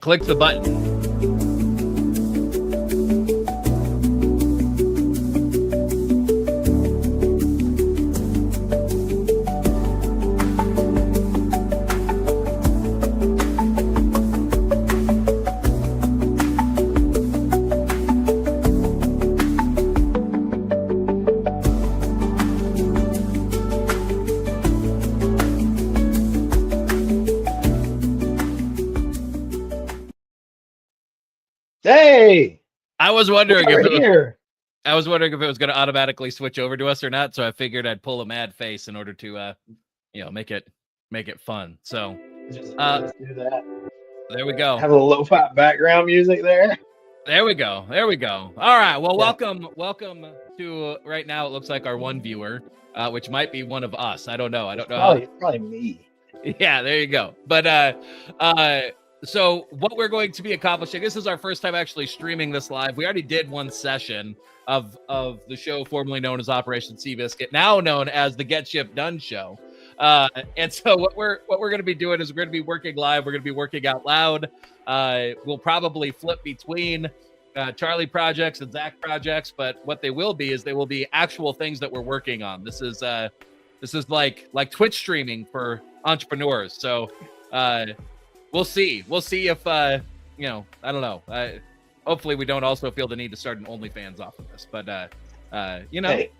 click the button. Hey, I was wondering if it was, here. I was wondering if it was going to automatically switch over to us or not. So I figured I'd pull a mad face in order to, make it fun. So Just do that. there we go. Have a little lo-fi background music there. There we go. All right. Well, Yeah. welcome to right now. It looks like our one viewer, which might be one of us. I don't know. I don't know. Probably me. Yeah, there you go. But so what we're going to be accomplishing, this is our first time actually streaming this live. We already did one session of the show formerly known as Operation Seabiscuit, now known as the Get Ship Done show. And so what we're going to be doing is we're going to be working live. We're going to be working out loud. We'll probably flip between Charlie projects and Zach projects, but what they will be actual things that we're working on. This is like Twitch streaming for entrepreneurs. So we'll see if I don't know. Hopefully we don't also feel the need to start an OnlyFans off of this, but Hey,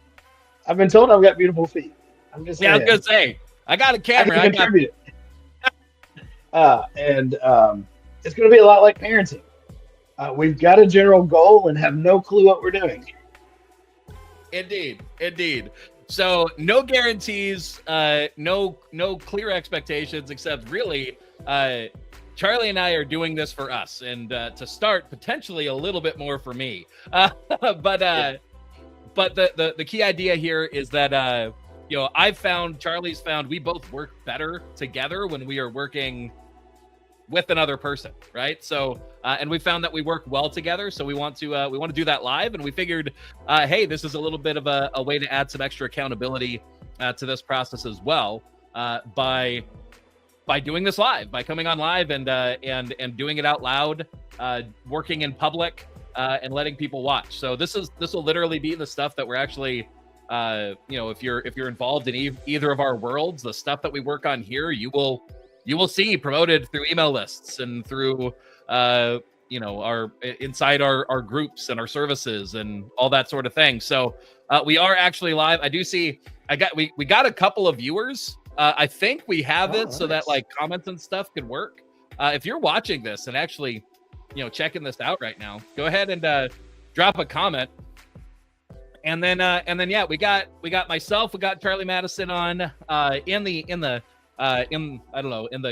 I've been told I've got beautiful feet. I'm just saying. I was gonna say I got a camera. I can contribute. And it's going to be a lot like parenting. We've got a general goal and have no clue what we're doing. Indeed. So no guarantees, no clear expectations, except really, Charlie and I are doing this for us, and to start potentially a little bit more for me. But the key idea here is that Charlie's found we both work better together when we are working with another person, right? So and we found that we work well together, so we want to do that live, and we figured hey, this is a little bit of a way to add some extra accountability to this process as well, by doing this live, by coming on live and doing it out loud, working in public, and letting people watch. So this will literally be the stuff that we're actually if you're involved in either of our worlds, the stuff that we work on here, you will see promoted through email lists and through our inside our groups and our services and all that sort of thing. So we are actually live. I do see we got a couple of viewers. I think we have it so that like comments and stuff could work. If you're watching this and actually checking this out right now, go ahead and drop a comment. And then yeah, we got myself, we got Charlie Madison on in the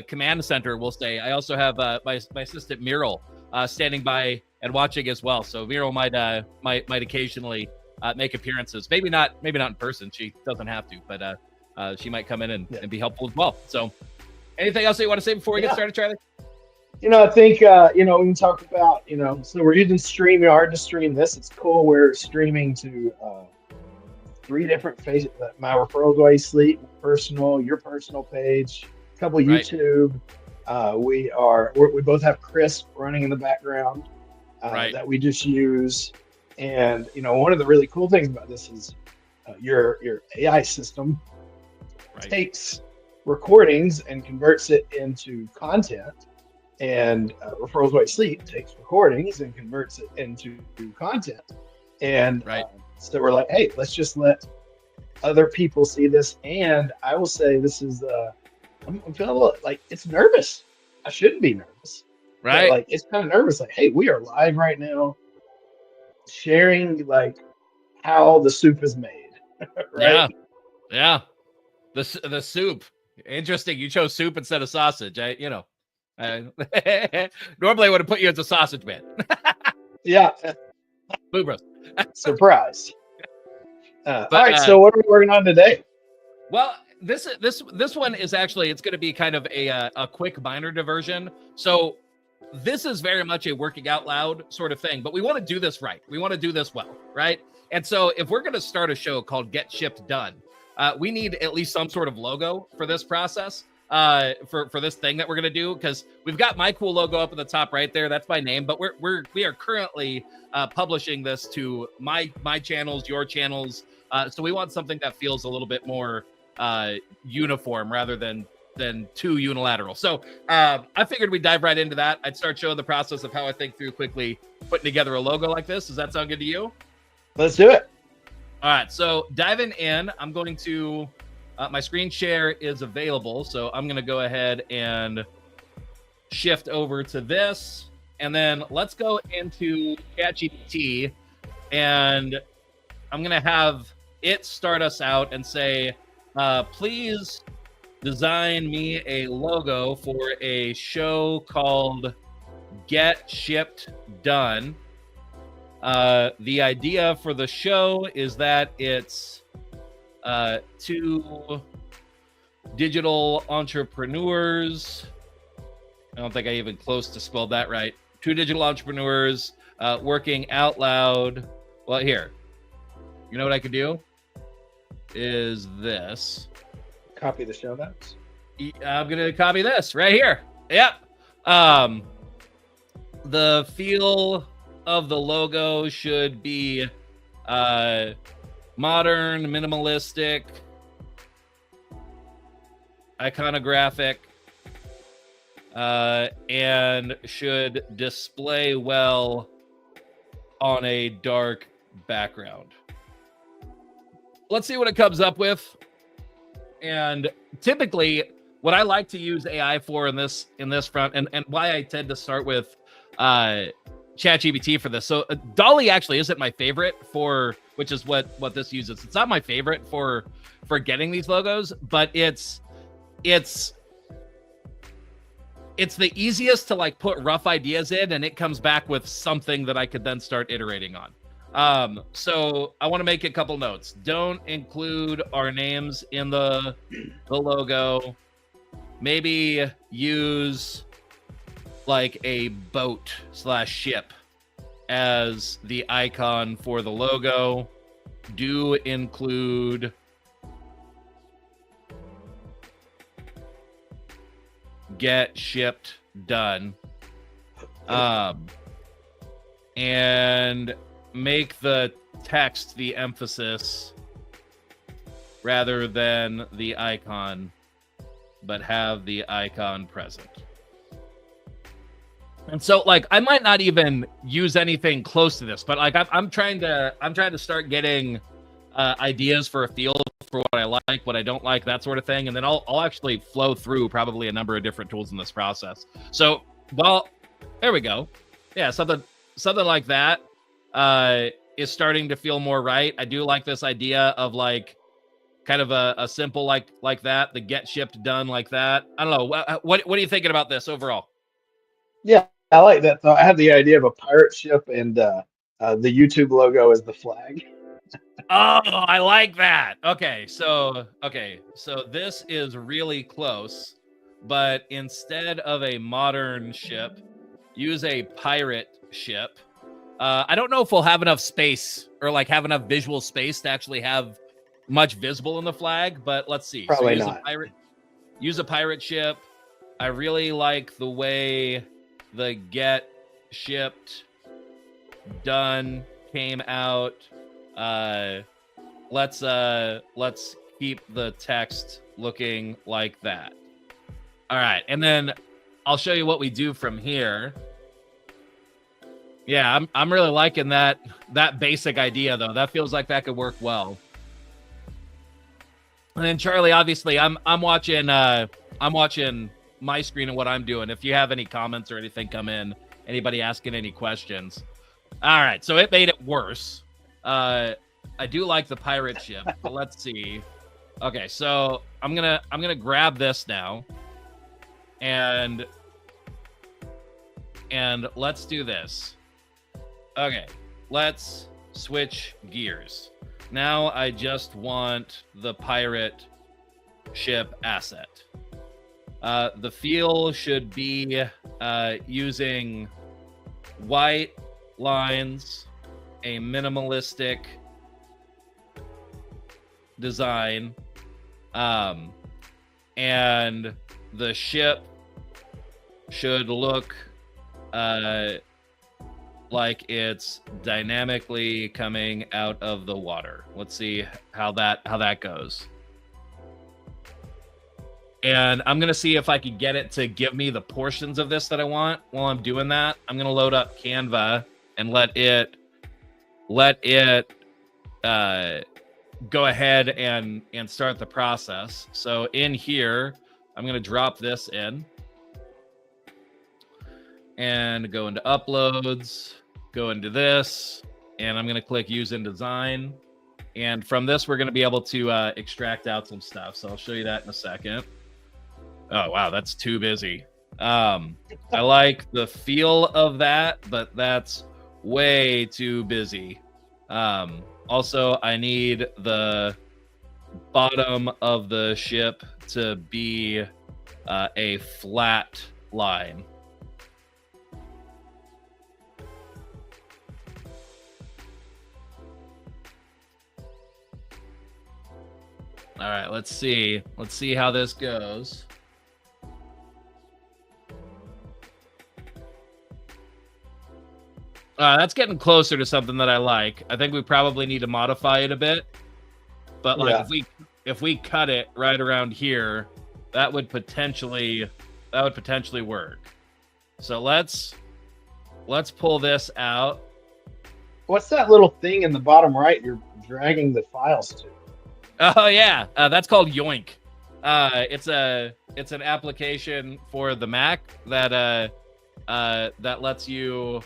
command center, we'll say. I also have my assistant Muriel standing by and watching as well. So Muriel might occasionally make appearances. Maybe not in person. She doesn't have to, but she might come in and be helpful as well. So anything else that you want to say before we get started, Charlie? I think, we can talk about, so we're using StreamYard to stream this. It's cool. We're streaming to 3 different phases. My Referrals While You Sleep, your personal page, a couple YouTube. We both have Crisp running in the background that we just use. And, one of the really cool things about this is your AI system takes recordings and converts it into content. And Referrals While You Sleep takes recordings and converts it into content. And so we're like, hey, let's just let other people see this. And I will say this is, I'm feeling a little like it's nervous. I shouldn't be nervous. Right. But, like, it's kind of nervous. Like, hey, we are live right now sharing like how the soup is made. Right? Yeah. The soup. Interesting. You chose soup instead of sausage. Normally I would have put you as a sausage man. Yeah. Boo bros. Surprise. All right. So what are we working on today? Well, this one is actually, it's going to be kind of a quick minor diversion. So this is very much a working out loud sort of thing, but we want to do this right. We want to do this well, right? And so if we're going to start a show called Get Shipped Done, we need at least some sort of logo for this process. for this thing that we're gonna do, because we've got my cool logo up at the top right there. That's my name, but we are currently publishing this to my channels, your channels. So we want something that feels a little bit more uniform rather than too unilateral. So I figured we'd dive right into that. I'd start showing the process of how I think through quickly putting together a logo like this. Does that sound good to you? Let's do it. All right, so diving in, I'm going to, my screen share is available. So I'm going to go ahead and shift over to this. And then let's go into ChatGPT, and I'm going to have it start us out and say, please design me a logo for a show called Get Shipped Done. The idea for the show is that it's two digital entrepreneurs. I don't think I even close to spelled that right. Two digital entrepreneurs working out loud. Well, here, you know what I could do is this. Copy the show notes. I'm gonna copy this right here. Yep. The feel of the logo should be modern, minimalistic, iconographic, and should display well on a dark background. Let's see what it comes up with. And typically, what I like to use AI for in this front, and why I tend to start with ChatGPT for this. So Dolly actually isn't my favorite for, which is what this uses. It's not my favorite for getting these logos, but it's the easiest to like put rough ideas in, and it comes back with something that I could then start iterating on. So I want to make a couple notes. Don't include our names in the logo. Maybe use like a boat / ship as the icon for the logo. Do include Get Shipped Done. And make the text the emphasis rather than the icon, but have the icon present. And so, like, I might not even use anything close to this, but like, I'm trying to start getting ideas for a feel for what I like, what I don't like, that sort of thing, and then I'll actually flow through probably a number of different tools in this process. So, well, there we go. Yeah, something like that is starting to feel more right. I do like this idea of like kind of a simple like that, the Get Shipped Done like that. I don't know. What are you thinking about this overall? Yeah, I like that. I have the idea of a pirate ship, and the YouTube logo is the flag. Oh, I like that. Okay, so this is really close, but instead of a modern ship, use a pirate ship. I don't know if we'll have enough space or like have enough visual space to actually have much visible in the flag, but let's see. Probably use not. Use a pirate ship. I really like the way the Get Shipped Done came out. Let's keep the text looking like that. All right, and then I'll show you what we do from here. Yeah, I'm really liking that basic idea though. That feels like that could work well. And then Charlie, obviously, I'm watching my screen and what I'm doing. If you have any comments or anything come in, anybody asking any questions. All right, so it made it worse. I do like the pirate ship, but let's see. Okay, so I'm gonna grab this now, and let's do this. Okay, let's switch gears. Now I just want the pirate ship asset. The feel should be using white lines, a minimalistic design, and the ship should look like it's dynamically coming out of the water. Let's see how that goes. And I'm going to see if I can get it to give me the portions of this that I want. While I'm doing that, I'm going to load up Canva and let it go ahead and start the process. So in here, I'm going to drop this in and go into uploads, go into this, and I'm going to click use in design. And from this, we're going to be able to extract out some stuff. So I'll show you that in a second. Oh, wow, that's too busy. I like the feel of that, but that's way too busy. Also, I need the bottom of the ship to be a flat line. All right, let's see. Let's see how this goes. That's getting closer to something that I like. I think we probably need to modify it a bit. But like if we cut it right around here, that would potentially work. So let's pull this out. What's that little thing in the bottom right you're dragging the files to? Oh yeah, that's called Yoink. It's an application for the Mac that lets you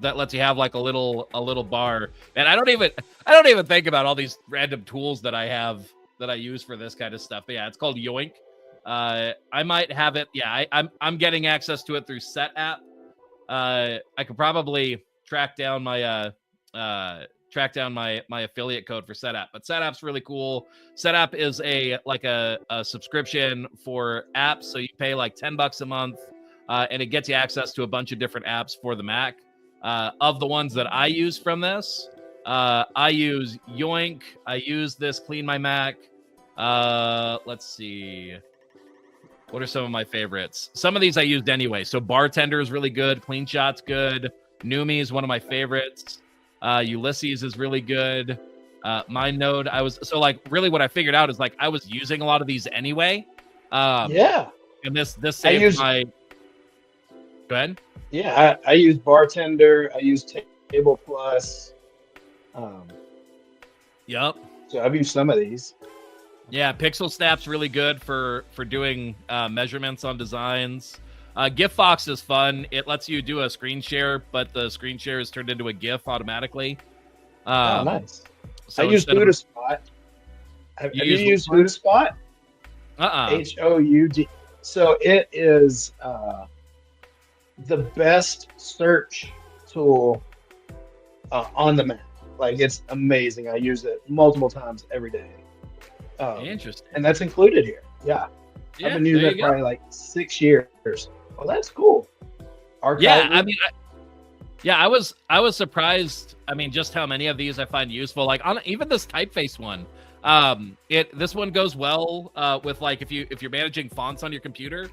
have like a little bar. And I don't even think about all these random tools that I use for this kind of stuff. But yeah, it's called Yoink. I might have it. Yeah, I'm getting access to it through Set App. I could probably track down my affiliate code for SetApp, but SetApp's really cool. SetApp is a subscription for apps, so you pay like $10 a month, and it gets you access to a bunch of different apps for the Mac. Of the ones that I use from this, I use Yoink. I use this Clean My Mac. Let's see. What are some of my favorites? Some of these I used anyway. So Bartender is really good. Clean Shot's good. Numi is one of my favorites. Ulysses is really good. MindNode, really what I figured out is like I was using a lot of these anyway. And this saved my. Go ahead. Yeah, I use Bartender. I use Table Plus. Yep. So I've used some of these. Yeah, Pixel Snap's really good for doing measurements on designs. GIFfox is fun. It lets you do a screen share, but the screen share is turned into a GIF automatically. Nice. So I use Houdspot. Have you used Houdspot? Houd. So it is the best search tool on the Mac. Like, it's amazing. I use it multiple times every day. Interesting. And that's included here. Yeah. I've been using it probably like 6 years. Well, that's cool. Archive. Yeah, I mean, I was surprised. I mean, just how many of these I find useful. Like on even this typeface one. This one goes well with like if you're managing fonts on your computer,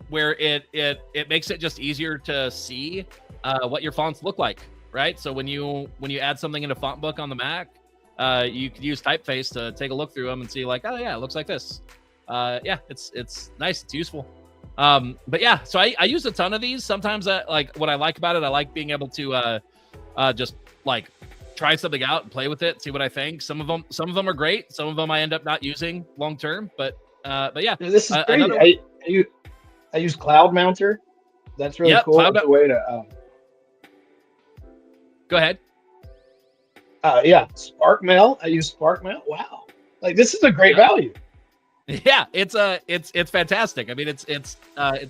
where it makes it just easier to see what your fonts look like, right? So when you add something into Font Book on the Mac, you could use typeface to take a look through them and see like, oh yeah, it looks like this. It's nice, it's useful. But yeah, so I use a ton of these. Sometimes like what I like about it, I like being able to just like try something out and play with it, see what I think. Some of them are great. Some of them I end up not using long term, but yeah. This is great. I use Cloud Mounter. That's really cool. It's a way to go ahead. Yeah, SparkMail. I use SparkMail. Wow, like this is a great value. Yeah, it's fantastic. I mean, it's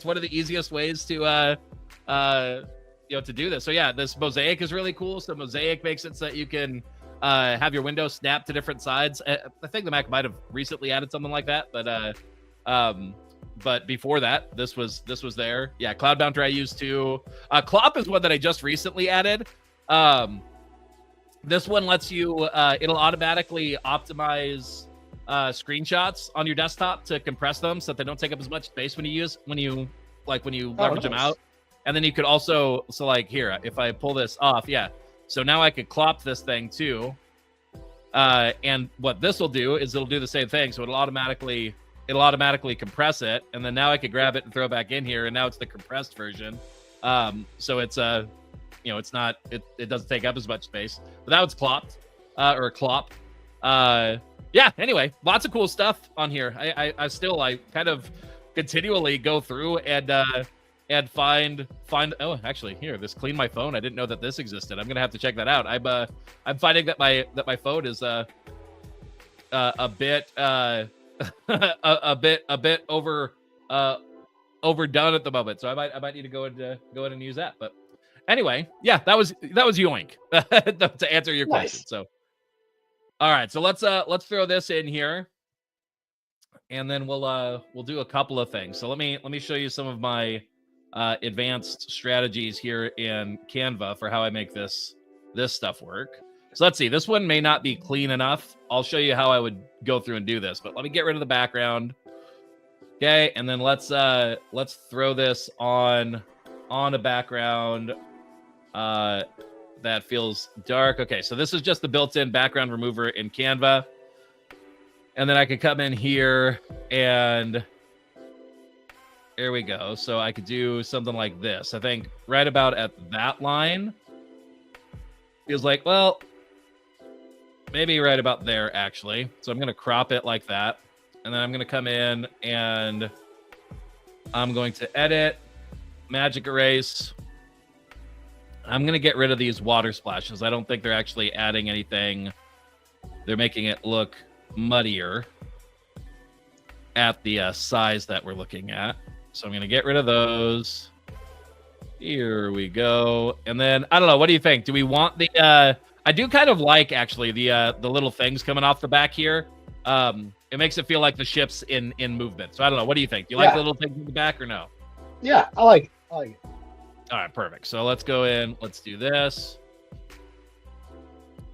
one of the easiest ways to to do this. So yeah, this Mosaic is really cool. So Mosaic makes it so that you can have your window snap to different sides. I think the Mac might have recently added something like that, but before that, this was there. Yeah, Cloud Mounter I used too. Clop is one that I just recently added. This one lets you it'll automatically optimize screenshots on your desktop to compress them so that they don't take up as much space when you leverage them nice. out. And then you could also, so like here, if I pull this off, yeah. So now I could clop this thing too. And what this will do is it'll do the same thing. So it'll automatically compress it. And then now I could grab it and throw it back in here. And now it's the compressed version. So it's it's not, it doesn't take up as much space. But that was clopped, or clop. Yeah, anyway, lots of cool stuff on here. I kind of continually go through and find oh, actually here, this clean my phone. I didn't know that this existed. I'm gonna have to check that out. I'm finding that my phone is a bit a bit overdone at the moment. So I might need to go in and use that. But anyway, yeah, that was Yoink to answer your question. So all right, so let's throw this in here, and then we'll do a couple of things. So let me show you some of my advanced strategies here in Canva for how I make this stuff work. So let's see. This one may not be clean enough. I'll show you how I would go through and do this, but let me get rid of the background. Okay, and then let's throw this on a background that feels dark. Okay, so this is just the built-in background remover in Canva. And then I could come in here and there we go. So I could do something like this. I think right about at that line feels like, well, maybe right about there actually. So I'm going to crop it like that. And then I'm going to come in and I'm going to edit, magic erase. I'm going to get rid of these water splashes. I don't think they're actually adding anything. They're making it look muddier at the size that we're looking at. So I'm going to get rid of those. Here we go. And then, I don't know, what do you think? Do we want the... I do kind of like, actually, the little things coming off the back here. It makes it feel like the ship's in movement. So I don't know. What do you think? Do you like the little things in the back or no? Yeah, I like it. All right, perfect. So let's go in. Let's do this.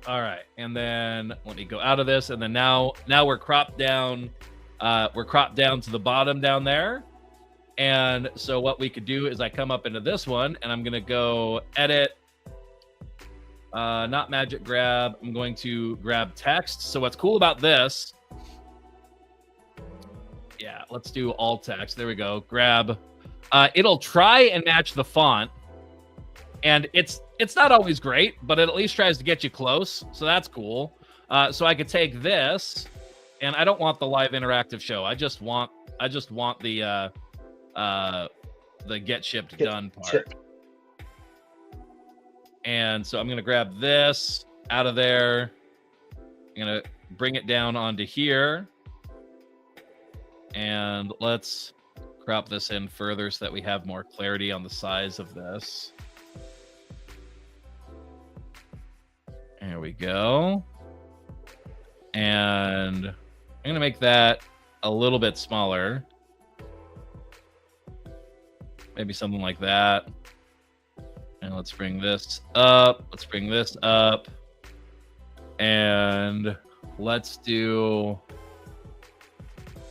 All right, and then let me go out of this. And then now we're cropped down. We're cropped down to the bottom down there. And so what we could do is I come up into this one, and I'm gonna go edit. Not magic grab. I'm going to grab text. So what's cool about this? Yeah, let's do all text. There we go. Grab. It'll try and match the font, and it's not always great, but it at least tries to get you close. So that's cool. So I could take this, and I don't want the live interactive show. I just want the get shipped done part. And so I'm gonna grab this out of there. I'm gonna bring it down onto here, and let's crop this in further so that we have more clarity on the size of this. There we go. And I'm going to make that a little bit smaller. Maybe something like that. And let's bring this up. Let's bring this up. And let's do...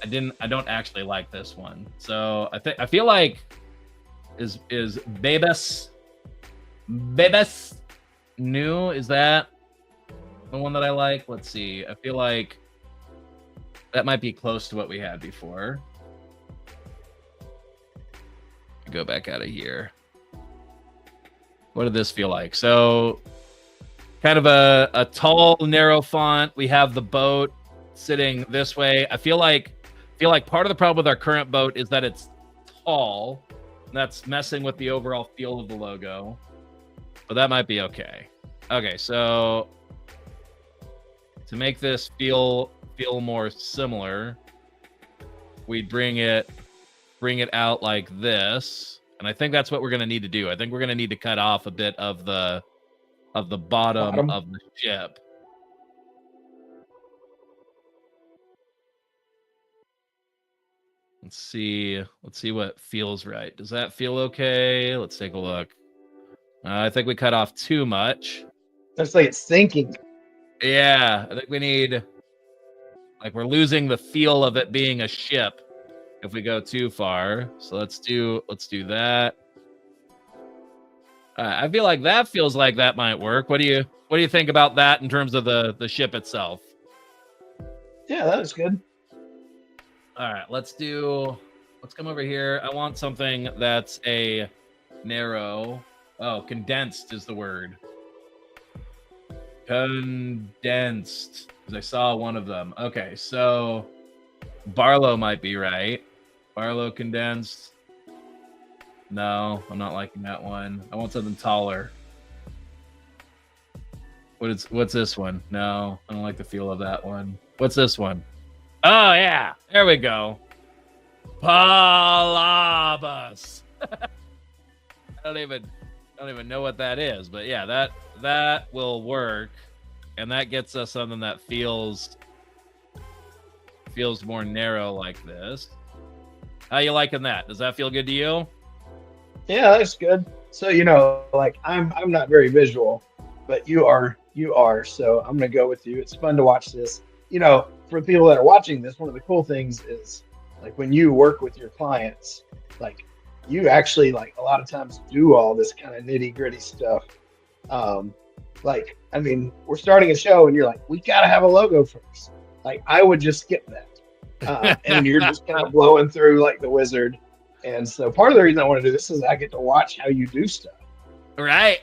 I don't actually like this one. So I feel like is Babus new? Is that the one that I like? Let's see. I feel like that might be close to what we had before. Go back out of here. What did this feel like? So kind of a tall, narrow font. We have the boat sitting this way. I feel like part of the problem with our current boat is that it's tall. That's messing with the overall feel of the logo. But that might be okay. Okay, so to make this feel more similar, we bring it out like this. And I think that's what we're going to need to do. I think we're going to need to cut off a bit of the bottom of the ship. Let's see what feels right. Does that feel okay? Let's take a look. I think we cut off too much. Looks like it's sinking. Yeah, I think we need Like we're losing the feel of it being a ship if we go too far. So let's do that. I feel like that feels like that might work. What do you think about that in terms of the ship itself? Yeah, that is good. All right, let's come over here. I want something that's a narrow. Oh, condensed is the word. Condensed. Because I saw one of them. Okay, so Barlow might be right. Barlow condensed. No, I'm not liking that one. I want something taller. What's this one? No, I don't like the feel of that one. What's this one? Oh yeah, there we go. Palabas. I don't even know what that is, but yeah, that will work, and that gets us something that feels more narrow like this. How you liking that? Does that feel good to you? Yeah, that's good. So like I'm not very visual, but you are. So I'm gonna go with you. It's fun to watch this. For the people that are watching this, one of the cool things is like when you work with your clients, like you actually like a lot of times do all this kind of nitty gritty stuff. Like I mean, we're starting a show and you're like, we gotta have a logo first. Like I would just skip that, and you're just kind of blowing through like the wizard. And so part of the reason I want to do this is I get to watch how you do stuff. Right.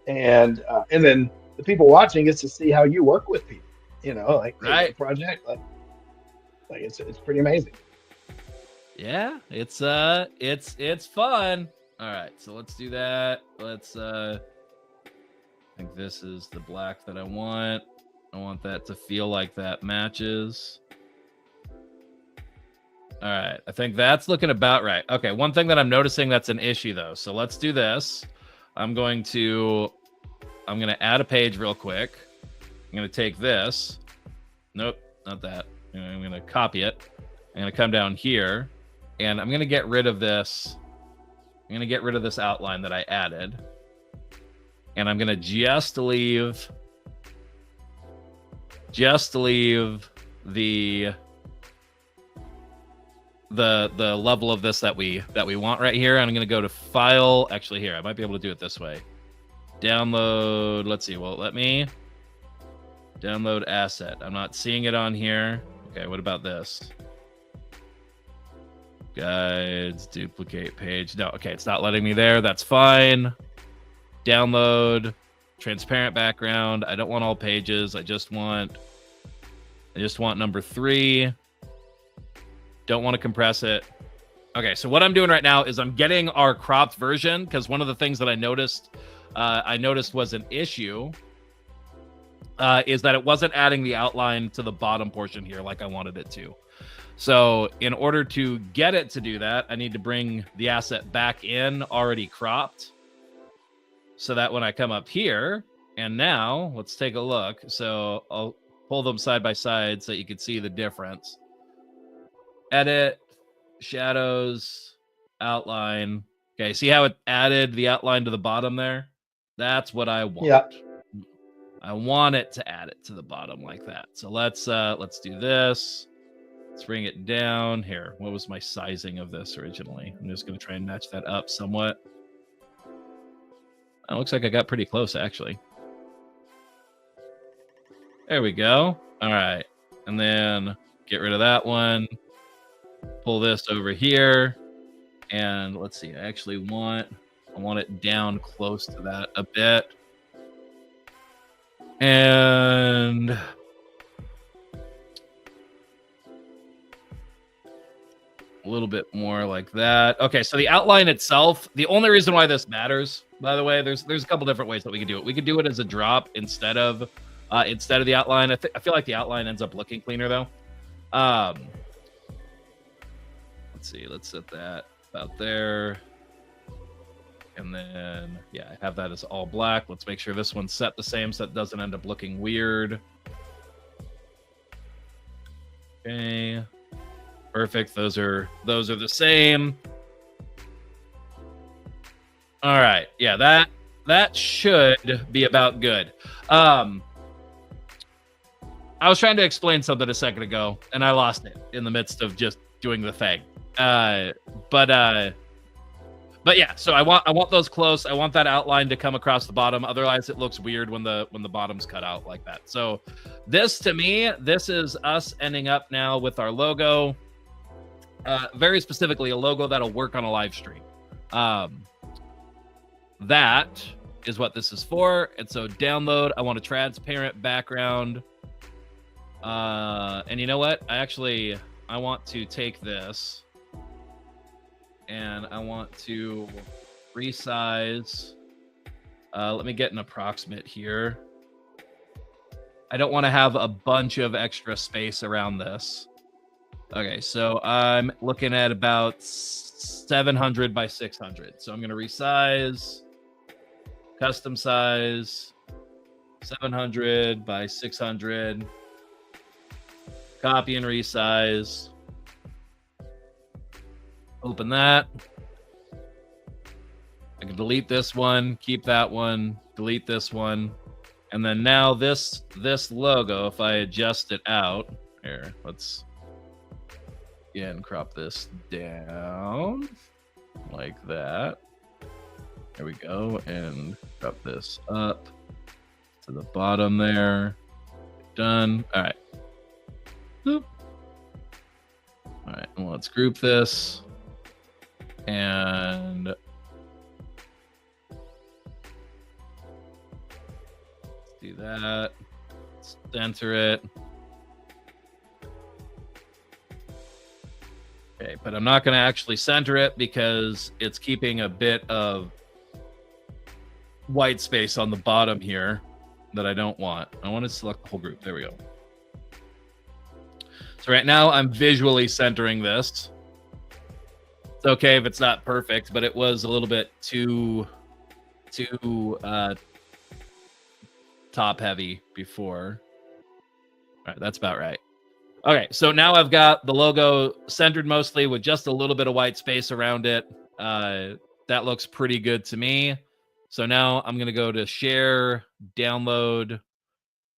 And then the people watching gets to see how you work with people. Like right. The project, like it's pretty amazing. Yeah, it's fun. All right, so let's do that. I think this is the black that I want. I want that to feel like that matches. All right, I think that's looking about right. Okay, one thing that I'm noticing that's an issue though. So let's do this. I'm going to add a page real quick. I'm going to take this. Nope, not that. I'm going to copy it. I'm going to come down here, and I'm going to get rid of this. I'm going to get rid of this outline that I added, and I'm going to just leave the level of this that we want right here. I'm going to go to File. Actually, here I might be able to do it this way. Download. Let's see. Will it let me download asset? I'm not seeing it on here. Okay, what about this? Guides, duplicate page. No, okay, it's not letting me there. That's fine. Download, transparent background. I don't want all pages. I just want number 3. Don't want to compress it. Okay, so what I'm doing right now is I'm getting our cropped version, because one of the things that I noticed was an issue is that it wasn't adding the outline to the bottom portion here like I wanted it to. So in order to get it to do that, I need to bring the asset back in already cropped, so that when I come up here, and now let's take a look. So I'll pull them side by side so you can see the difference. Edit, shadows, outline. Okay, see how it added the outline to the bottom there? That's what I want. Yeah. I want it to add it to the bottom like that. So let's do this. Let's bring it down here. What was my sizing of this originally? I'm just going to try and match that up somewhat. It looks like I got pretty close, actually. There we go. All right. And then get rid of that one. Pull this over here. And let's see. I want it down close to that a bit. And a little bit more like that. Okay, so the outline itself, the only reason why this matters, by the way, there's a couple different ways that we could do it. We could do it as a drop instead of the outline. I feel like the outline ends up looking cleaner though. Let's see, let's set that about there. And then, yeah, I have that as all black. Let's make sure this one's set the same so it doesn't end up looking weird. Okay. Perfect. Those are the same. All right. Yeah, that should be about good. I I was trying to explain something a second ago, and I lost it in the midst of just doing the thing. But yeah, so I want those close. I want that outline to come across the bottom. Otherwise, it looks weird when the bottom's cut out like that. So this, to me, this is us ending up now with our logo. Very specifically, a logo that'll work on a live stream. That is what this is for. And so download. I want a transparent background. And you know what? I want to take this and I want to resize. Let me get an approximate here. I don't want to have a bunch of extra space around this. Okay, so I'm looking at about 700 by 600. So I'm going to resize, custom size, 700 by 600. Copy and resize. Open that. I can delete this one, keep that one, delete this one. And then now this logo, if I adjust it out, here, let's again crop this down like that. There we go. And crop this up to the bottom there. Done. All right. Boop. All right, well, let's group this and let's do that. Center it. Okay, but I'm not going to actually center it because it's keeping a bit of white space on the bottom here that I don't want. I want to select the whole group. There we go. So right now I'm visually centering this. It's okay if it's not perfect, but it was a little bit too top heavy before. All right, that's about right. Okay, so now I've got the logo centered mostly with just a little bit of white space around it. That looks pretty good to me. So now I'm going to go to share, download. I'm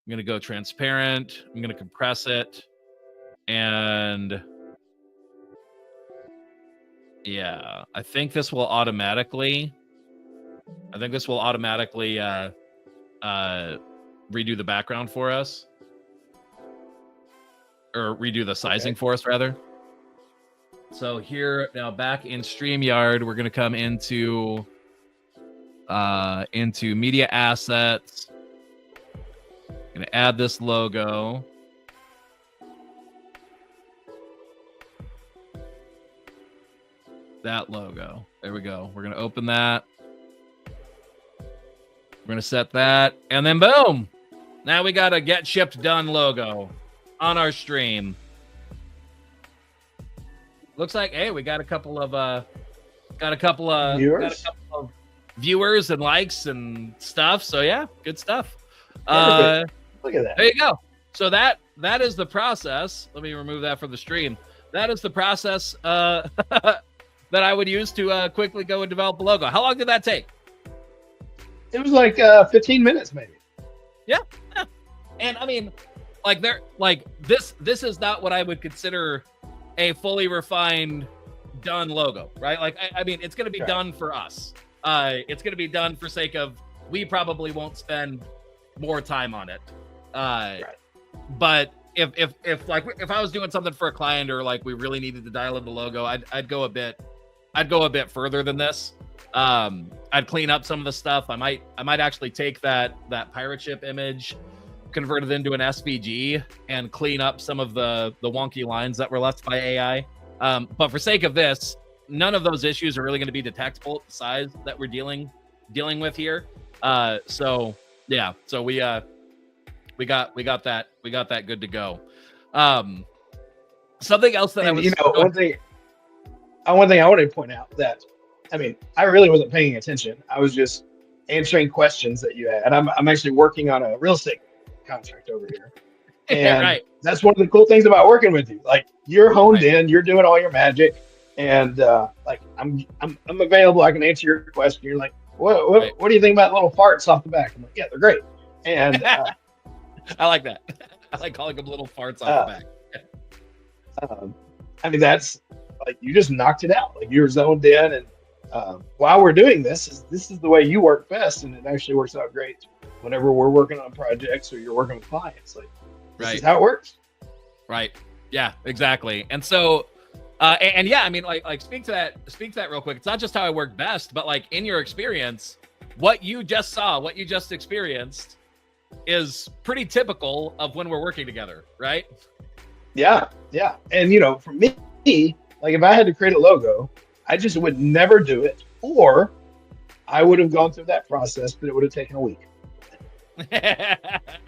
going to go transparent. I'm going to compress it. And yeah, I think this will automatically redo the background for us, or redo the sizing for us rather. So here now, back in StreamYard, we're going to come into media assets. Going to add this logo. That logo. There we go. We're going to open that. We're going to set that. And then boom. Now we got a get shipped done logo on our stream. Looks like, hey, we got a couple of viewers and likes and stuff. So yeah, good stuff. Look at that. There you go. So that is the process. Let me remove that from the stream. That is the process that I would use to quickly go and develop a logo. How long did that take? It was like 15 minutes, maybe. Yeah. And I mean, this is not what I would consider a fully refined, done logo, right? Like, I mean, it's going to be done for us. It's going to be done for sake of, we probably won't spend more time on it. But if I was doing something for a client, or like we really needed to dial in the logo, I'd go a bit further than this. I'd clean up some of the stuff. I might actually take that pirate ship image, convert it into an SVG, and clean up some of the wonky lines that were left by AI. But for sake of this, none of those issues are really going to be detectable at the size that we're dealing with here. So yeah, so we got that good to go. Something else that one thing I wanted to point out, that I mean, I really wasn't paying attention. I was just answering questions that you had. And I'm actually working on a real estate contract over here. And that's one of the cool things about working with you. Like, you're honed in, you're doing all your magic, and like I'm available. I can answer your question. You're like, what do you think about little farts off the back? I'm like, yeah, they're great. And I like that. I like calling them little farts off Uh, the back. I mean, that's like you just knocked it out. Like you're zoned in, and while we're doing this is the way you work best, and it actually works out great whenever we're working on projects or you're working with clients. Like this is how it works. Right. Yeah, exactly. And so, and yeah, I mean, like speak to that real quick. It's not just how I work best, but like in your experience, what you just saw, what you just experienced is pretty typical of when we're working together, right? Yeah, yeah. And for me, like if I had to create a logo, I just would never do it, or I would have gone through that process, but it would have taken a week.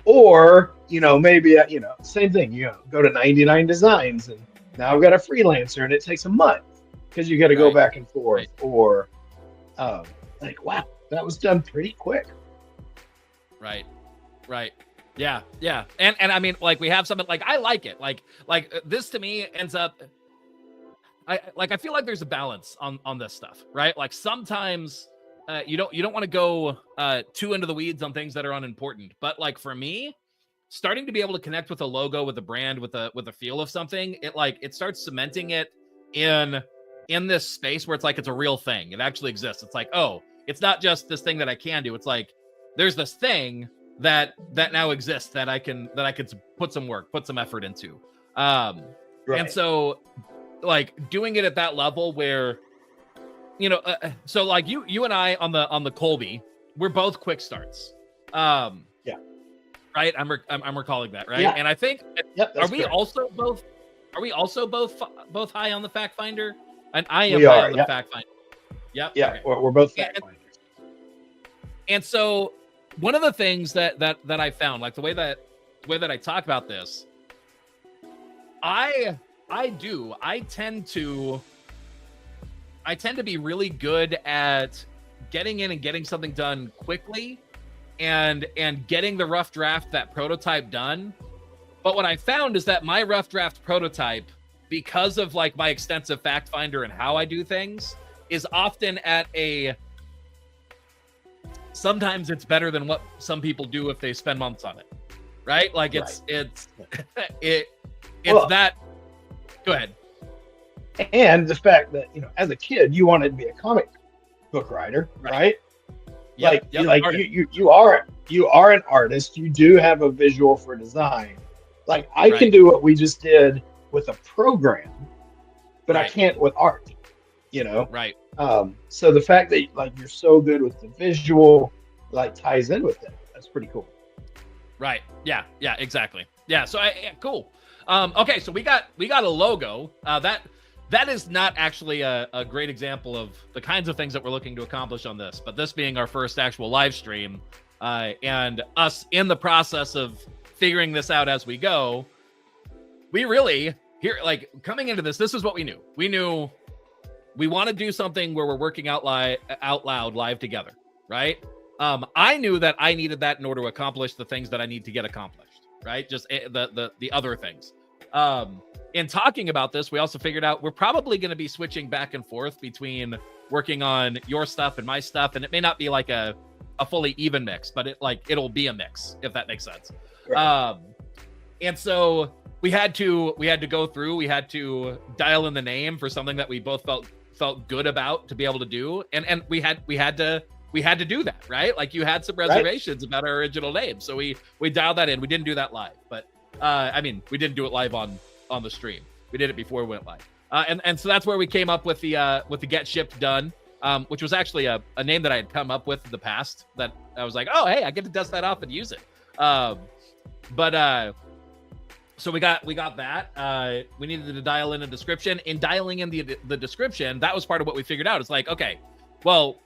Or maybe same thing. Go to 99 Designs, and now I've got a freelancer, and it takes a month because you got to go back and forth. Right. Or like, wow, that was done pretty quick. Right. Yeah. And I mean, like we have something like I like it. Like this to me ends up. I feel like there's a balance on this stuff, right? Like sometimes you don't want to go too into the weeds on things that are unimportant. But like for me, starting to be able to connect with a logo, with a brand, with a feel of something, it starts cementing it in this space where it's like it's a real thing. It actually exists. It's like, oh, it's not just this thing that I can do. It's like there's this thing that now exists that I can put some work, put some effort into. Right. And so like doing it at that level where, so like you and I on the Colby, we're both quick starts. Yeah. Right. I'm recalling that. Right. Yeah. And I think, are we also both high on the fact finder? And I am high on the fact finder. Yep. Yeah. Okay. We're both fact finders. And so one of the things that I found, like the way that I talk about this, I tend to be really good at getting in and getting something done quickly and getting the rough draft, that prototype done. But what I found is that my rough draft prototype, because of like my extensive fact finder and how I do things, is often at sometimes it's better than what some people do if they spend months on it. Right? Like it's that. Go ahead. And the fact that, as a kid, you wanted to be a comic book writer, right? You are an artist. You do have a visual for design. Like I can do what we just did with a program, but I can't with art, Right. So the fact that like you're so good with the visual, like ties in with it. That's pretty cool. Right. Yeah, exactly. Yeah. So cool. Okay, so we got a logo. That is not actually a great example of the kinds of things that we're looking to accomplish on this, but this being our first actual live stream, and us in the process of figuring this out as we go, we really coming into this is what we knew. We knew we want to do something where we're working out loud live together, right? I knew that I needed that in order to accomplish the things that I need to get accomplished, right? Just the other things. In talking about this, we also figured out we're probably going to be switching back and forth between working on your stuff and my stuff, and it may not be like a fully even mix, but it'll be a mix, if that makes sense. Right. And so we had to go through. We had to dial in the name for something that we both felt good about to be able to do, and we had to do that, right? Like you had some reservations about our original name, so we dialed that in. We didn't do that live, but we didn't do it live on the stream. We did it before we went live, and so that's where we came up with the Get Shipped Done, which was actually a name that I had come up with in the past. That I was like, oh hey, I get to dust that off and use it. So we got that. We needed to dial in a description. In dialing in the description, that was part of what we figured out. It's like, okay, well,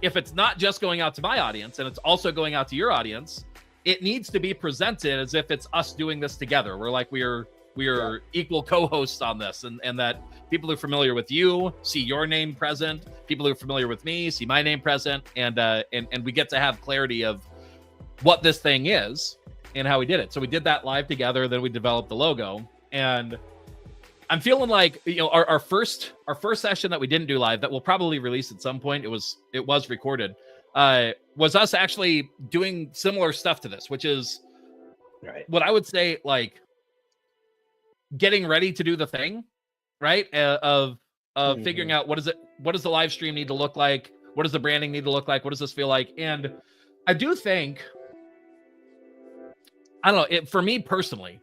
if it's not just going out to my audience and it's also going out to your audience, it needs to be presented as if it's us doing this together. We're equal co-hosts on this, and that people who are familiar with you see your name present. People who are familiar with me see my name present, and we get to have clarity of what this thing is and how we did it. So we did that live together. Then we developed the logo, and I'm feeling like our first session that we didn't do live, that we'll probably release at some point. It was recorded. Was us actually doing similar stuff to this, which is Right. what I would say, like, getting ready to do the thing, right? Of figuring out what does the live stream need to look like? What does the branding need to look like? What does this feel like? And I do think, I don't know, for me personally,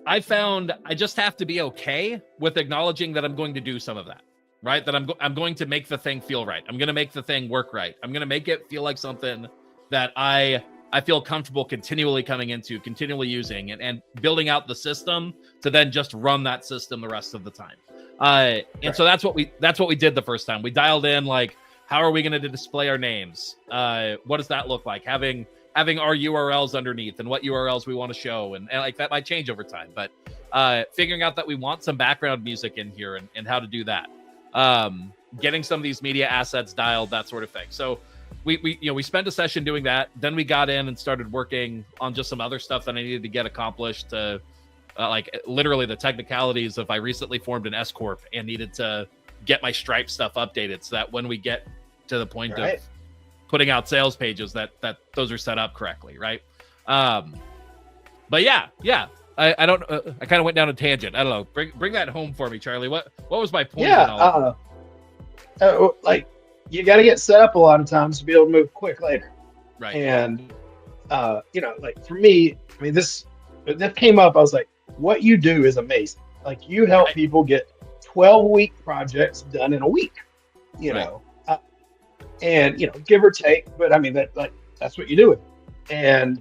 I found I just have to be okay with acknowledging that I'm going to do some of that, right? That I'm going to make the thing feel right. I'm going to make the thing work right. I'm going to make it feel like something that I feel comfortable continually coming into, continually using, and building out the system to then just run that system the rest of the time. And so that's what we did the first time. We dialed in, like, how are we going to display our names? What does that look like? Having our URLs underneath and what URLs we want to show. And like that might change over time, but figuring out that we want some background music in here and how to do that. Getting some of these media assets dialed, that sort of thing. So we spent a session doing that. Then we got in and started working on just some other stuff that I needed to get accomplished, to like literally the technicalities of, I recently formed an S Corp and needed to get my Stripe stuff updated so that when we get to the point of putting out sales pages, that those are set up correctly, right? But yeah, I don't. I kind of went down a tangent. I don't know. Bring that home for me, Charlie. What was my point? Yeah, like, you got to get set up a lot of times to be able to move quick later, right? And like for me, I mean, this came up. I was like, what you do is amazing. Like, you help people get 12-week projects done in a week. You know. And give or take, but I mean that's what you do it. And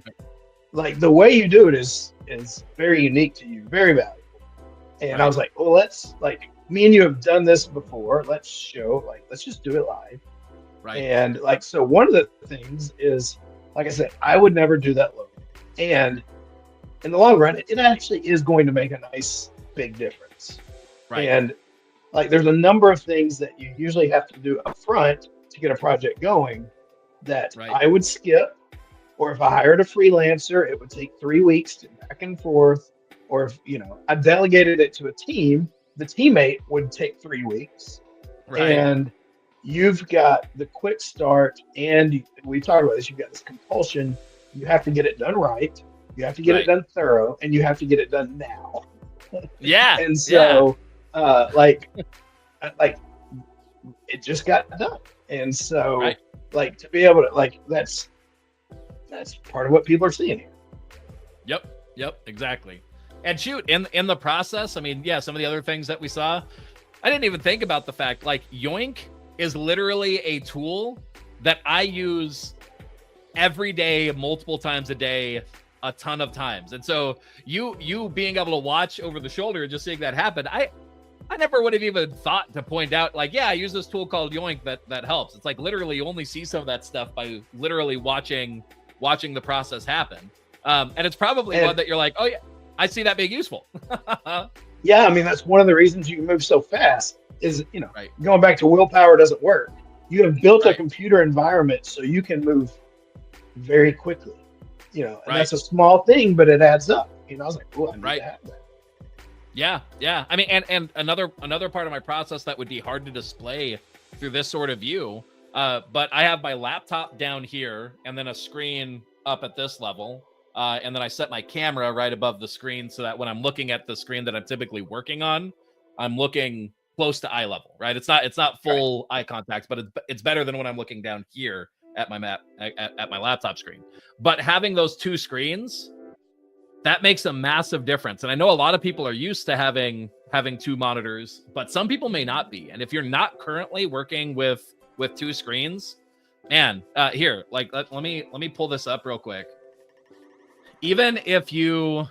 like the way you do it is very unique to you, very valuable. And I was like, well, let's, like, me and you have done this before. Let's just do it live. Right. And like, so one of the things is, like I said, I would never do that locally. And in the long run, it actually is going to make a nice big difference. Right. And like, there's a number of things that you usually have to do up front to get a project going that I would skip, or if I hired a freelancer, it would take 3 weeks to back and forth. Or if I delegated it to a team, the teammate would take 3 weeks. And you've got the quick start, and we talked about this, you've got this compulsion. You have to get it done right, you have to get it done thorough, and you have to get it done now. And so like it just got done. And so like, to be able to, like, that's part of what people are seeing here. Yep, exactly. And shoot, in the process, I mean, some of the other things that we saw, I didn't even think about the fact, like, Yoink is literally a tool that I use every day, multiple times a day, a ton of times. And so you being able to watch over the shoulder and just seeing that happen, I never would have even thought to point out, like, I use this tool called Yoink that helps. It's like, literally, you only see some of that stuff by literally watching the process happen. And it's probably one that you're like, oh yeah, I see that being useful. Yeah, I mean, that's one of the reasons you can move so fast is, going back to willpower doesn't work. You have built a computer environment so you can move very quickly, and that's a small thing, but it adds up. I was like, oh, I need to have that. Yeah. I mean, and another part of my process that would be hard to display through this sort of view, but I have my laptop down here and then a screen up at this level, and then I set my camera right above the screen so that when I'm looking at the screen that I'm typically working on, I'm looking close to eye level, right? It's not full eye contact, but it's better than when I'm looking down here at my at my laptop screen. But having those two screens, that makes a massive difference. And I know a lot of people are used to having two monitors, but some people may not be. And if you're not currently working with two screens, man, here, like, let me pull this up real quick. Even if you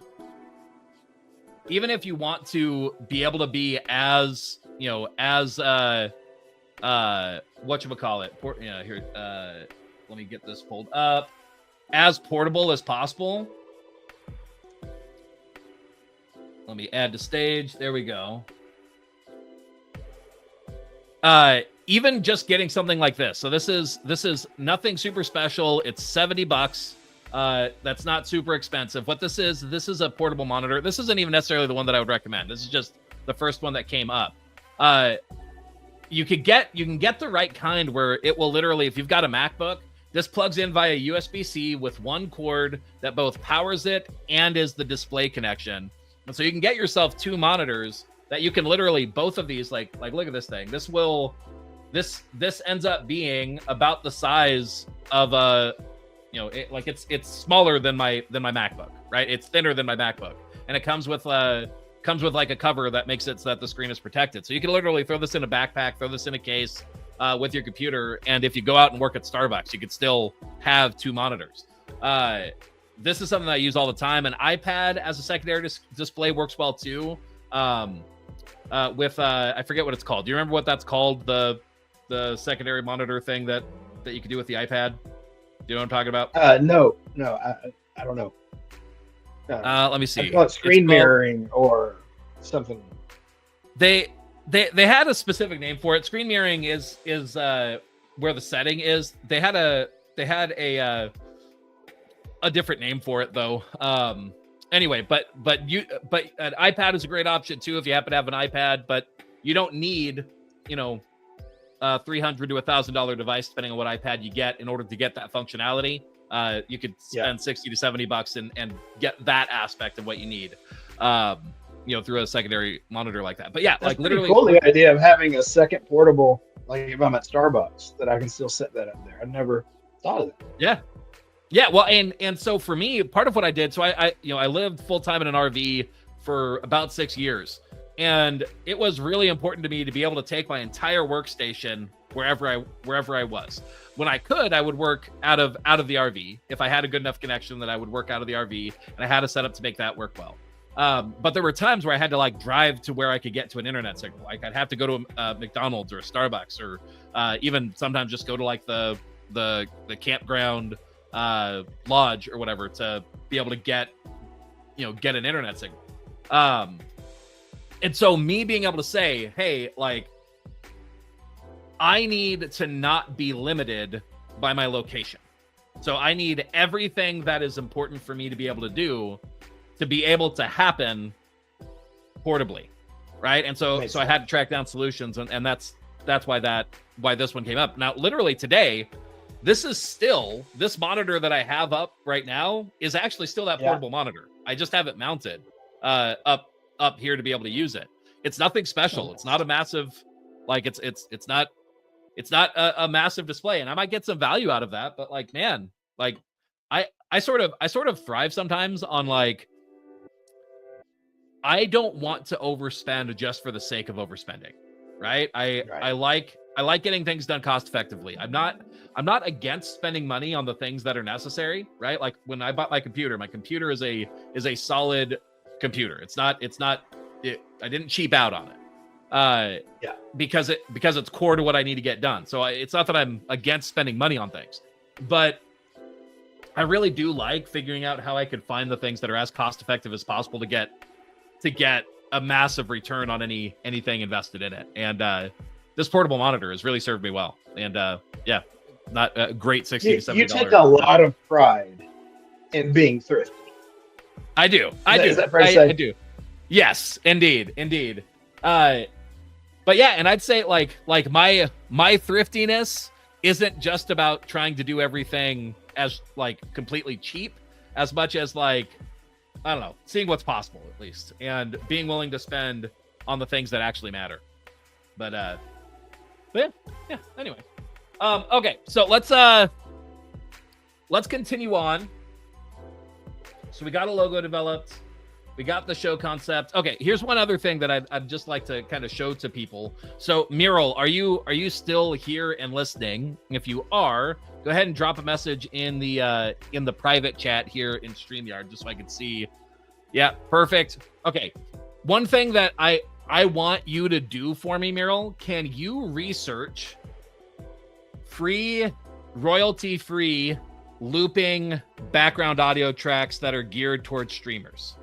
want to be able to be as, whatchamacallit, here, let me get this pulled up, as portable as possible. Let me add to stage. There we go. Even just getting something like this. So this is nothing super special. It's $70. That's not super expensive. What this is a portable monitor. This isn't even necessarily the one that I would recommend. This is just the first one that came up. You can get the right kind where it will literally, if you've got a MacBook, This plugs in via USB-C with one cord that both powers it and is the display connection. And so you can get yourself 2 monitors that you can literally, both of these, like look at this thing. This ends up being about the size of a, it's smaller than my MacBook, right? It's thinner than my MacBook, and it comes with like a cover that makes it so that the screen is protected. So you can literally throw this in a backpack, throw this in a case with your computer, and if you go out and work at Starbucks, you could still have 2 monitors. This is something that I use all the time. An iPad as a secondary display works well too. With I forget what it's called. Do you remember what that's called? The secondary monitor thing that you can do with the iPad. Do you know what I'm talking about? No, I don't know. Let me see. I call it screen mirroring or something. They had a specific name for it. Screen mirroring is where the setting is. They had a different name for it though. Anyway, but an iPad is a great option too if you happen to have an iPad, but you don't need, $300 to $1,000 device depending on what iPad you get in order to get that functionality. You could spend $60 to $70 and get that aspect of what you need. Through a secondary monitor like that. But yeah, that's like literally cool, the idea of having a second portable, like if I'm at Starbucks, that I can still set that up there. I never thought of that. Yeah. Well, and so for me, part of what I did, so I lived full time in an RV for about 6 years, and it was really important to me to be able to take my entire workstation wherever I was. When I could, I would work out of the RV. If I had a good enough connection, that I would work out of the RV, and I had a setup to make that work well. But there were times where I had to like drive to where I could get to an internet signal. Like I'd have to go to a McDonald's or a Starbucks, or even sometimes just go to like the campground lodge or whatever to be able to get an internet signal. And so me being able to say, hey, like I need to not be limited by my location. So I need everything that is important for me to be able to do to be able to happen portably, right? And so I had to track down solutions, and that's why this one came up. Now, literally today, this monitor that I have up right now is actually still that portable monitor. I just have it mounted up here to be able to use it. It's nothing special. It's not a massive, like it's not a massive display, and I might get some value out of that. But like, man, like I sort of thrive sometimes on like, I don't want to overspend just for the sake of overspending, right? I like getting things done cost effectively. I'm not against spending money on the things that are necessary, right? Like when I bought my computer is a solid computer. I didn't cheap out on it. Because it's core to what I need to get done. So it's not that I'm against spending money on things, but I really do like figuring out how I could find the things that are as cost effective as possible to get a massive return on anything invested in it. And this portable monitor has really served me well. And not a great $60 to $70. You take a lot of pride in being thrifty. I do. Is that fair to say? I do. Yes, indeed. But yeah, and I'd say like my thriftiness isn't just about trying to do everything as like completely cheap, as much as like, I don't know, seeing what's possible at least, and being willing to spend on the things that actually matter. But yeah. Anyway, okay, so let's continue on. So we got a logo developed. We got the show concept. Okay, here's one other thing that I'd just like to kind of show to people. So, Mural, are you still here and listening? If you are, go ahead and drop a message in the private chat here in StreamYard, just so I can see. Yeah, perfect. Okay, one thing that I want you to do for me, Mural, can you research free, royalty-free, looping background audio tracks that are geared towards streamers?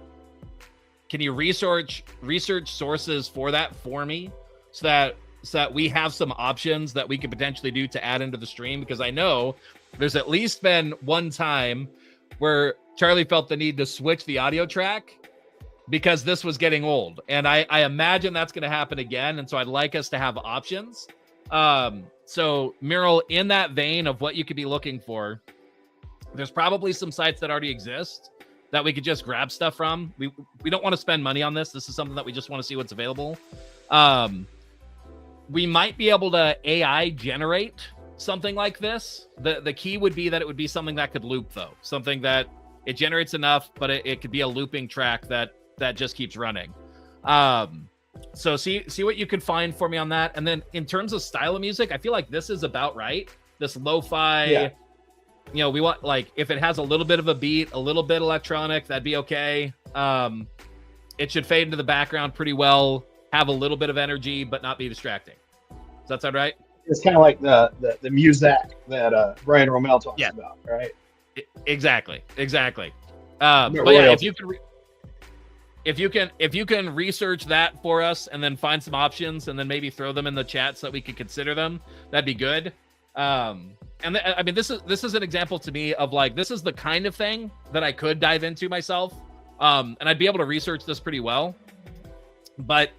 Can you research sources for that for me, so that we have some options that we could potentially do to add into the stream? Because I know there's at least been one time where Charlie felt the need to switch the audio track because this was getting old. And I imagine that's going to happen again. And so I'd like us to have options So Mural, in that vein of what you could be looking for, there's probably some sites that already exist that we could just grab stuff from. We don't want to spend money on this. This is something that we just want to see what's available. We might be able to AI generate something like this. The key would be that it would be something that could loop, though. Something that it generates enough, but it could be a looping track that just keeps running. So see what you can find for me on that. And then in terms of style of music, I feel like this is about right. This lo-fi, you know, we want, like, if it has a little bit of a beat, a little bit electronic, that'd be okay. It should fade into the background pretty well, have a little bit of energy, but not be distracting. Does that sound right? It's kind of like the music that Brian Romell talks about, right? Exactly. But yeah, if you can research that for us and then find some options and then maybe throw them in the chat so that we could consider them, that'd be good. I mean, this is an example to me of, like, this is the kind of thing that I could dive into myself, and I'd be able to research this pretty well. But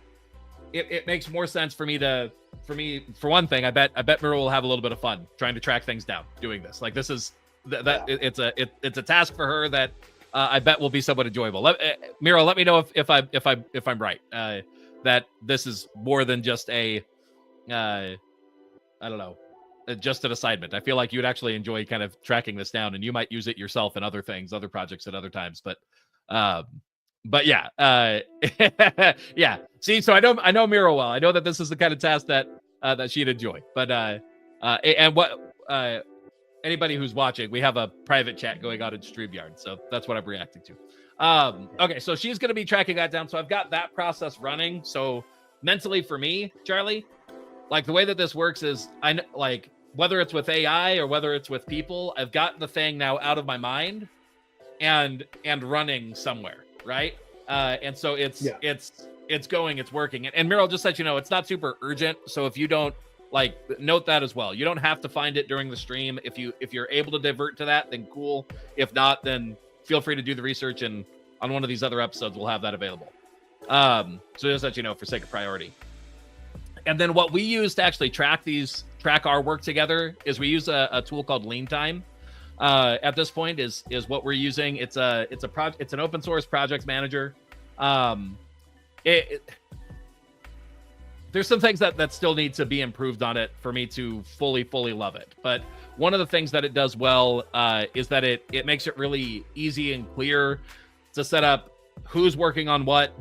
it makes more sense for one thing, I bet Mira will have a little bit of fun trying to track things down doing this. Like, this is it's a task for her that I bet will be somewhat enjoyable. Mira, let me know if I'm right, that this is more than just a I don't know, just an assignment. I feel like you'd actually enjoy kind of tracking this down, and you might use it yourself in other things, other projects at other times. But yeah, yeah. See, so I know Mira well. I know that this is the kind of task that she'd enjoy. But and what anybody who's watching, we have a private chat going on in StreamYard, so that's what I'm reacting to. Okay, so she's going to be tracking that down. So I've got that process running. So mentally for me, Charlie, like, the way that this works is, like, whether it's with AI or whether it's with people, I've got the thing now out of my mind and running somewhere, right? And so it's going, it's working. And Meryl, just let you know, it's not super urgent. So if you don't, like, note that as well. You don't have to find it during the stream. If you're able to divert to that, then cool. If not, then feel free to do the research, and on one of these other episodes, we'll have that available. So just let you know for sake of priority. And then what we use to actually track our work together is we use a tool called Lean Time. At this point is what we're using. It's an open source project manager. There's some things that still need to be improved on it for me to fully love it. But one of the things that it does well is that it makes it really easy and clear to set up who's working on what,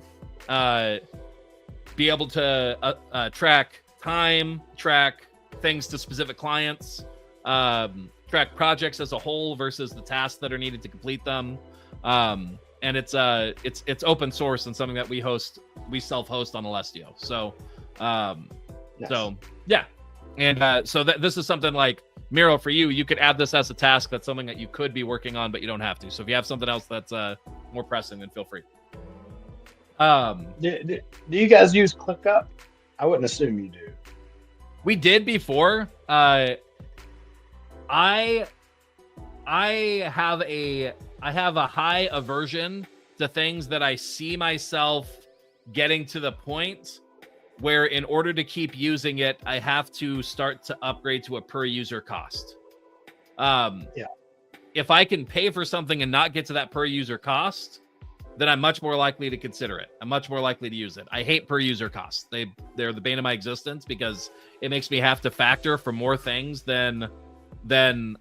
be able to track time, track things to specific clients, track projects as a whole versus the tasks that are needed to complete them. And it's open source and something that we self-host on Alessio. So so yeah. And so this is something like, Miro, for you could add this as a task. That's something that you could be working on, but you don't have to. So if you have something else that's more pressing, then feel free. Do you guys use ClickUp? I wouldn't assume you do. We did before. I have a high aversion to things that I see myself getting to the point where, in order to keep using it, I have to start to upgrade to a per user cost. If I can pay for something and not get to that per user cost, then I'm much more likely to consider it. I'm much more likely to use it. I hate per user costs. They're the bane of my existence because it makes me have to factor for more things than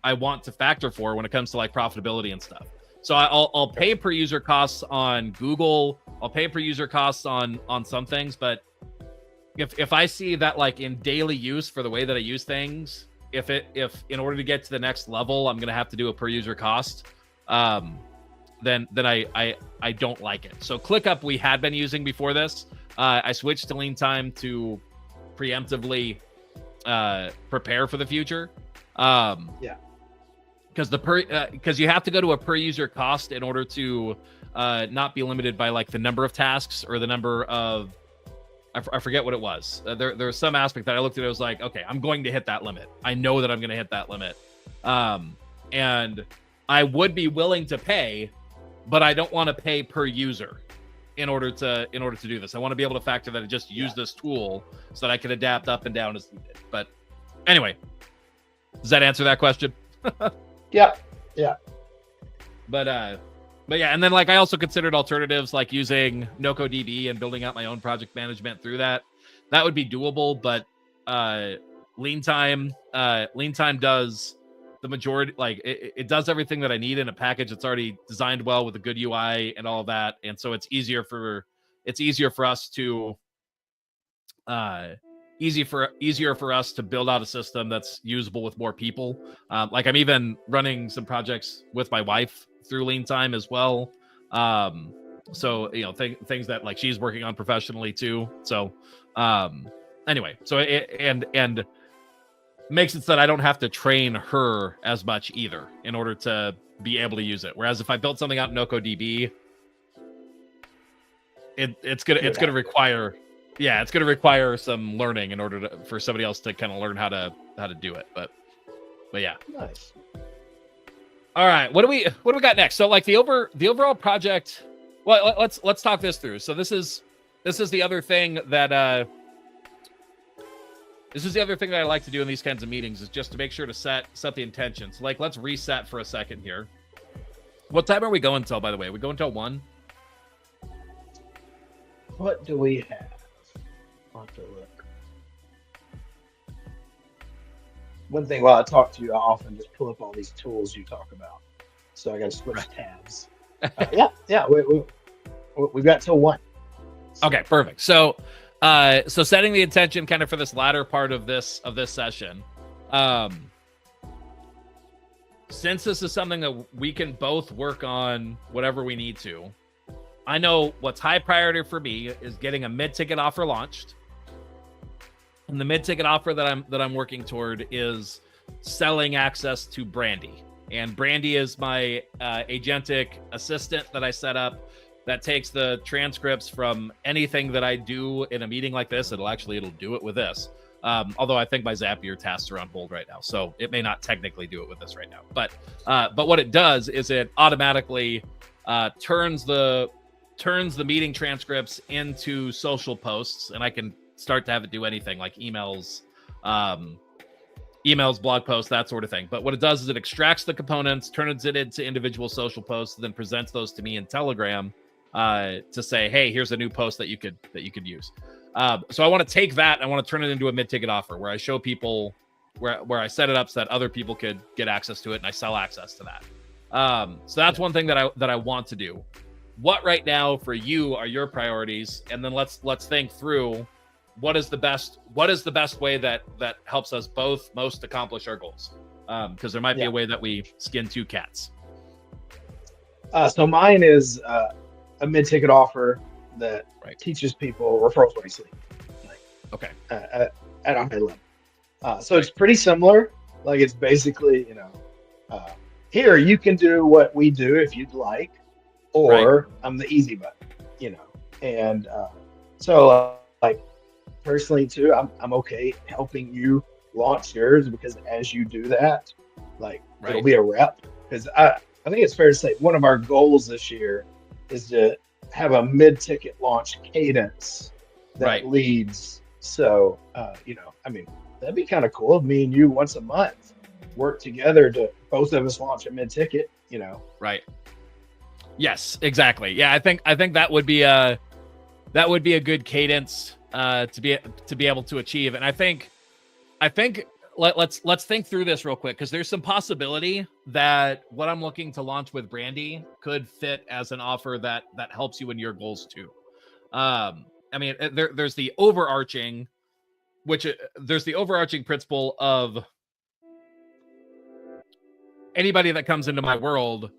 I want to factor for when it comes to, like, profitability and stuff. So I'll pay per user costs on Google. I'll pay per user costs on some things, but if I see that, like, in daily use for the way that I use things, if in order to get to the next level, I'm gonna have to do a per user cost, then I don't like it. So ClickUp we had been using before this. I switched to Lean Time to preemptively prepare for the future. Because you have to go to a per user cost in order to not be limited by, like, the number of tasks or the number of, I forget what it was. There was some aspect that I looked at. It was like, okay, I'm going to hit that limit. I know that I'm going to hit that limit, and I would be willing to pay, but I don't want to pay per user. in order to do this. I want to be able to factor that I just use this tool so that I can adapt up and down as needed. But anyway, does that answer that question? Yeah. But yeah, and then like I also considered alternatives like using NocoDB and building out my own project management through that. That would be doable, but lean time does the majority, like it does everything that I need in a package that's already designed well with a good UI and all of that. And so it's easier for us to easier for us to build out a system that's usable with more people. Like I'm even running some projects with my wife through lean time as well. So things that like she's working on professionally too. So anyway, so and makes it so that I don't have to train her as much either in order to be able to use it. Whereas if I built something out in NocoDB, it's gonna require some learning in order for somebody else to kind of learn how to do it. But yeah. Nice. All right, what do we got next? So like the overall project. Well, let's talk this through. So this is the other thing that I like to do in these kinds of meetings is just to make sure to set the intentions. Like let's reset for a second here. What time are we going till, by the way? We go until 1? What do we have? I'll have to look. One thing while I talk to you, I often just pull up all these tools you talk about. So I got to switch tabs. Yeah. We've got till 1. So. Okay, perfect. So setting the intention kind of for this latter part of this session. Since this is something that we can both work on whatever we need to, I know what's high priority for me is getting a mid-ticket offer launched. And the mid-ticket offer that I'm working toward is selling access to Brandy. And Brandy is my agentic assistant that I set up that takes the transcripts from anything that I do in a meeting like this. It'll do it with this. Although I think my Zapier tasks are on hold right now, so it may not technically do it with this right now. But what it does is it automatically turns the meeting transcripts into social posts, and I can start to have it do anything like emails, blog posts, that sort of thing. But what it does is it extracts the components, turns it into individual social posts, and then presents those to me in Telegram to say, hey, here's a new post that you could use. So I want to take that, I want to turn it into a mid-ticket offer where I show people where I set it up so that other people could get access to it, and I sell access to that. So that's one thing that I want to do. What right now for you are your priorities? And then let's think through what is the best way that helps us both most accomplish our goals. Because there might be a way that we skin 2 cats. So mine is a mid-ticket offer that teaches people referrals while you sleep. Okay. At a high level. So it's pretty similar. Like it's basically, here you can do what we do if you'd like, or I'm the easy button, And so like personally too, I'm okay helping you launch yours because as you do that, it'll be a rep. Because I think it's fair to say one of our goals this year is to have a mid-ticket launch cadence that leads. So, that'd be kind of cool if me and you once a month work together to both of us launch a mid-ticket, Right. Yes, exactly. Yeah, I think that would be a good cadence to be able to achieve. And I think let's think through this real quick, because there's some possibility that what I'm looking to launch with Brandy could fit as an offer that helps you in your goals too. There's the overarching principle of anybody that comes into my world.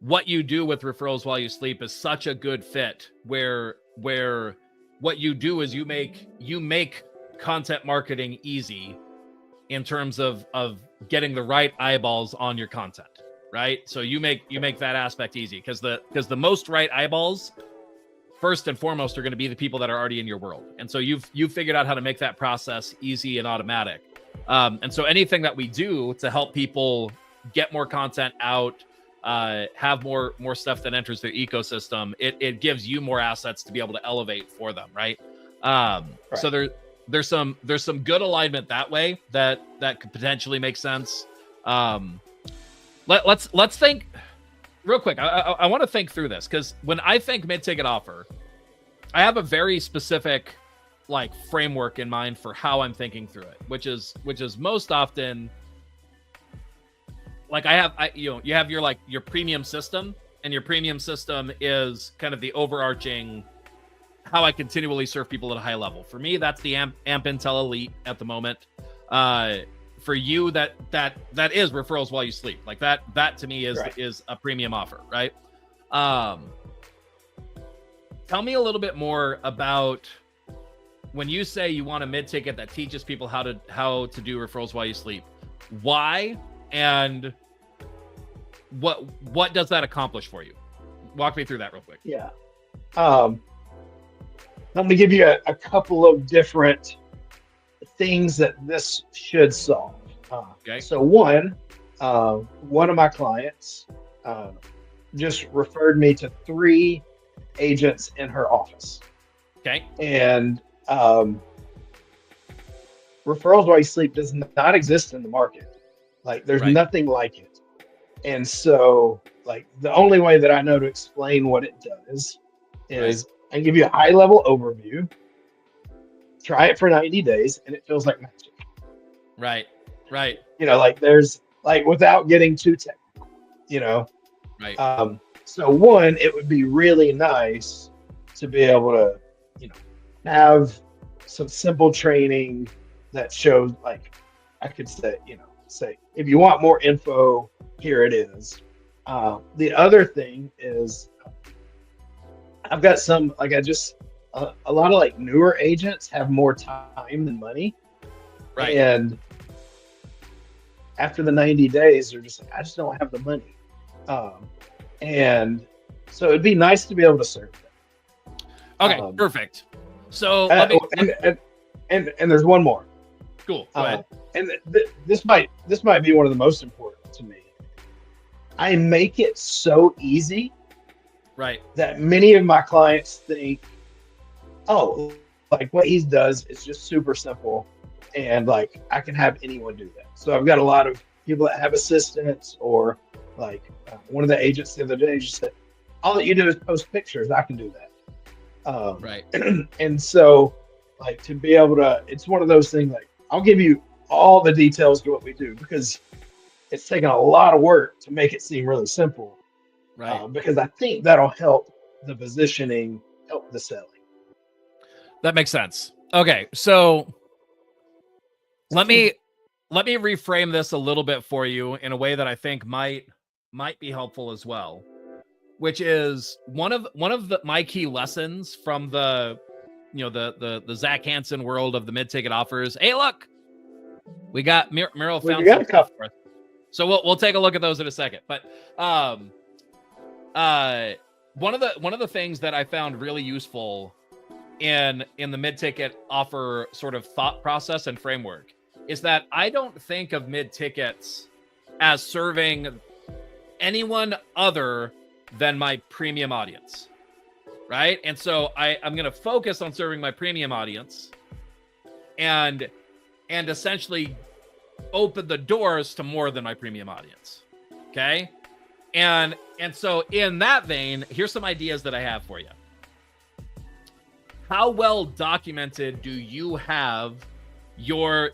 What you do with referrals while you sleep is such a good fit where what you do is you make content marketing easy in terms of getting the right eyeballs on your content, right? So you make that aspect easy because the most right eyeballs first and foremost are going to be the people that are already in your world. And so you've figured out how to make that process easy and automatic. And so anything that we do to help people get more content out, have more stuff that enters their ecosystem, it gives you more assets to be able to elevate for them, right? So there's some good alignment that way that could potentially make sense. Let's think real quick. I want to think through this, because when I think mid-ticket offer, I have a very specific like framework in mind for how I'm thinking through it, which is most often like you have your premium system, and your premium system is kind of the overarching how I continually serve people at a high level. For me, that's the Amp Intel Elite at the moment. For you, that is referrals while you sleep. Like that to me is a premium offer, right? Tell me a little bit more about when you say you want a mid-ticket that teaches people how to do referrals while you sleep. Why, and what does that accomplish for you? Walk me through that real quick. Yeah. I'm going to give you a couple of different things that this should solve. Okay. So one of my clients just referred me to 3 agents in her office. Okay. And referrals while you sleep does not exist in the market. Like there's nothing like it. And so like the only way that I know to explain what it does is I give you a high level overview, try it for 90 days, and it feels like magic. Right. You know, like there's like, without getting too technical, you know. Right. So one, it would be really nice to be able to, you know, have some simple training that shows, like, I could say, you know, if you want more info, here it is. The other thing is I've got some, like, a lot of like newer agents have more time than money. Right. And after the 90 days, they're just like, I just don't have the money. And so it'd be nice to be able to serve them. Okay, perfect. So and there's one more. Cool. Go ahead. And this might be one of the most important to me. I make it so easy, right, that many of my clients think, oh, like what he does is just super simple, and like I can have anyone do that. So I've got a lot of people that have assistants, or like one of the agents the other day just said, all that you do is post pictures. I can do that. Right. And so like to be able to, it's one of those things, like I'll give you all the details to what we do, because it's taken a lot of work to make it seem really simple. Right. Because I think that'll help the positioning, help the selling. That makes sense. Okay, so let me reframe this a little bit for you in a way that I think might be helpful as well, which is one of my key lessons from the Zach Hansen world of the mid-ticket offers. Hey, look, we got Miro found some stuff for us. So we'll take a look at those in a second. But one of the things that I found really useful in the mid-ticket offer sort of thought process and framework is that I don't think of mid-tickets as serving anyone other than my premium audience, right? And so I'm going to focus on serving my premium audience and essentially open the doors to more than my premium audience. Okay. And so in that vein, here's some ideas that I have for you. How well documented do you have your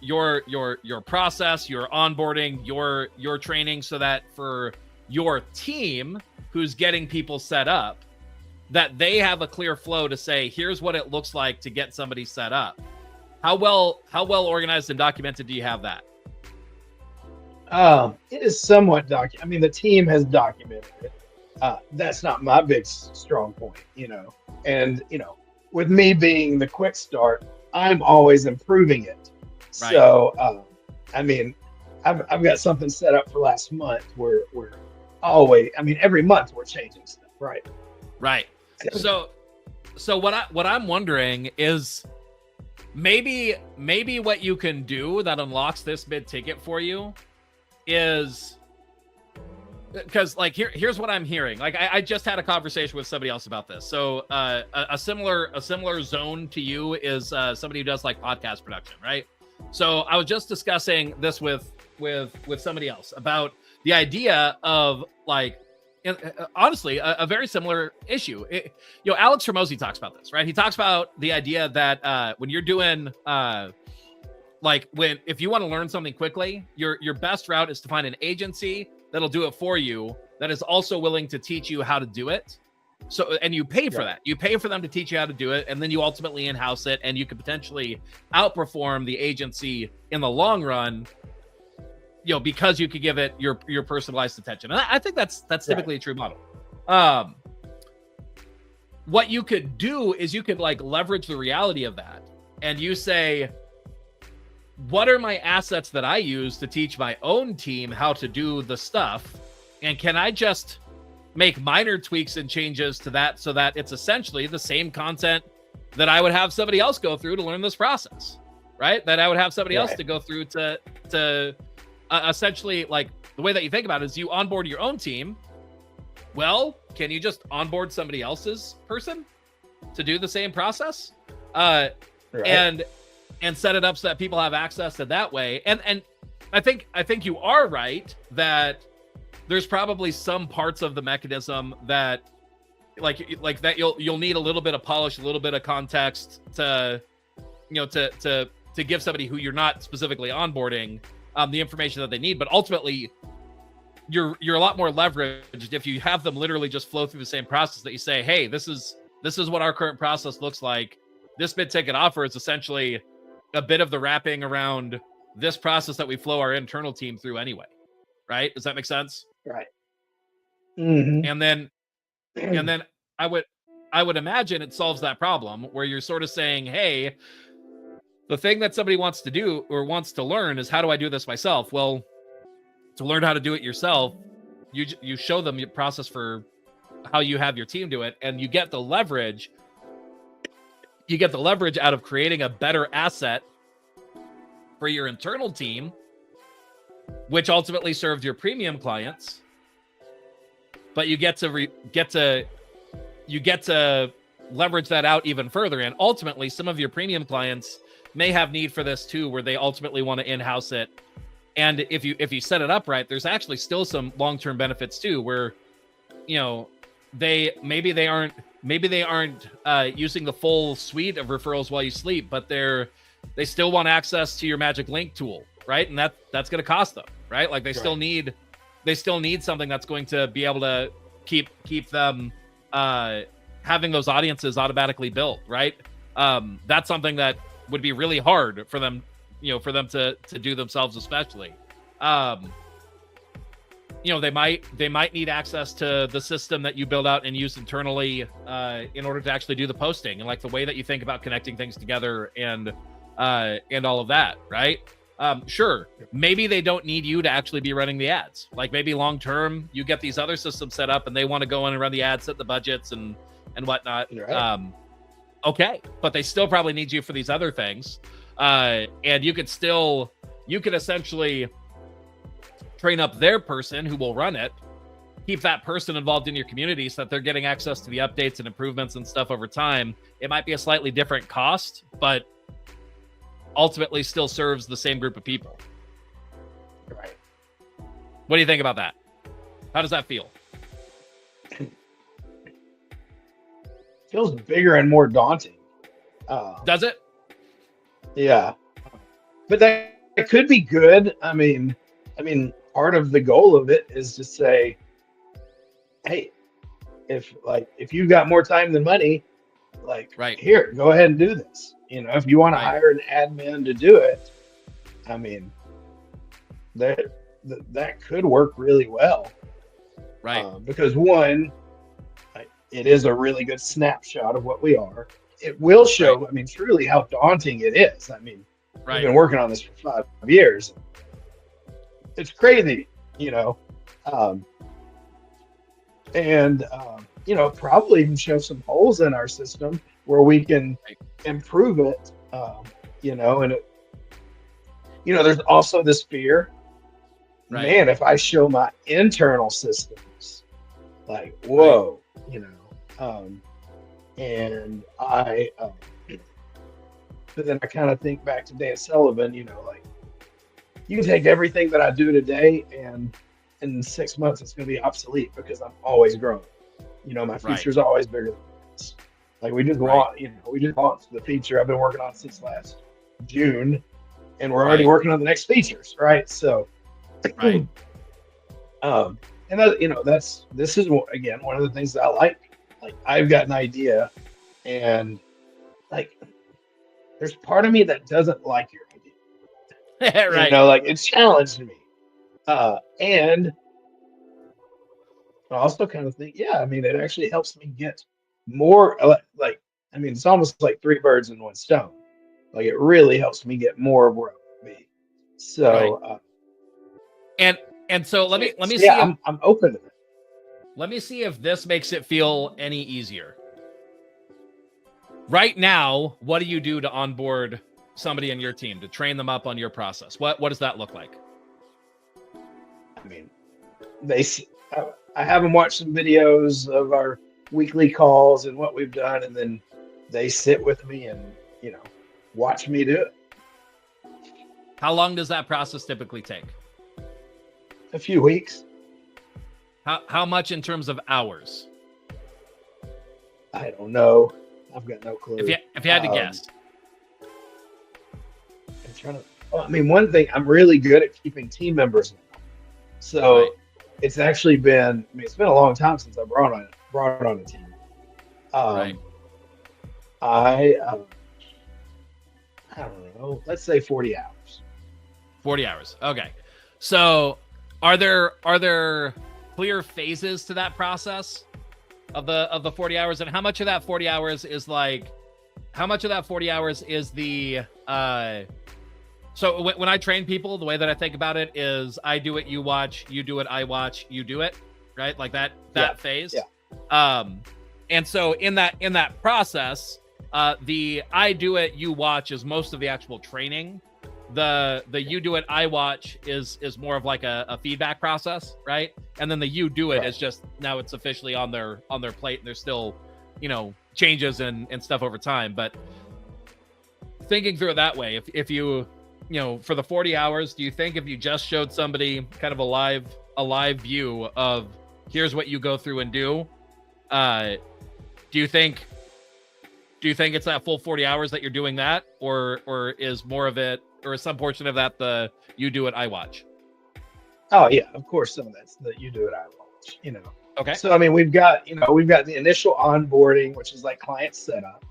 process, your onboarding, your training, so that for your team who's getting people set up, that they have a clear flow to say, here's what it looks like to get somebody set up? How well organized and documented do you have that? It is somewhat documented. I mean, the team has documented it. That's not my big strong point, you know. And, you know, with me being the quick start, I'm always improving it. Right. So, I mean, I've got something set up for last month where we're always, I mean, every month we're changing stuff. Right. Right. So what I'm wondering is maybe what you can do that unlocks this mid-ticket for you is because like here's what I'm hearing. Like I just had a conversation with somebody else about this. So a similar zone to you is somebody who does like podcast production, right? So I was just discussing this with somebody else about the idea of like, honestly, a very similar issue. Alex Hormozy talks about this, right? He talks about the idea that when you're doing if you want to learn something quickly, your best route is to find an agency that'll do it for you, that is also willing to teach you how to do it. So, and you pay for that. You pay for them to teach you how to do it, and then you ultimately in-house it, and you could potentially outperform the agency in the long run, because you could give it your personalized attention. And I think that's typically a true model. What you could do is you could like leverage the reality of that, and you say, what are my assets that I use to teach my own team how to do the stuff? And can I just make minor tweaks and changes to that so that it's essentially the same content that I would have somebody else go through to learn this process, right? That I would have somebody else to go through to essentially, like, the way that you think about it is you onboard your own team. Well, can you just onboard somebody else's person to do the same process? And set it up so that people have access to that way. And I think you are right that there's probably some parts of the mechanism that like that you'll need a little bit of polish, a little bit of context to give somebody who you're not specifically onboarding the information that they need. But ultimately you're a lot more leveraged if you have them literally just flow through the same process, that you say, hey, this is what our current process looks like. This mid-ticket offer is essentially a bit of the wrapping around this process that we flow our internal team through anyway. Right? Does that make sense? Right. Mm-hmm. And then I would imagine it solves that problem where you're sort of saying, hey, the thing that somebody wants to do or wants to learn is, how do I do this myself? Well, to learn how to do it yourself, you show them your process for how you have your team do it, and you get the leverage. You get the leverage out of creating a better asset for your internal team, which ultimately serves your premium clients. But you get to leverage that out even further, and ultimately, some of your premium clients may have need for this too, where they ultimately want to in-house it. And if you set it up right, there's actually still some long-term benefits too, where maybe they aren't using the full suite of referrals while you sleep, but they still want access to your magic link tool, right? And that's going to cost them, right? Like they still need something that's going to be able to keep them having those audiences automatically built, right? That's something that would be really hard for them, to do themselves, especially. They might need access to the system that you build out and use internally in order to actually do the posting, and like the way that you think about connecting things together and all of that, right? Sure, maybe they don't need you to actually be running the ads. Like maybe long term you get these other systems set up and they want to go in and run the ads, set the budgets and whatnot. Right. Okay, but they still probably need you for these other things. And you could essentially train up their person who will run it, keep that person involved in your community so that they're getting access to the updates and improvements and stuff over time. It might be a slightly different cost, but ultimately still serves the same group of people. Right. What do you think about that? How does that feel? Feels bigger and more daunting. Does it? Yeah. But that could be good. I mean, part of the goal of it is to say, hey, if you've got more time than money, here, go ahead and do this. If you want to hire an admin to do it, I mean, that could work really well. Right. Because one, it is a really good snapshot of what we are. It will show, truly how daunting it is. We've been working on this for 5 years. It's crazy, probably even show some holes in our system where we can improve it, and there's also this fear Right. man, if I show my internal systems, like, Right. whoa, you know, and but then I kind of think back to Dan Sullivan, you know, like you can take everything that I do today and in 6 months it's going to be obsolete because I'm always growing. You know, my Right. feature's always bigger than this. Like Right. we just launched the feature I've been working on since last June, and we're already Right. working on the next features, right? So, Right. and that, you know, this is again one of the things that I like. Like I've got an idea, and like there's part of me that doesn't like your idea. You Right. know, like it's challenged me. And I also kind of think, yeah, I mean, it actually helps me get more like, I mean, it's almost like three birds in one stone. Like it really helps me get more of where I want to be. Right. So, And so let so, me so yeah, see if I'm open to that. this makes it feel any easier. Right now, what do you do to onboard somebody in your team to train them up on your process? What does that look like? I mean, they, I have them watch some videos of our weekly calls and what we've done, and then they sit with me and, you know, watch me do it. How long does that process typically take? A few weeks. How much in terms of hours? I don't know. I've got no clue. If you had to guess. I'm trying to. Well, I mean, one thing I'm really good at keeping team members now. So Right. it's actually been. I mean, it's been a long time since I brought on a team. Right. I don't know. Let's say 40 hours. 40 hours. Okay. So are there clear phases to that process of the 40 hours, and how much of that 40 hours is the so when I train people, the way that I think about it is I do it, you watch, you do it, I watch, you do it, right? Like that phase. Yeah. And so in that process, the I do it, you watch is most of the actual training. The you do it, I watch is more of like a feedback process, right? And then the you do it is just now it's officially on their plate, and there's still, you know, changes and stuff over time. But thinking through it that way, if you know, for the 40 hours, do you think if you just showed somebody kind of a live view of here's what you go through and do, do you think it's that full 40 hours that you're doing that, or is more of it, or is some portion of that the you do it, I watch? Oh yeah, of course. Some of that's that you do it, I watch. You know. Okay. So I mean, we've got the initial onboarding, which is like client setup,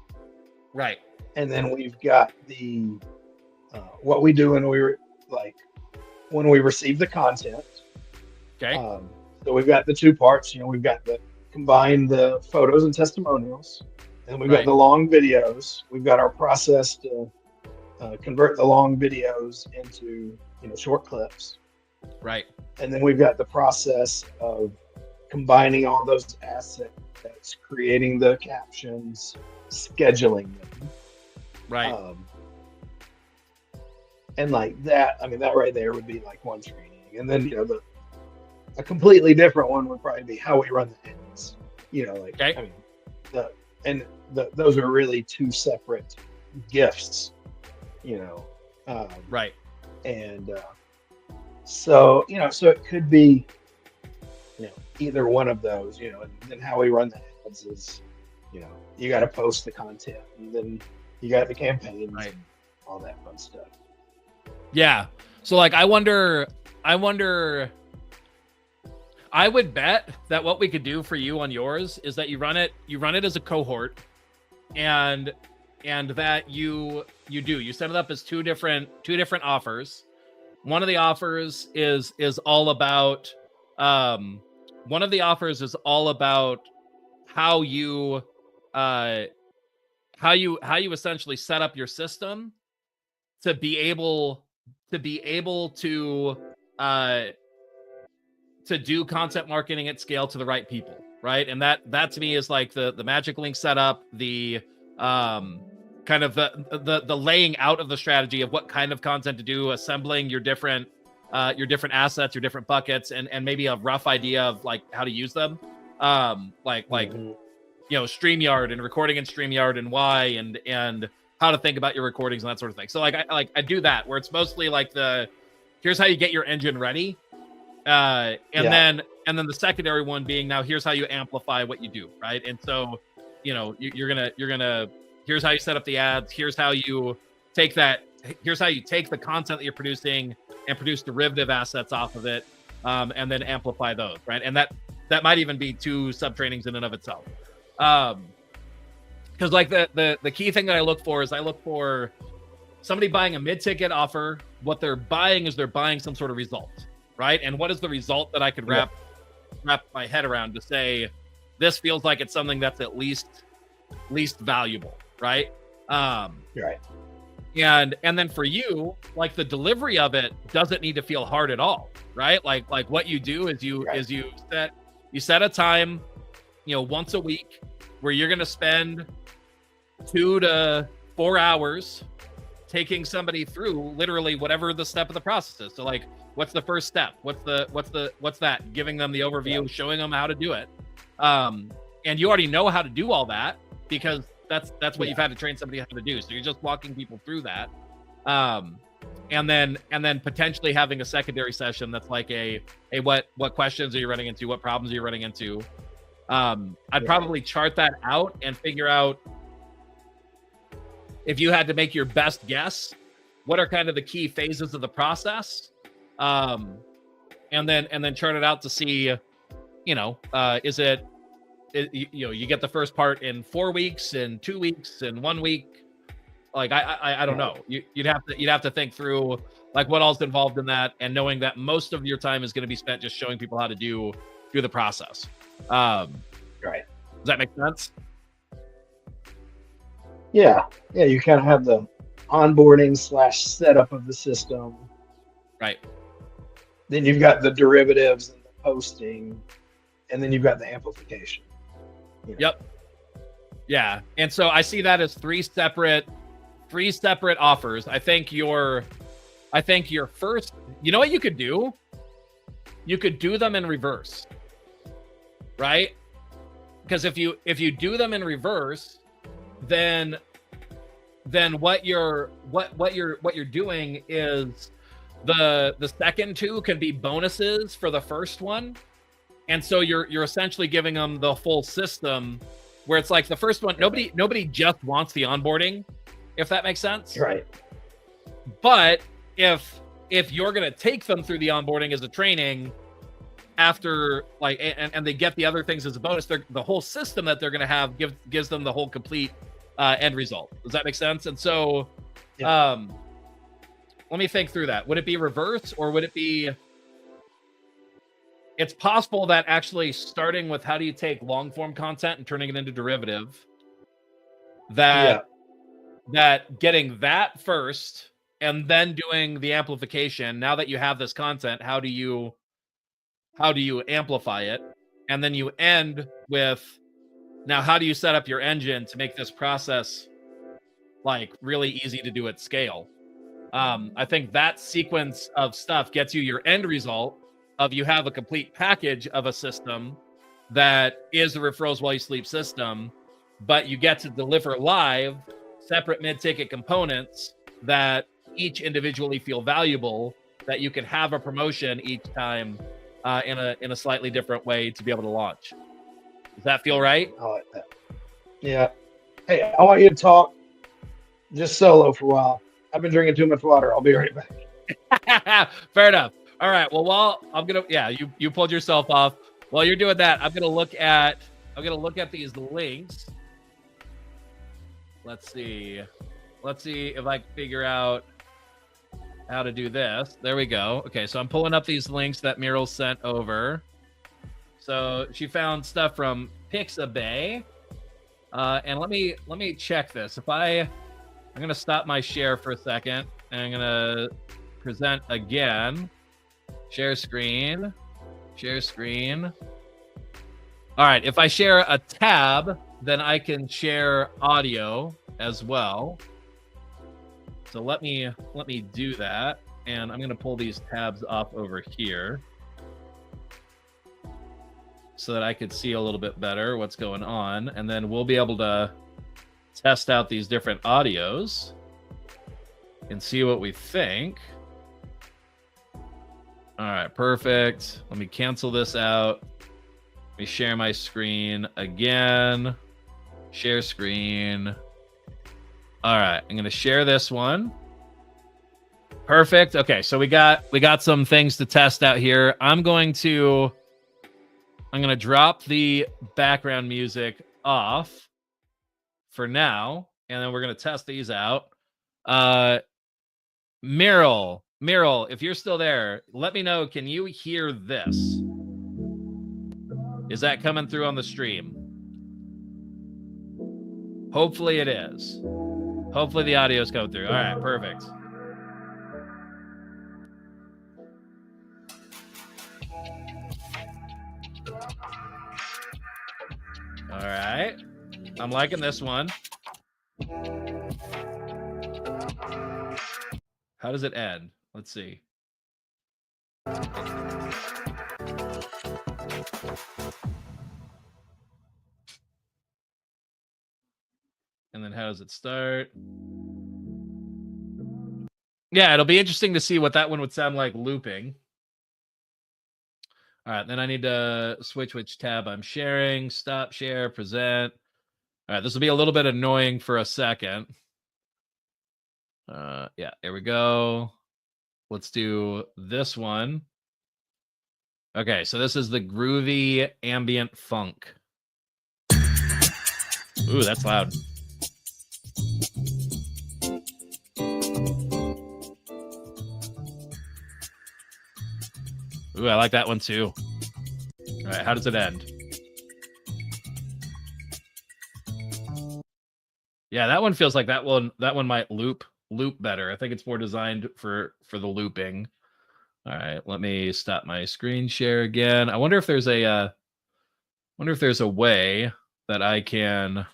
Right. and then we've got the what we do when we receive the content. Okay. So we've got the two parts. You know, we've got the combine the photos and testimonials, and we've got the long videos. We've got our process to convert the long videos into, you know, short clips. Right. And then we've got the process of combining all those assets, creating the captions, scheduling them. Right. And like that, I mean, that right there would be like one training. And then, you know, a completely different one would probably be how we run the ads. You know, like, I mean, those are really two separate gifts, you know. Right. And so, you know, so it could be, you know, either one of those, you know, and then how we run the ads is, you know, you got to post the content, and then you got the campaigns, and all that fun stuff. Yeah. So like, I wonder, I would bet that what we could do for you on yours is that you run it as a cohort, and that you set it up as two different offers. One of the offers is all about one of the offers is all about how you essentially set up your system to be able to do content marketing at scale to the right people, right? And that to me is like the magic link setup, the kind of the laying out of the strategy of what kind of content to do, assembling your different your different assets, your different buckets, and maybe a rough idea of like how to use them. StreamYard and recording in StreamYard and why, and how to think about your recordings and that sort of thing. So I do that where it's mostly like here's how you get your engine ready. Then the secondary one being now here's how you amplify what you do. Right. And so, you're gonna, here's how you set up the ads. Here's how you take the content that you're producing and produce derivative assets off of it. And then amplify those. Right. And that might even be 2 sub trainings in and of itself. Because like the key thing that I look for is somebody buying a mid-ticket offer. What they're buying is they're buying some sort of result, right? And what is the result that I could wrap my head around to say this feels like it's something that's at least valuable, right? Right. And then for you, like the delivery of it doesn't need to feel hard at all, right? Like what you do is you set a time, once a week where you're going to spend 2 to 4 hours taking somebody through literally whatever the step of the process is. So like, what's the first step? What's that? Giving them the overview, showing them how to do it. And you already know how to do all that because that's what you've had to train somebody how to do. So you're just walking people through that. And then potentially having a secondary session that's like what questions are you running into? What problems are you running into? I'd probably chart that out and figure out, if you had to make your best guess, what are kind of the key phases of the process? And then chart it out to see, is it, you get the first part in 4 weeks, in 2 weeks, in 1 week. Like, I don't know. You'd have to think through like what all's involved in that, and knowing that most of your time is going to be spent just showing people how to do the process. Right. Does that make sense? Yeah. You kind of have the onboarding / setup of the system. Right. Then you've got the derivatives and the posting, and then you've got the amplification. Yep. Yeah. And so I see that as three separate offers. I think your first, you know what you could do? You could do them in reverse. Right? Because if you do them in reverse, then what you're doing is the second 2 can be bonuses for the first one. And so you're essentially giving them the full system, where it's like the first one, nobody just wants the onboarding, if that makes sense. Right. But if you're going to take them through the onboarding as a training after, like, and they get the other things as a bonus, the whole system that they're going to have gives them the whole complete end result. Does that make sense? And so, let me think through that. Would it be reverse, or would it be, it's possible that actually starting with how do you take long form content and turning it into derivative, that getting that first and then doing the amplification. Now that you have this content, how do you amplify it? And then you end with, now how do you set up your engine to make this process like really easy to do at scale? I think that sequence of stuff gets you your end result of, you have a complete package of a system that is a referrals while you sleep system, but you get to deliver live separate mid-ticket components that each individually feel valuable, that you can have a promotion each time in a slightly different way to be able to launch. Does that feel right? I like that. Yeah. Hey, I want you to talk just solo for a while. I've been drinking too much water. I'll be right back. Fair enough. All right. Well, while you pulled yourself off. While you're doing that, I'm gonna look at these links. Let's see if I can figure out how to do this. There we go. Okay, so I'm pulling up these links that Muriel sent over. So she found stuff from Pixabay. And let me check this. I'm gonna stop my share for a second, and I'm gonna present again. Share screen. All right, if I share a tab, then I can share audio as well. So let me do that. and I'm going to pull these tabs off over here so that I could see a little bit better what's going on. And then we'll be able to test out these different audios and see what we think. All right, perfect. Let me cancel this out. Let me share my screen again. Share screen. All right, I'm going to share this one. Perfect. Okay, so we got some things to test out here. I'm going to drop the background music off for now, and then we're going to test these out. Meryl, if you're still there, let me know. Can you hear this? Is that coming through on the stream? Hopefully it is. Hopefully the audio's coming through. All right, perfect. All right. I'm liking this one. How does it end? Let's see. And then how does it start? Yeah, it'll be interesting to see what that one would sound like looping. All right, then I need to switch which tab I'm sharing. Stop share, present. All right, this will be a little bit annoying for a second. Yeah, here we go. Let's do this one. Okay, so this is the groovy ambient funk. Ooh, that's loud. Ooh, I like that one too. All right, how does it end? Yeah, that one feels like that one might loop better. I think it's more designed for the looping. All right, let me stop my screen share again. I wonder if there's a way that I can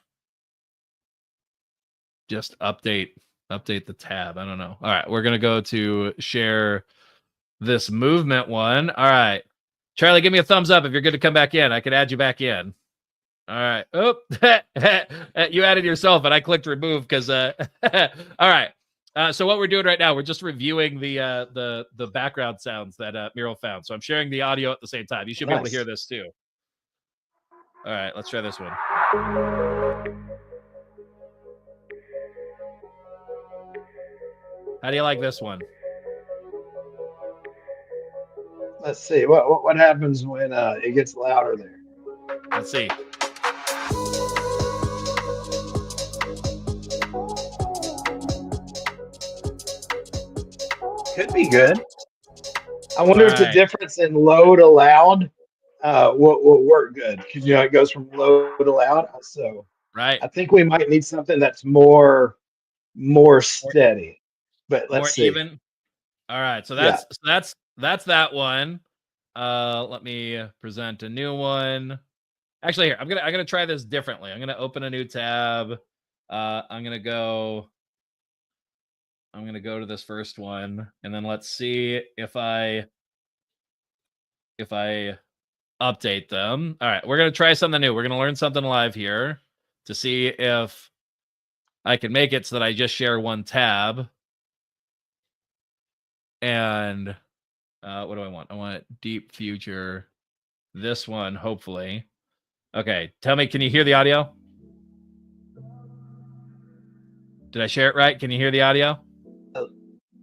just update the tab. I don't know. All right, we're going to go to share this movement one. All right. Charlie, give me a thumbs up if you're good to come back in. I can add you back in. All right. Oh, you added yourself, but I clicked remove because. All right. So what we're doing right now, we're just reviewing the background sounds that Muriel found. So I'm sharing the audio at the same time. You should be able to hear this too. All right. Let's try this one. How do you like this one? Let's see what happens when it gets louder there. Let's see. Could be good. I wonder if the difference in low to loud will work good, because it goes from low to loud. So right, I think we might need something that's more steady. But let's see. Even. All right, so that's that one. Let me present a new one. Actually, here I'm gonna try this differently. I'm gonna open a new tab. I'm gonna go to this first one, and then let's see if I update them. All right, we're gonna try something new. We're gonna learn something live here to see if I can make it so that I just share one tab. And what do I want? I want deep future. This one, hopefully. Okay, tell me, can you hear the audio? Did I share it right? Can you hear the audio?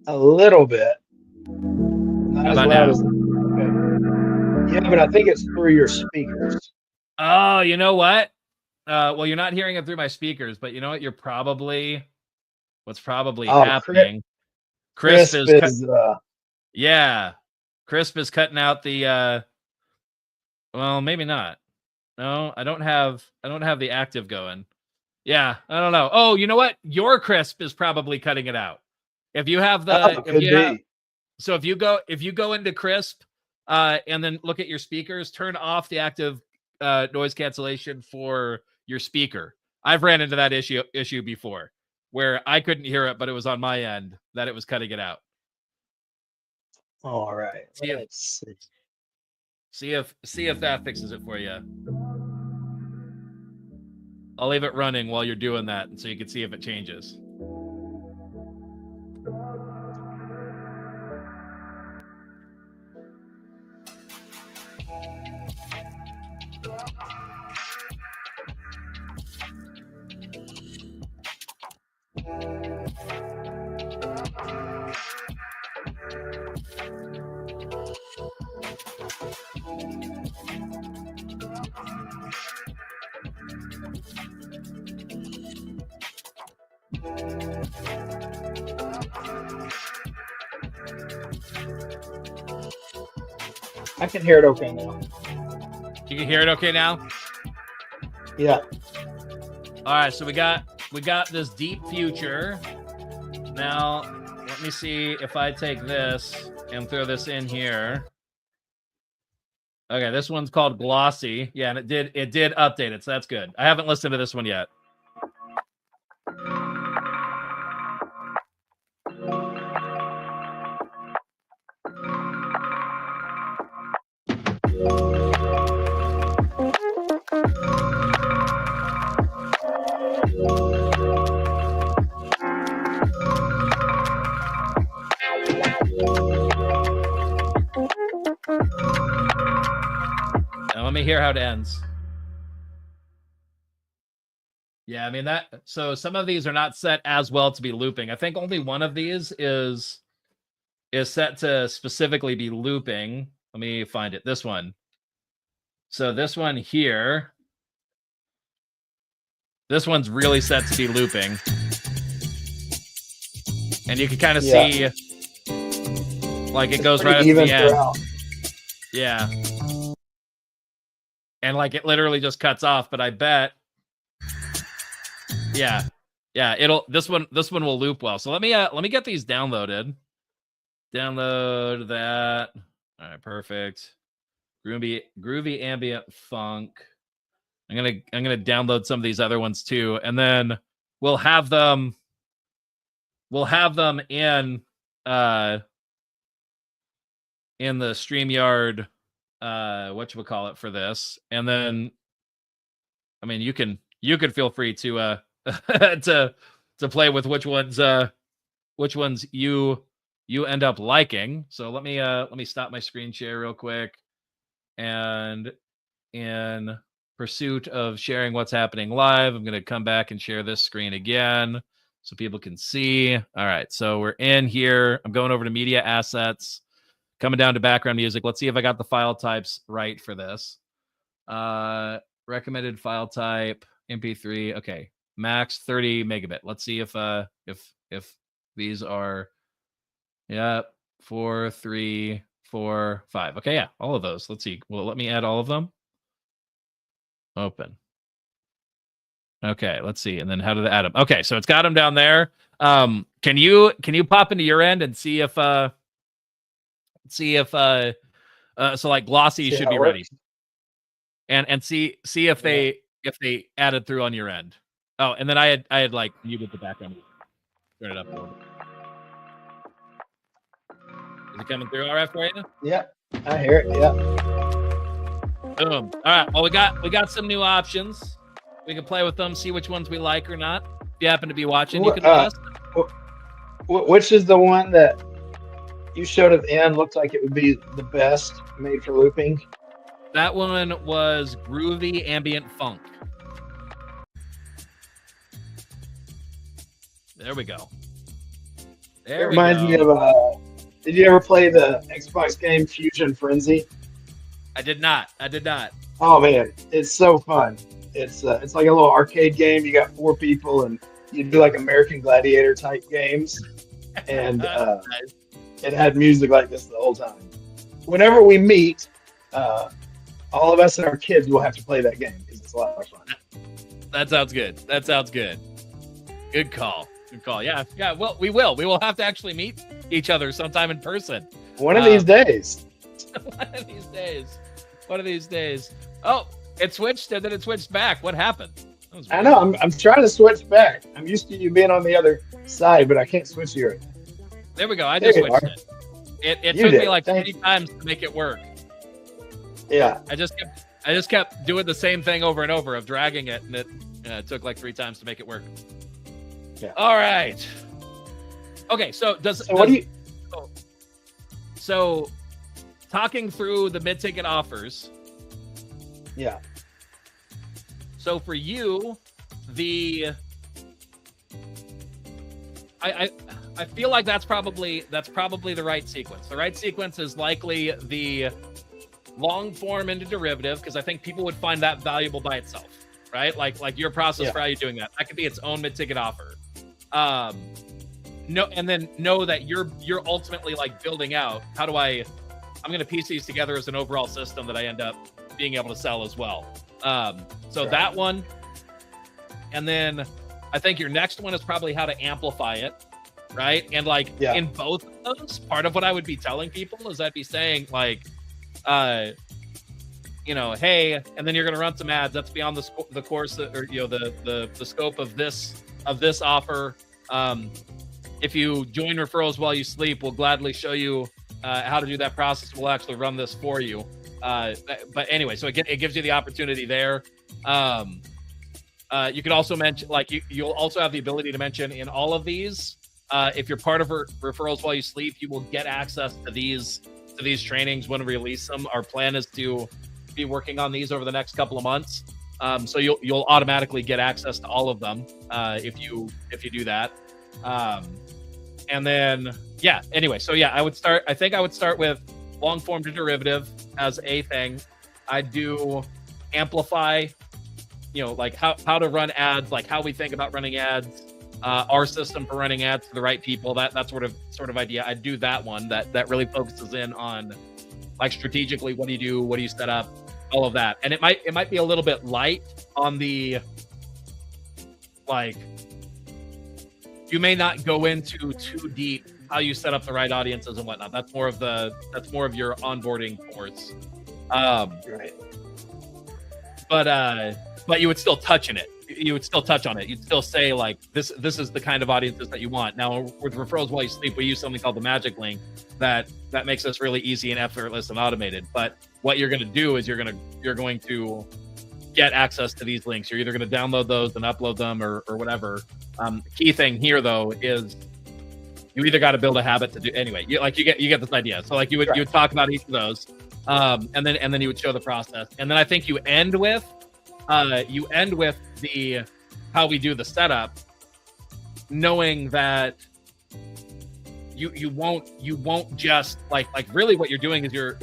A little bit. Not How as about loud now? as okay. Yeah, but I think it's through your speakers. Oh, you know what? Well, you're not hearing it through my speakers, but you know what? What's probably happening? Crisp is yeah. Crisp is cutting out the well, maybe not. No, I don't have the active going. Yeah, I don't know. Oh, you know what? Your Crisp is probably cutting it out. If you have the so if you go into Crisp and then look at your speakers, turn off the active noise cancellation for your speaker. I've ran into that issue before where I couldn't hear it, but it was on my end that it was cutting it out. All right. See if Let's see. see if that fixes it for you. I'll leave it running while you're doing that, so you can see if it changes. I can hear it okay now. You can hear it okay now? Yeah. All right, so we got this deep future. Now, let me see if I take this and throw this in here. Okay, this one's called Glossy. Yeah, and it did update it, so that's good. I haven't listened to this one yet. Now let me hear how it ends. Yeah, I mean so some of these are not set as well to be looping. I think only one of these is set to specifically be looping. Let me find it. This one. So this one here, this one's really set to be looping. And you can kind of see like it goes right up to the end. Throughout. Yeah. And like it literally just cuts off, but I bet yeah, this one will loop well. So let me get these downloaded. Download that. All right, perfect. Groovy ambient funk. I'm gonna download some of these other ones too, and then we'll have them in the StreamYard whatchamacallit for this. And then I mean you can feel free to to play with which ones you end up liking. So let me stop my screen share real quick. And in pursuit of sharing what's happening live, I'm going to come back and share this screen again so people can see. All right, so we're in here. I'm going over to media assets, coming down to background music. Let's see if I got the file types right for this. Recommended file type MP3. Okay, max 30 megabit. Let's see if these are 4, 3, 4, 5. Okay, yeah, all of those. Let's see. Will it let me add all of them? Open. Okay, let's see. And then how did it add them? Okay, so it's got them down there. Can you pop into your end and see if so like Glossy should be ready. And see if they added through on your end. Oh, and then I had like muted the background. Turn it up a little bit. Is it coming through all right for you? Yeah, I hear it. Yeah. Boom. All right. Well, we got some new options. We can play with them, see which ones we like or not. If you happen to be watching, you can let us. Which is the one that you showed at the end? Looked like it would be the best made for looping. That one was Groovy Ambient Funk. There we go. It reminds me of did you ever play the Xbox game Fusion Frenzy? I did not. Oh man, it's so fun. It's like a little arcade game. You got 4 people and you do like American Gladiator type games. And Nice. It had music like this the whole time. Whenever we meet, all of us and our kids will have to play that game because it's a lot of fun. That sounds good. Good call. Yeah. Well, we will. We will have to actually meet each other sometime in person. One of these days. One of these days. Oh, it switched and then it switched back. What happened? I know. I'm trying to switch back. I'm used to you being on the other side, but I can't switch here. There we go. I just switched it. It You took me did. like Thank 3 you. times to make it work. Yeah. I just kept doing the same thing over and over of dragging it, and it took like 3 times to make it work. Yeah. All right. Okay, so What do you? so talking through the mid-ticket offers. Yeah. So for you, I feel like that's probably the right sequence. The right sequence is likely the long form into derivative, because I think people would find that valuable by itself, right? Like your process for how you're doing that. That could be its own mid-ticket offer. No, and then know that you're ultimately like building out. I'm going to piece these together as an overall system that I end up being able to sell as well. So that one, and then I think your next one is probably how to amplify it, right? And like in both of those, part of what I would be telling people is I'd be saying like, you know, hey, and then you're going to run some ads. That's beyond the course, or you know, the scope of this offer. If you join referrals while you sleep, we'll gladly show you how to do that process. We'll actually run this for you. But anyway, so it gives you the opportunity there. You can also mention, like, you'll also have the ability to mention in all of these, if you're part of referrals while you sleep, you will get access to these trainings when we release them. Our plan is to be working on these over the next couple of months. So you'll automatically get access to all of them if you do that. And then, anyway, so I think I would start with long form to derivative as a thing. I'd do amplify, you know, like how to run ads, like how we think about running ads, our system for running ads to the right people, that sort of idea. I'd do that one that really focuses in on like strategically, what do you set up, all of that. And it might be a little bit light on the, like, you may not go into too deep how you set up the right audiences and whatnot. That's more of your onboarding course. Right. But you would still touch on it. You'd still say like, this is the kind of audiences that you want. Now with referrals while you sleep, we use something called the magic link that makes this really easy and effortless and automated. But what you're going to do is you're going to get access to these links. You're either going to download those and upload them or whatever. Key thing here though is you either got to build a habit to do anyway. You get this idea. So like you would talk about each of those, and then you would show the process, and then I think you end with the how we do the setup, knowing that you won't just like really what you're doing is you're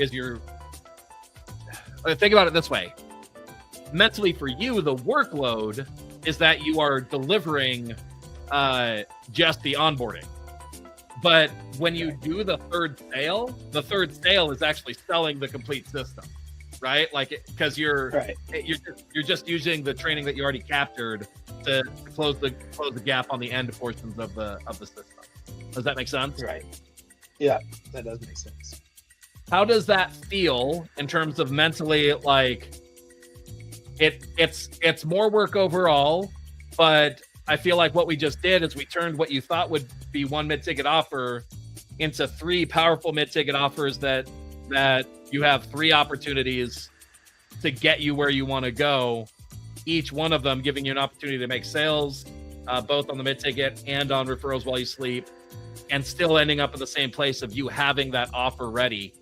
think about it this way. Mentally for you, the workload is that you are delivering just the onboarding. But when you do the third sale is actually selling the complete system, right? Like, because you're just using the training that you already captured to close the gap on the end portions of the system. Does that make sense? Right. Yeah, that does make sense. How does that feel in terms of mentally, like, it's more work overall, but I feel like what we just did is we turned what you thought would be one mid-ticket offer into 3 powerful mid-ticket offers that you have 3 opportunities to get you where you want to go, each one of them giving you an opportunity to make sales, both on the mid-ticket and on referrals while you sleep, and still ending up in the same place of you having that offer ready,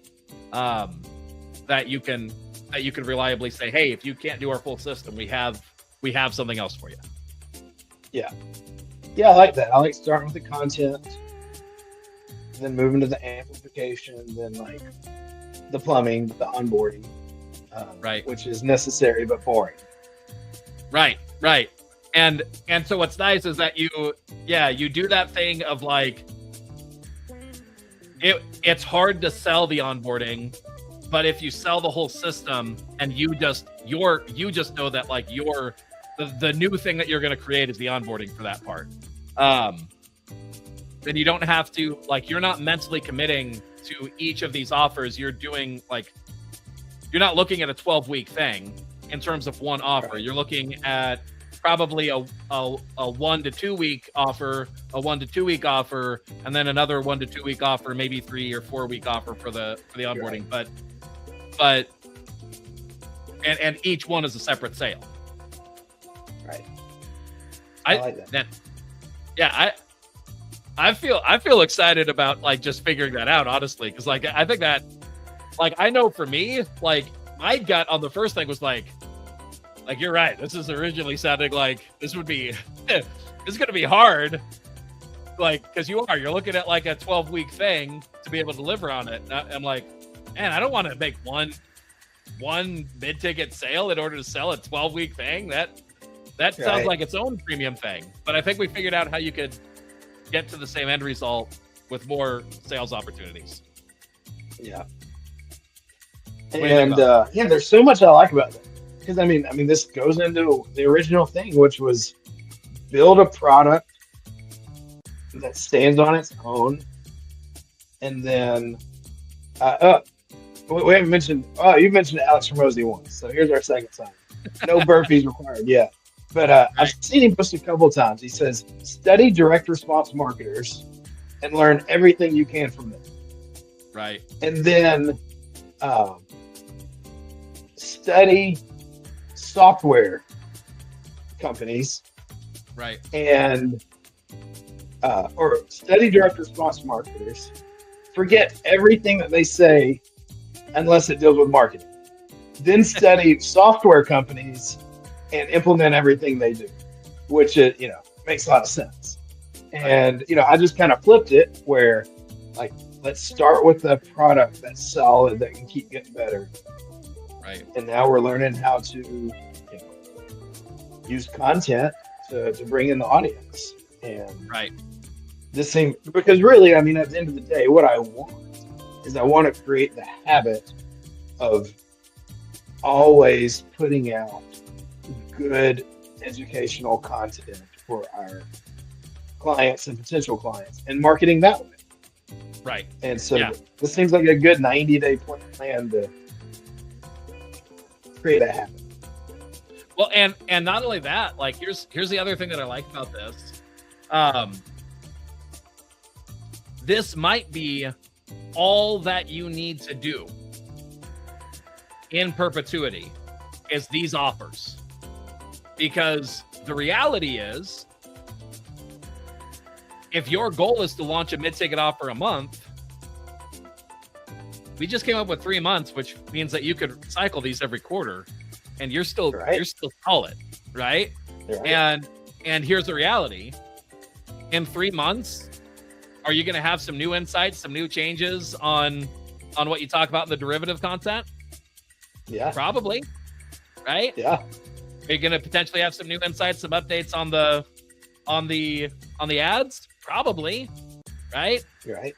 that you can reliably say, hey, if you can't do our full system, we have something else for you. Yeah, I like that. I like starting with the content, then moving to the amplification, then like the plumbing, the onboarding, right, which is necessary but boring. Right. And so what's nice is that you do that thing of like, it's hard to sell the onboarding, but if you sell the whole system and you just know that like the new thing that you're going to create is the onboarding for that part, then you don't have to, like, you're not mentally committing to each of these offers. You're doing, like, you're not looking at a 12-week thing in terms of one offer. Right. You're looking at probably a 1 to 2 week offer, a 1 to 2 week offer, and then another 1 to 2 week offer, maybe 3 or 4 week offer for the onboarding. Right. But each one is a separate sale. Right. I like that. Yeah, I feel excited about like just figuring that out, honestly, because like I think that, like, I know for me, like my gut on the first thing was like you're right. This is originally sounding like this would be this is going to be hard, like, because you're looking at like a 12-week thing to be able to deliver on it. I'm like, man, I don't want to make one mid-ticket sale in order to sell a 12-week thing. That sounds like its own premium thing. But I think we figured out how you could get to the same end result with more sales opportunities. Yeah. And there's so much I like about that. Because I mean, this goes into the original thing, which was build a product that stands on its own, and then we haven't mentioned. Oh, you mentioned Alex Ramosi once, so here's our second time. No burpees required yet, but I've seen him post a couple times. He says, "Study direct response marketers and learn everything you can from them." Right, and then study software companies, right, and or study direct response marketers. Forget everything that they say unless it deals with marketing. Then study software companies and implement everything they do, which makes a lot of sense. And I just kind of flipped it where, like, let's start with a product that's solid that can keep getting better. Right. And now we're learning how to use content to bring in the audience. And this thing, because really, I mean, at the end of the day, what I want is I want to create the habit of always putting out good educational content for our clients and potential clients and marketing that way. Right. And so this seems like a good 90-day plan to create a habit. Well, and not only that, like here's the other thing that I like about this. This might be all that you need to do in perpetuity is these offers. Because the reality is, if your goal is to launch a mid-ticket offer a month, we just came up with 3 months, which means that you could cycle these every quarter, and you're still solid, right? And here's the reality: in 3 months, are you going to have some new insights, some new changes on what you talk about in the derivative content? Yeah, probably, right? Yeah. Are you going to potentially have some new insights, some updates on the ads? Probably, right? Right.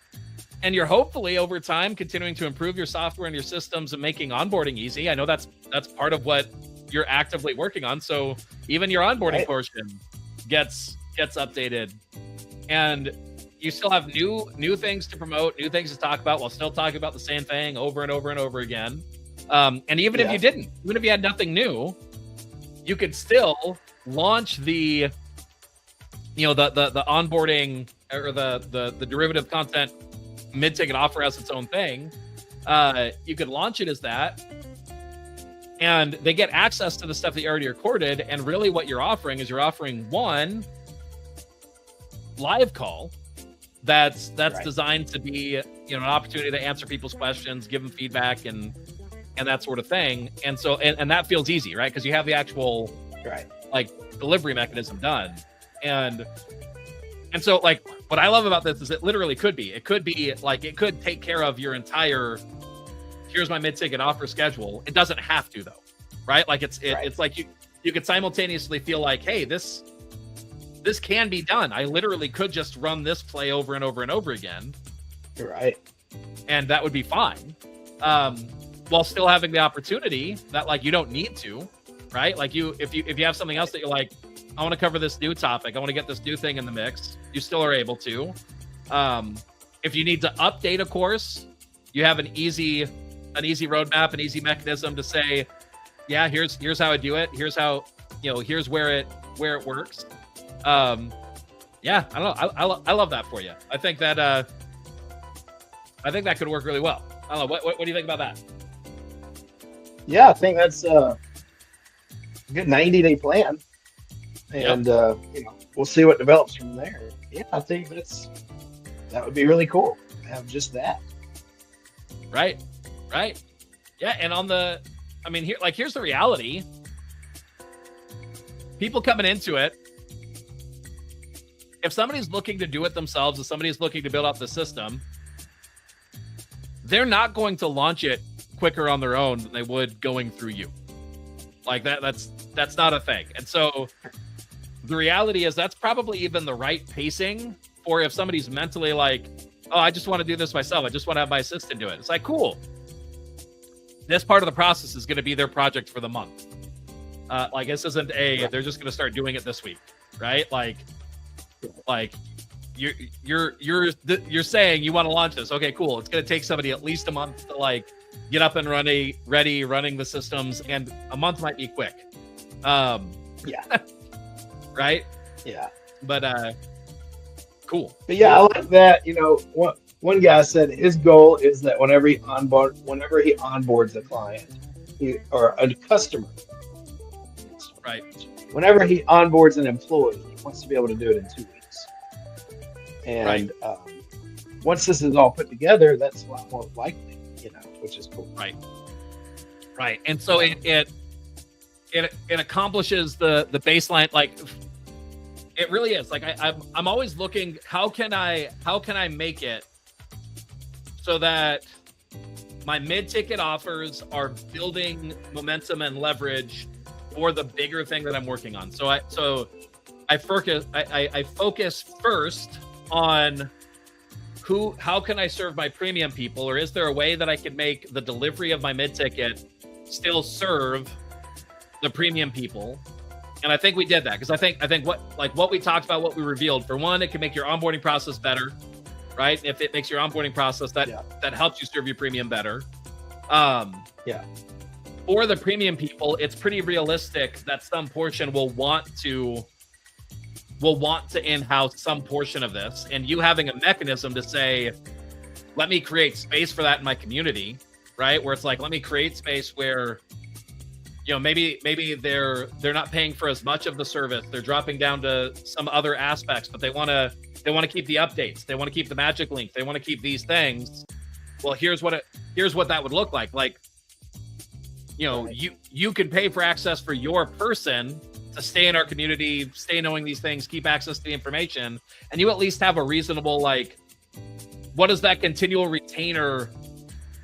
And you're hopefully over time continuing to improve your software and your systems and making onboarding easy. I know that's part of what you're actively working on. So even your onboarding portion gets updated, and you still have new things to promote, new things to talk about, while still talking about the same thing over and over and over again. And even if you didn't, even if you had nothing new, you could still launch the onboarding or the derivative content mid-ticket offer as its own thing. You could launch it as that, and they get access to the stuff that you already recorded. And really what you're offering is one live call that's designed to be an opportunity to answer people's questions, give them feedback, and that sort of thing. And so and that feels easy, right? Because you have the actual like delivery mechanism done. And so, like, what I love about this is it literally could be like, it could take care of your entire, here's my mid-ticket offer schedule. It doesn't have to, though, right? Like it's like you could simultaneously feel like, hey, this can be done. I literally could just run this play over and over and over again. Right. And that would be fine. While still having the opportunity that, like, you don't need to, right? Like if you have something else that you're like, I want to cover this new topic, I want to get this new thing in the mix, you still are able to. If you need to update a course, you have an easy roadmap, an easy mechanism to say, yeah, here's how I do it. Here's how here's where it works. Yeah, I don't know. I love that for you. I think that could work really well. I don't know. What do you think about that? Yeah, I think that's a good 90-day plan, and we'll see what develops from there. Yeah, I think that would be really cool to have just that. Right. Yeah, and here's the reality. People coming into it, if somebody's looking to do it themselves, if somebody's looking to build up the system, they're not going to launch it quicker on their own than they would going through you. Like that's not a thing. And so the reality is that's probably even the right pacing for if somebody's mentally like, oh, I just want to do this myself. I just want to have my assistant do it. It's like, cool. This part of the process is going to be their project for the month. Like this isn't they're just going to start doing it this week, right? Like you're saying you want to launch this. Okay, cool. It's going to take somebody at least a month to like get up and running the systems, and a month might be quick. Right? Yeah. But cool. But yeah, I like that. One guy said his goal is that whenever he onboards a client or a customer, right? Whenever he onboards an employee, he wants to be able to do it in 2 weeks. And once this is all put together, that's a lot more likely, which is cool. Right. And so it accomplishes the baseline. Like it really is. Like I'm always looking, how can I make it so that my mid-ticket offers are building momentum and leverage for the bigger thing that I'm working on. So I focus first on how can I serve my premium people, or is there a way that I can make the delivery of my mid-ticket still serve the premium people? And I think we did that, because I think what we talked about, what we revealed, for one, it can make your onboarding process better, right? If it makes your onboarding process that helps you serve your premium better. For the premium people, it's pretty realistic that some portion will want to in-house some portion of this, and you having a mechanism to say, let me create space for that in my community, right? Where it's like, let me create space where, maybe they're not paying for as much of the service. They're dropping down to some other aspects, but they want to keep the updates. They want to keep the magic link. They want to keep these things. Well, here's what that would look like. Like, you can pay for access for your person to stay in our community, stay knowing these things, keep access to the information, and you at least have a reasonable, like, what does that continual retainer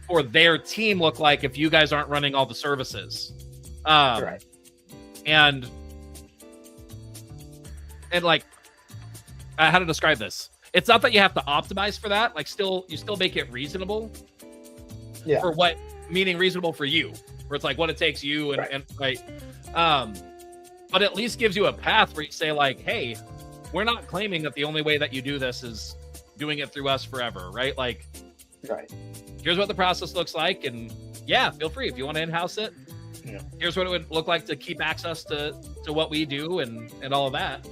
for their team look like if you guys aren't running all the services? Right. And like, how to describe this? It's not that you have to optimize for that. Like, you still make it reasonable. Yeah. For what, meaning reasonable for you, where it's like what it takes you and but at least gives you a path where you say, like, hey, we're not claiming that the only way that you do this is doing it through us forever, right? Like, here's what the process looks like, and feel free if you want to in-house it. Yeah. Here's what it would look like to keep access to what we do and all of that.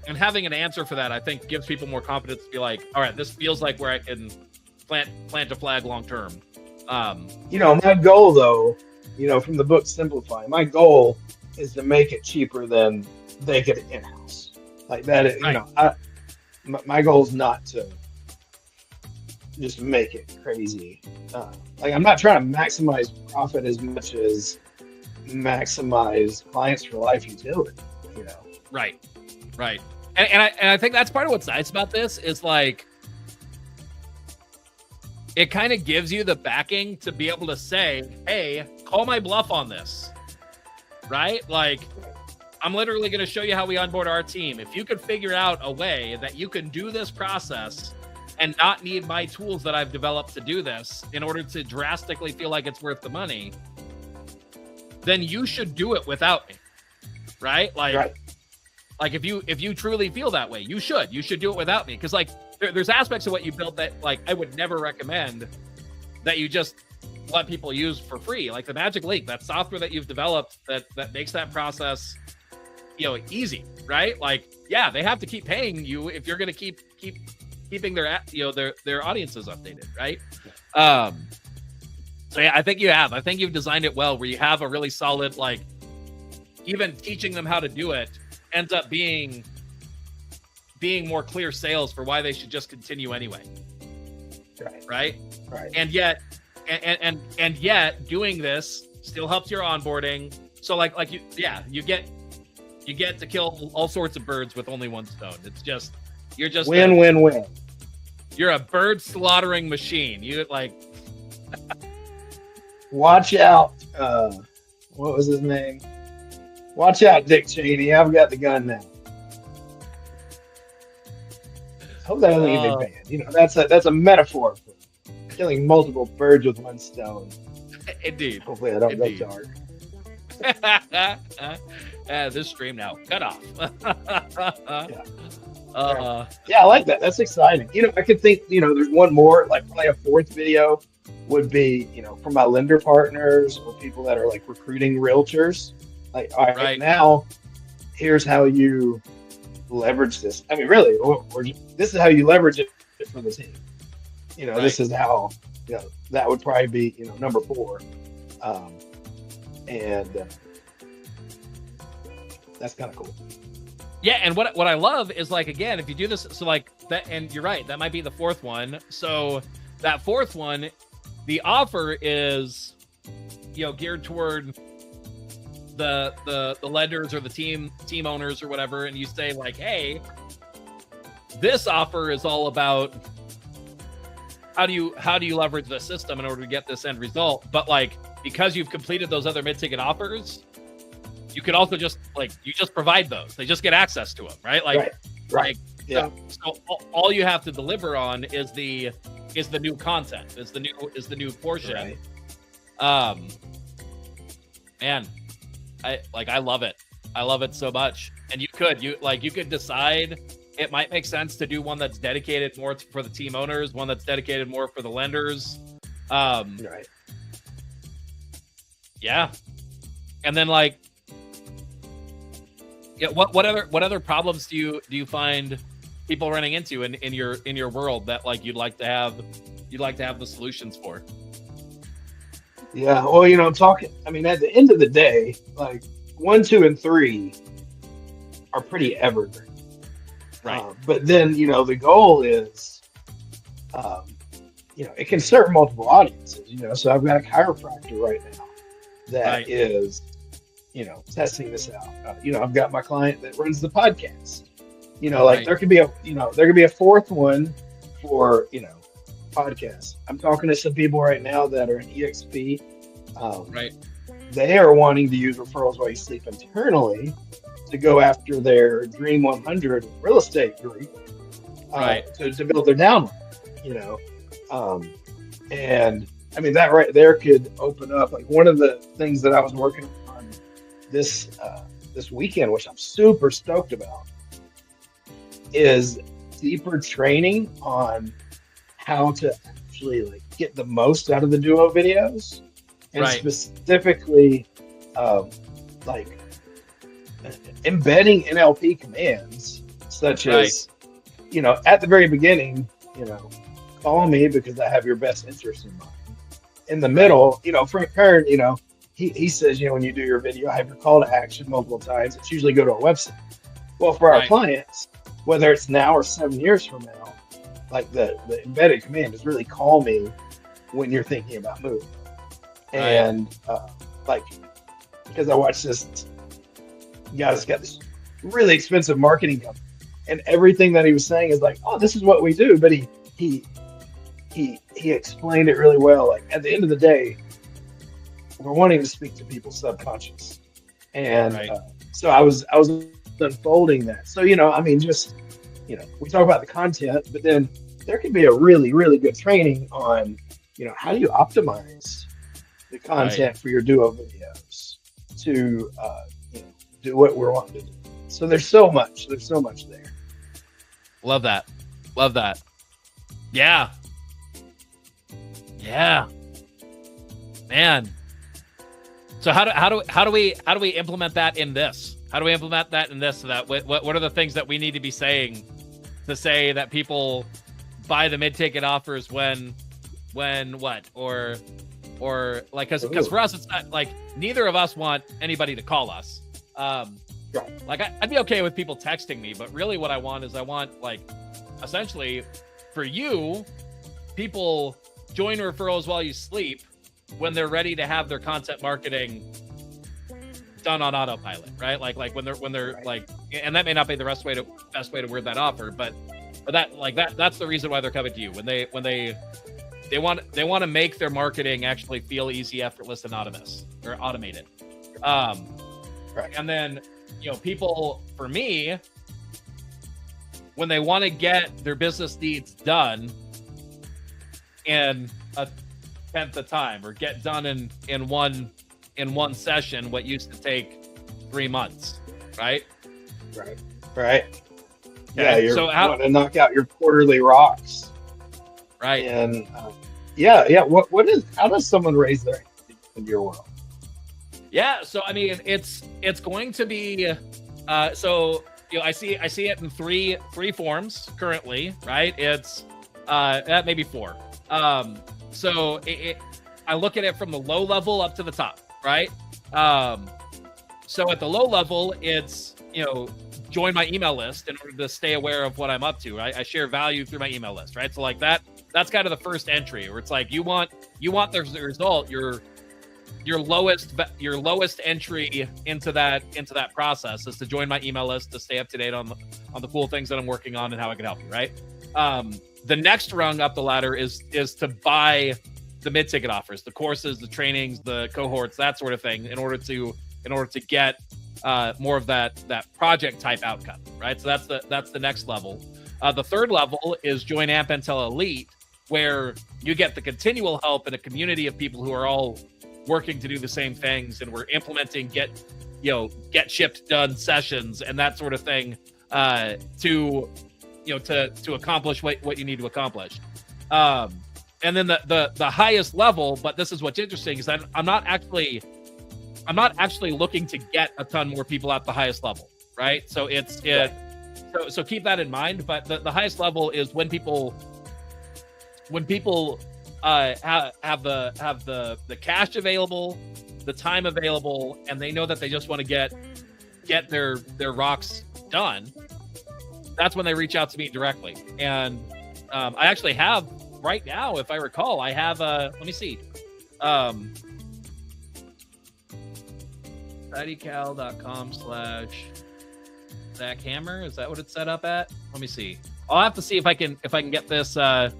And having an answer for that, I think, gives people more confidence to be like, all right, this feels like where I can plant a flag long term. My goal, though, from the book Simplify, my goal is to make it cheaper than they get it in-house. Like that, my goal is not to just make it crazy. Like, I'm not trying to maximize profit as much as maximize clients for life utility, Right. And I think that's part of what's nice about this is, like, it kind of gives you the backing to be able to say, hey, call my bluff on this, right? Like, I'm literally going to show you how we onboard our team. If you could figure out a way that you can do this process and not need my tools that I've developed to do this in order to drastically feel like it's worth the money, then you should do it without me, right? Like, like if you truly feel that way, you should do it without me. Because, like, there's aspects of what you built that, like, I would never recommend that you just let people use for free, like the Magic Link, that software that you've developed that makes that process, easy, right? Like, yeah, they have to keep paying you if you're going to keeping their audiences updated, right? So yeah, I think you've designed it well, where you have a really solid, like, even teaching them how to do it ends up being more clear sales for why they should just continue anyway. Right. And yet doing this still helps your onboarding. So like you get to kill all sorts of birds with only one stone. It's just, you're just win. You're a bird slaughtering machine. You like, watch out. What was his name? Watch out, Dick Cheney. I've got the gun now. Hope that doesn't get banned. That's a metaphor for killing multiple birds with one stone. Indeed. Hopefully I don't go dark. This stream now cut off. Yeah, I like that. That's exciting. I could think, there's one more, like probably a fourth video would be, from my lender partners or people that are like recruiting realtors. Like, all right, now here's how you leverage this. I mean, really, this is how you leverage it for the team. This is how, that would probably be, number 4. And that's kind of cool. Yeah, and what I love is, like, again, if you do this, so like that, and you're right, that might be the 4th one. So that 4th one, the offer is, geared toward the lenders or the team owners or whatever, and you say like, hey, this offer is all about how do you leverage the system in order to get this end result. But like, because you've completed those other mid-ticket offers, you could also just provide those. They just get access to them, right? Like, right. Yeah. So all you have to deliver on is the new content, is the new portion. Right. Man, I love it. I love it so much. And you could decide, it might make sense to do one that's dedicated more for the team owners, one that's dedicated more for the lenders. Right. Yeah. And then what other problems do you find people running into in your world that like you'd like to have the solutions for? Yeah, well, I'm talking. I mean, at the end of the day, like 1, 2, and 3 are pretty evergreen, right? But then, the goal is, it can serve multiple audiences. So I've got a chiropractor right now that is, testing this out. I've got my client that runs the podcast. There could be a 4th one for podcasts. I'm talking to some people right now that are in EXP. They are wanting to use referrals while you sleep internally to go after their Dream 100 real estate group, to build their downline. And I mean, that right there could open up, like, one of the things that I was working on this weekend, which I'm super stoked about, is deeper training on how to actually get the most out of the Duo videos, and specifically embedding NLP commands, such as at the very beginning, call me because I have your best interest in mind. In the middle, Frank Kern, he says, when you do your video, have your call to action multiple times. It's usually go to a website. Well, for our clients, whether it's now or 7 years from now, like the embedded command is really call me when you're thinking about moving. And because I watched this guy that's got this really expensive marketing company, and everything that he was saying is like, oh, this is what we do. But he explained it really well. Like, at the end of the day, we're wanting to speak to people's subconscious. And so I was unfolding that. So, I mean, just, we talk about the content, but then there can be a really, really good training on, how do you optimize the content for your Duo videos to, do what we're wanting to do. So there's so much there. Love that. Yeah. Man. So how do we implement that in this? How do we implement that in this? So that what are the things that we need to be saying to say that people buy the mid-ticket offers when what or like because for us it's not like neither of us want anybody to call us. Like I'd be okay with people texting me, but really what I want like essentially for you, people join referrals while you sleep when they're ready to have their content marketing done on autopilot, right? Like when they're like, and that may not be the best way to word that offer, but that's the reason why they're coming to you when they want to make their marketing actually feel easy, effortless, and automated. Right. And then, people, for me, when they want to get their business needs done in a tenth the time, or get done in one session what used to take 3 months, right? Right. Okay. Yeah, you want to knock out your quarterly rocks, right? And how does someone raise their hand in your world? Yeah, so I mean, it's going to be I see it in three forms currently, right? It's maybe four. So I look at it from the low level up to the top, right? So at the low level, it's join my email list in order to stay aware of what I'm up to, right? I share value through my email list, right? So like that's kind of the first entry, where it's like you want the result, your lowest entry into that process is to join my email list to stay up to date on the cool things that I'm working on and how I can help you, right? The next rung up the ladder is to buy the mid-ticket offers, the courses, the trainings, the cohorts, that sort of thing, in order to get more of that project type outcome, right? So that's the next level. The third level is join Amp Intel Elite, where you get the continual help in a community of people who are all working to do the same things, and we're implementing get shipped done sessions and that sort of thing to accomplish what you need to accomplish. And then the highest level, but this is what's interesting, is that I'm not actually looking to get a ton more people at the highest level, right? So so keep that in mind. But the highest level is when people have the cash available, the time available, and they know that they just want to get their rocks done. That's when they reach out to me directly. And I actually have right now, if I recall, I have let me see. tidycal.com/Zach Hammer. Is that what it's set up at? Let me see. I'll have to see if I can get this. Yeah.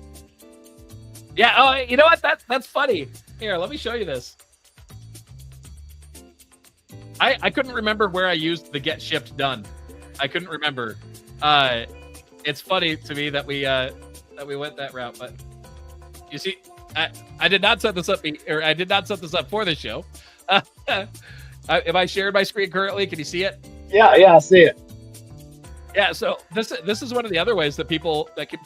Oh, you know what? That's funny. Here, let me show you this. I couldn't remember where I used the get shipped done. I couldn't remember. It's funny to me that we went that route, but you see, I did not set this up, or I did not set this up for the show. Am I sharing my screen currently? Can you see it? Yeah, I see it. Yeah, so this is one of the other ways that people can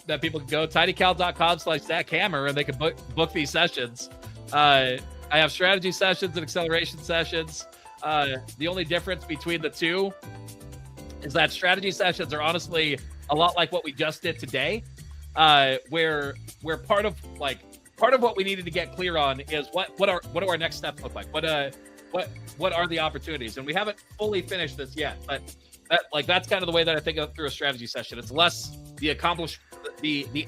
go tidycal.com/Zach Hammer, and they can book these sessions. I have strategy sessions and acceleration sessions. The only difference between the two is that strategy sessions are honestly a lot like what we just did today, where part of what we needed to get clear on is what do our next steps look like? What are the opportunities? And we haven't fully finished this yet, but that's kind of the way that I think of through a strategy session. It's less the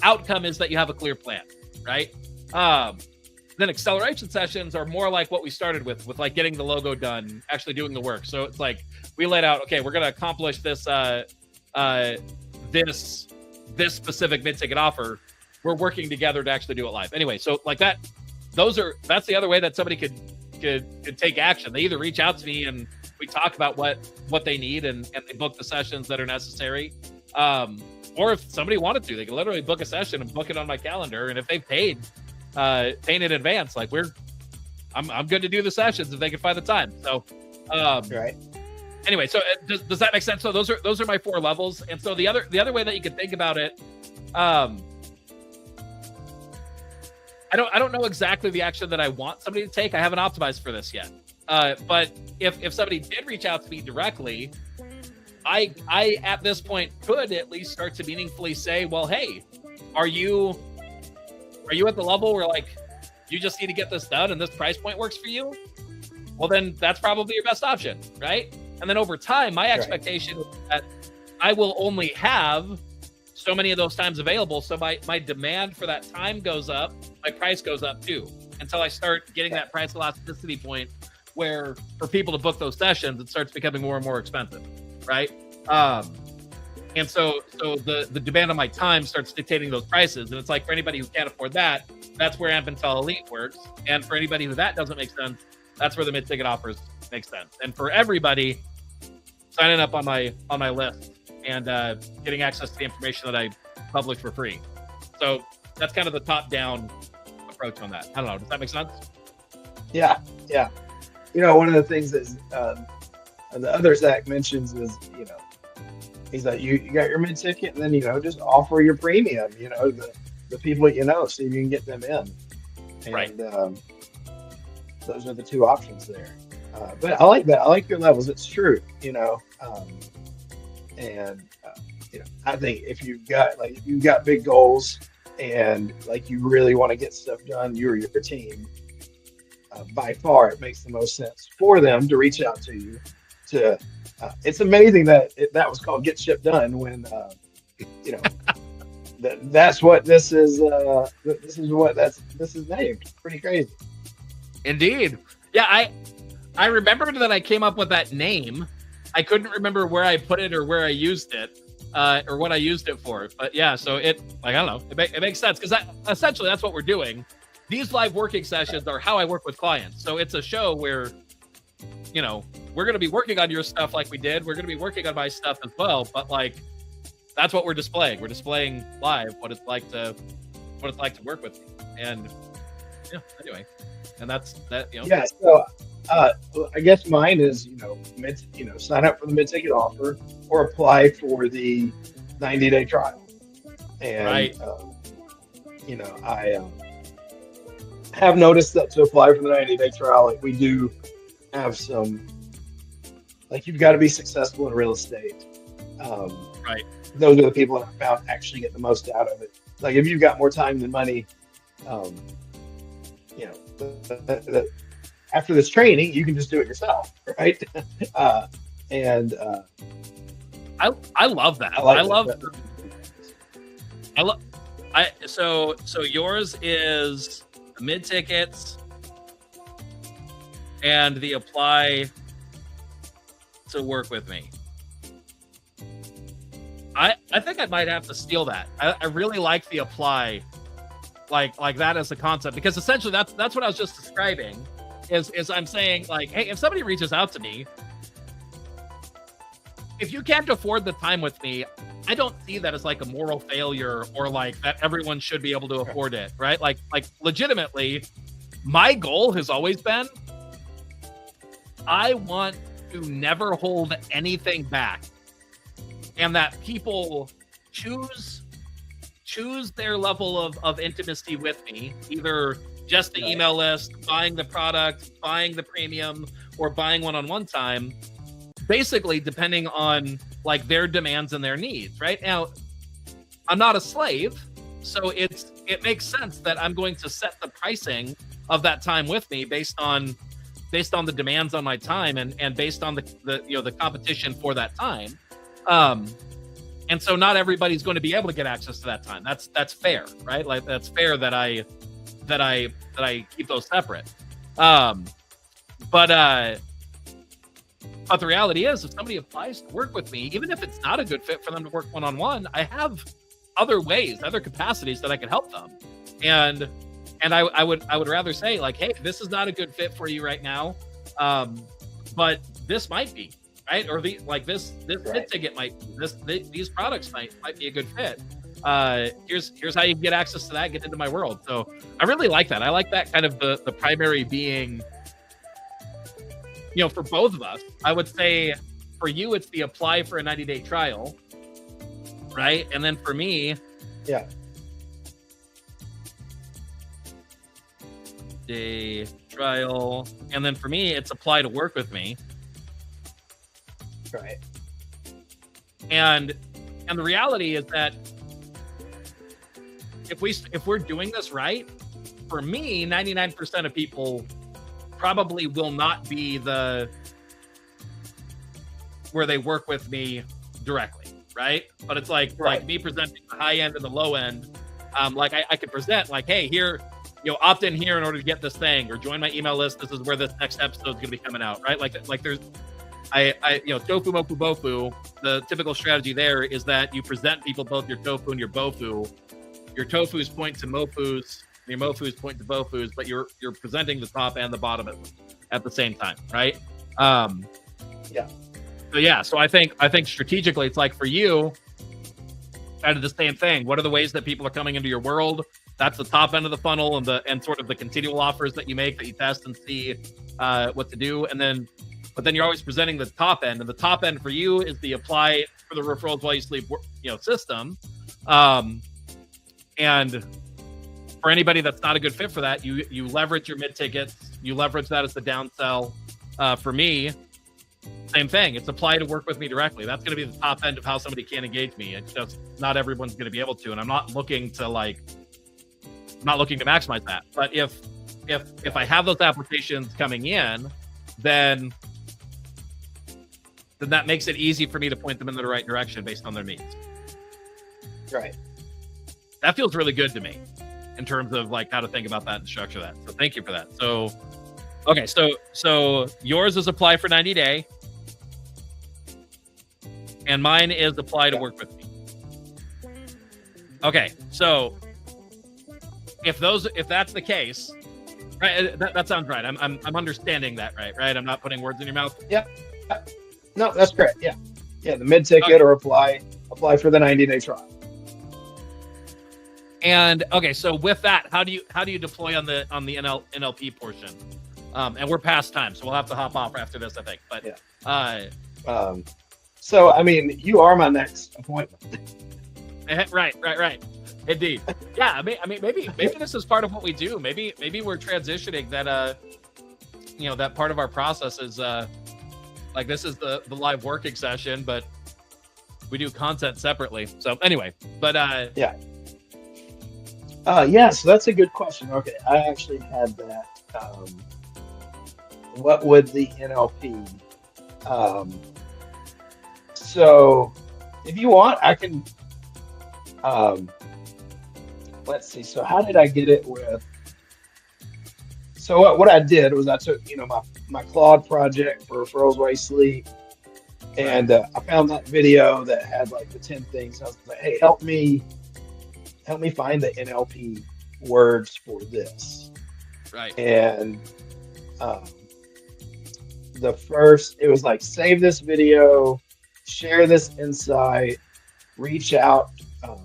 outcome is that you have a clear plan, right? Then acceleration sessions are more like what we started with like getting the logo done, actually doing the work. So it's like we laid out, okay, we're going to accomplish this this specific mid-ticket offer. We're working together to actually do it live. Anyway, so like that's the other way that somebody could take action. They either reach out to me and we talk about what they need and they book the sessions that are necessary. Or if somebody wanted to, they can literally book a session and book it on my calendar. And if they've paid in advance, like I'm good to do the sessions if they can find the time. So, right. Anyway, so does that make sense? So those are my four levels. And so the other way that you can think about it, I don't know exactly the action that I want somebody to take. I haven't optimized for this yet. But if somebody did reach out to me directly, I at this point could at least start to meaningfully say, well, hey, are you at the level where like you just need to get this done and this price point works for you? Well, then that's probably your best option, right? And then over time, my expectation is that I will only have so many of those times available. So my demand for that time goes up, my price goes up too, until I start getting that price elasticity point where for people to book those sessions, it starts becoming more and more expensive, right? And so the demand on my time starts dictating those prices. And it's like for anybody who can't afford that, that's where Amp Intel Elite works. And for anybody who that doesn't make sense, that's where the mid-ticket offers make sense. And for everybody, signing up on my list and getting access to the information that I publish for free. So that's kind of the top-down approach on that. I don't know. Does that make sense? Yeah. You know, one of the things that the other Zach mentions is, you know, he's like, you got your mid-ticket, and then, you know, just offer your premium, you know, the people you know, so you can get them in. And, right. Those are the two options there. But I like that. I like your levels. It's true, you know. You know, I think if you've got big goals and like you really want to get stuff done, you or your team, by far it makes the most sense for them to reach out to you. It's amazing that that was called Get Shit Done when you know that's what this is. This is named. Pretty crazy. Indeed. Yeah, I remembered that I came up with that name. I couldn't remember where I put it or where I used it, or what I used it for. But yeah, so it, like, I don't know, it makes sense because essentially that's what we're doing. These live working sessions are how I work with clients. So it's a show where, you know, we're going to be working on your stuff like we did. We're going to be working on my stuff as well. But like, that's what we're displaying. We're displaying live what it's like to work with me. And yeah, anyway. And that's that, you know. Yeah. So I guess mine is, you know, sign up for the mid-ticket offer or apply for the 90-day trial. And, right. You know, I have noticed that to apply for the 90-day trial, like we do have some, like you've got to be successful in real estate. Right. Those are the people that I found actually get the most out of it. Like if you've got more time than money, you know, after this training, you can just do it yourself, right? I love that. So yours is the mid tickets and the apply to work with me. I think I might have to steal that. I really like the apply, like that as a concept, because essentially that's what I was just describing. Is I'm saying like, hey, if somebody reaches out to me, if you can't afford the time with me, I don't see that as like a moral failure or like that everyone should be able to afford it, right? Like legitimately, my goal has always been, I want to never hold anything back, and that people choose their level of intimacy with me, either just the email list, buying the product, buying the premium, or buying one-on-one time, basically depending on like their demands and their needs. Right now, I'm not a slave, so it makes sense that I'm going to set the pricing of that time with me based on the demands on my time and based on the competition for that time. And so not everybody's going to be able to get access to that time. That's fair, right? Like that's fair that I keep those separate. But the reality is, if somebody applies to work with me, even if it's not a good fit for them to work one-on-one, I have other ways, other capacities that I can help them. And I would rather say like, hey, this is not a good fit for you right now, but this might be, right? Or this hit ticket might be, these products might be a good fit. Here's how you can get access to that, get into my world. So I really like that. I like that kind of the primary being, you know, for both of us. I would say for you, it's the apply for a 90-day trial, right? And then for me, 90-day trial. And then for me, it's apply to work with me. Right. And the reality is that if we're doing this right, for me, 99% of people probably will not be where they work with me directly, right? But it's like me presenting the high end and the low end. Like I could present like, hey, here, opt in here in order to get this thing, or join my email list. This is where this next episode is going to be coming out, right? Like there's, tofu, mofu, bofu. The typical strategy there is that you present people both your tofu and your bofu. Your tofus point to mofus, and your mofus point to bofus, but you're presenting the top and the bottom at the same time, right? Yeah. So yeah, so I think strategically, it's like for you, kind of the same thing. What are the ways that people are coming into your world? That's the top end of the funnel, and sort of the continual offers that you make, that you test and see what to do, but then you're always presenting the top end, and the top end for you is the apply for the referrals while you sleep, system. And for anybody that's not a good fit for that, you leverage your mid tickets, you leverage that as the downsell. For me, same thing. It's apply to work with me directly. That's going to be the top end of how somebody can engage me. It's just not everyone's going to be able to, and I'm not looking to maximize that. But if I have those applications coming in, then that makes it easy for me to point them in the right direction based on their needs. Right. That feels really good to me in terms of like how to think about that and structure that. So thank you for that. So, okay. So yours is apply for 90 day, and mine is apply to work with me. Okay. So if that's the case, right? That sounds right. I'm understanding that right? I'm not putting words in your mouth. Yeah. No, that's correct. Yeah. The mid ticket or apply for the 90-day trial. And okay, so with that, how do you deploy on the NLP portion? And we're past time, so we'll have to hop off after this, I think. But yeah. So I mean, you are my next appointment. Right. Indeed. Yeah. I mean, maybe this is part of what we do. Maybe we're transitioning that. That part of our process is like this is the live working session, but we do content separately. So anyway, but yeah. So that's a good question. Okay, I actually had that. What would the NLP? So if you want, I can. Let's see. So how did I get it with? So what I did was I took my Claude project for referrals while you sleep, and I found that video that had like the 10 things. I was like, hey, help me find the NLP words for this. Right. And it was like, save this video, share this insight, reach out. But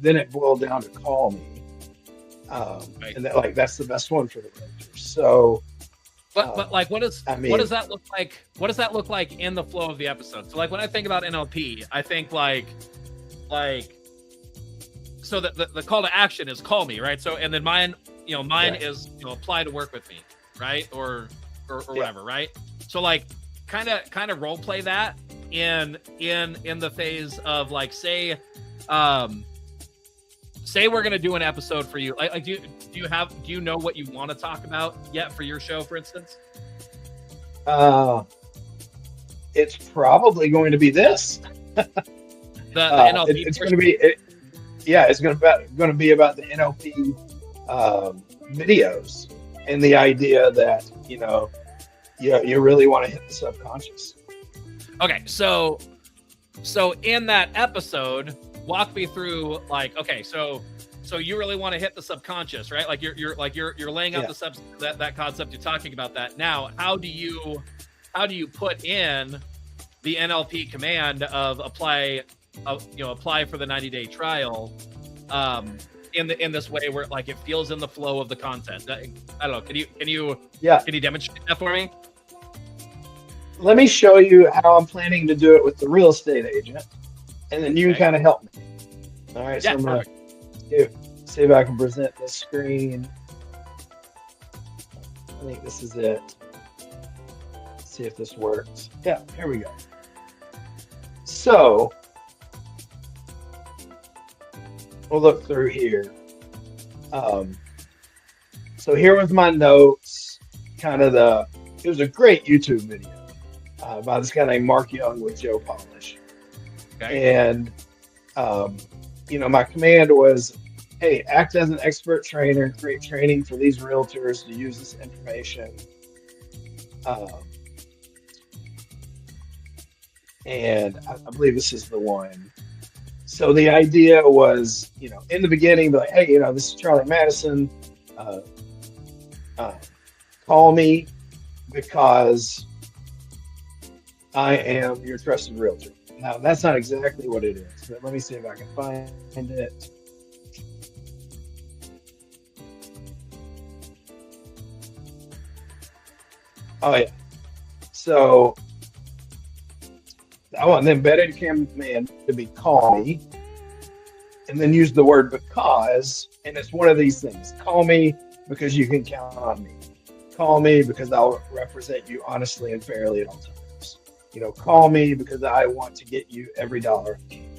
then it boiled down to call me. Right. And that's the best one for the rangers. So, but like, what does that look like? What does that look like in the flow of the episode? So like, when I think about NLP, I think like, so the call to action is call me, right? So, and then mine is, apply to work with me, right? Or whatever, right? So like, kind of role play that in the phase of like, say we're going to do an episode for you. Like, do you know what you want to talk about yet for your show, for instance? It's probably going to be this. The NLP. It's going to be, it's going to be about the NLP videos and the idea that you really want to hit the subconscious. Okay, so in that episode, walk me through like, okay, so you really want to hit the subconscious, right? Like you're laying out that concept, you're talking about that. Now, how do you put in the NLP command of apply for the 90-day trial in this way where like it feels in the flow of the content? I don't know. Can you demonstrate that for me? Let me show you how I'm planning to do it with the real estate agent, and then you can kind of help me. All right. Yeah, see if I can present this screen. I think this is it. Let's see if this works. Yeah, here we go. So we'll look through here. So here was my notes, it was a great YouTube video by this guy named Mark Young with Joe Polish. Okay. And, my command was, hey, act as an expert trainer, create training for these realtors to use this information. And I believe this is the one. So the idea was, in the beginning, be like, hey, this is Charlie Madison. Call me because I am your trusted realtor. Now, that's not exactly what it is, but let me see if I can find it. Oh, yeah. So I want the embedded command to be call me, and then use the word because, and it's one of these things. Call me because you can count on me. Call me because I'll represent you honestly and fairly at all times. Call me because I want to get you every dollar I can.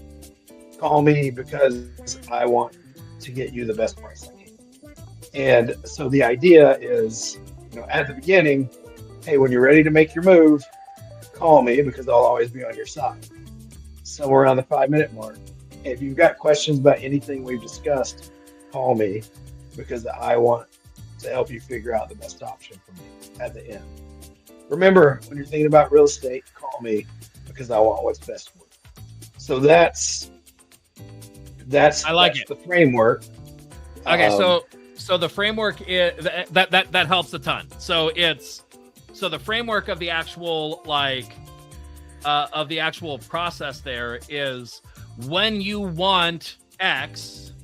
Call me because I want to get you the best price I can. And so the idea is, at the beginning, hey, when you're ready to make your move, call me because I'll always be on your side. Somewhere around the 5-minute mark. If you've got questions about anything we've discussed, call me because I want to help you figure out the best option for me at the end. Remember, when you're thinking about real estate, call me because I want what's best for you. So that's the framework. Okay, so the framework is that helps a ton. So the framework of the actual process there is when you want X,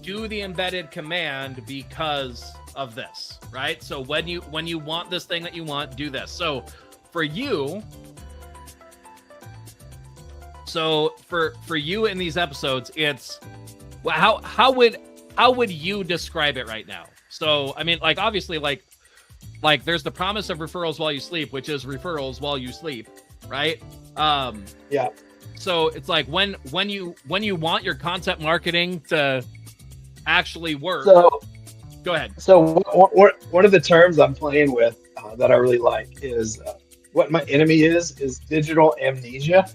do the embedded command because of this, right? So when you want this thing that you want, do this. So for you in these episodes, it's how would you describe it right now? So I mean, obviously, there's the promise of referrals while you sleep, which is referrals while you sleep, right? Yeah. So it's when you want your content marketing to actually work. So go ahead. So one of the terms I'm playing with that I really like is what my enemy is digital amnesia.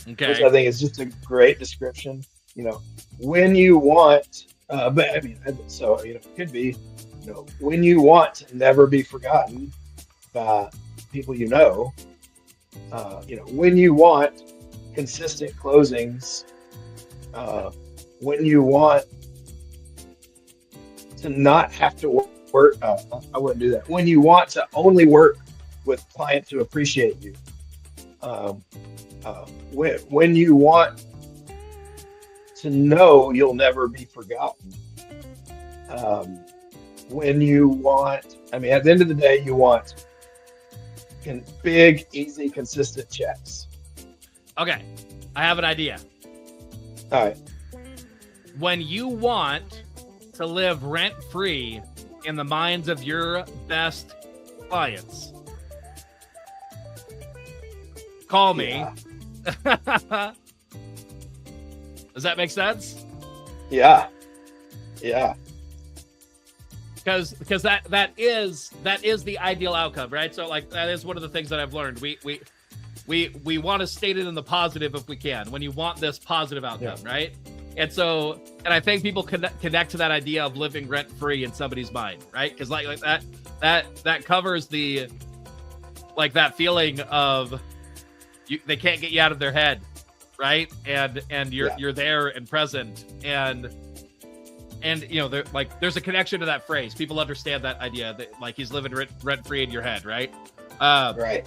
Okay. Which I think is just a great description. When you want, but I mean, so it could be, when you want to never be forgotten by people when you want consistent closings, when you want to not have to work, I wouldn't do that. When you want to only work with clients who appreciate you, when you want to know you'll never be forgotten, when you want, at the end of the day, you want big, easy, consistent checks. Okay, I have an idea. All right. When you want to live rent-free in the minds of your best clients, call me. Yeah. Does that make sense? Yeah. Because that is the ideal outcome, right? So that is one of the things that I've learned. We want to state it in the positive if we can. When you want this positive outcome, right? And I think people connect to that idea of living rent free in somebody's mind, right? Because that covers the that feeling of they can't get you out of their head, right? And you're there and present and there's a connection to that phrase. People understand that idea that he's living rent free in your head, right? Right.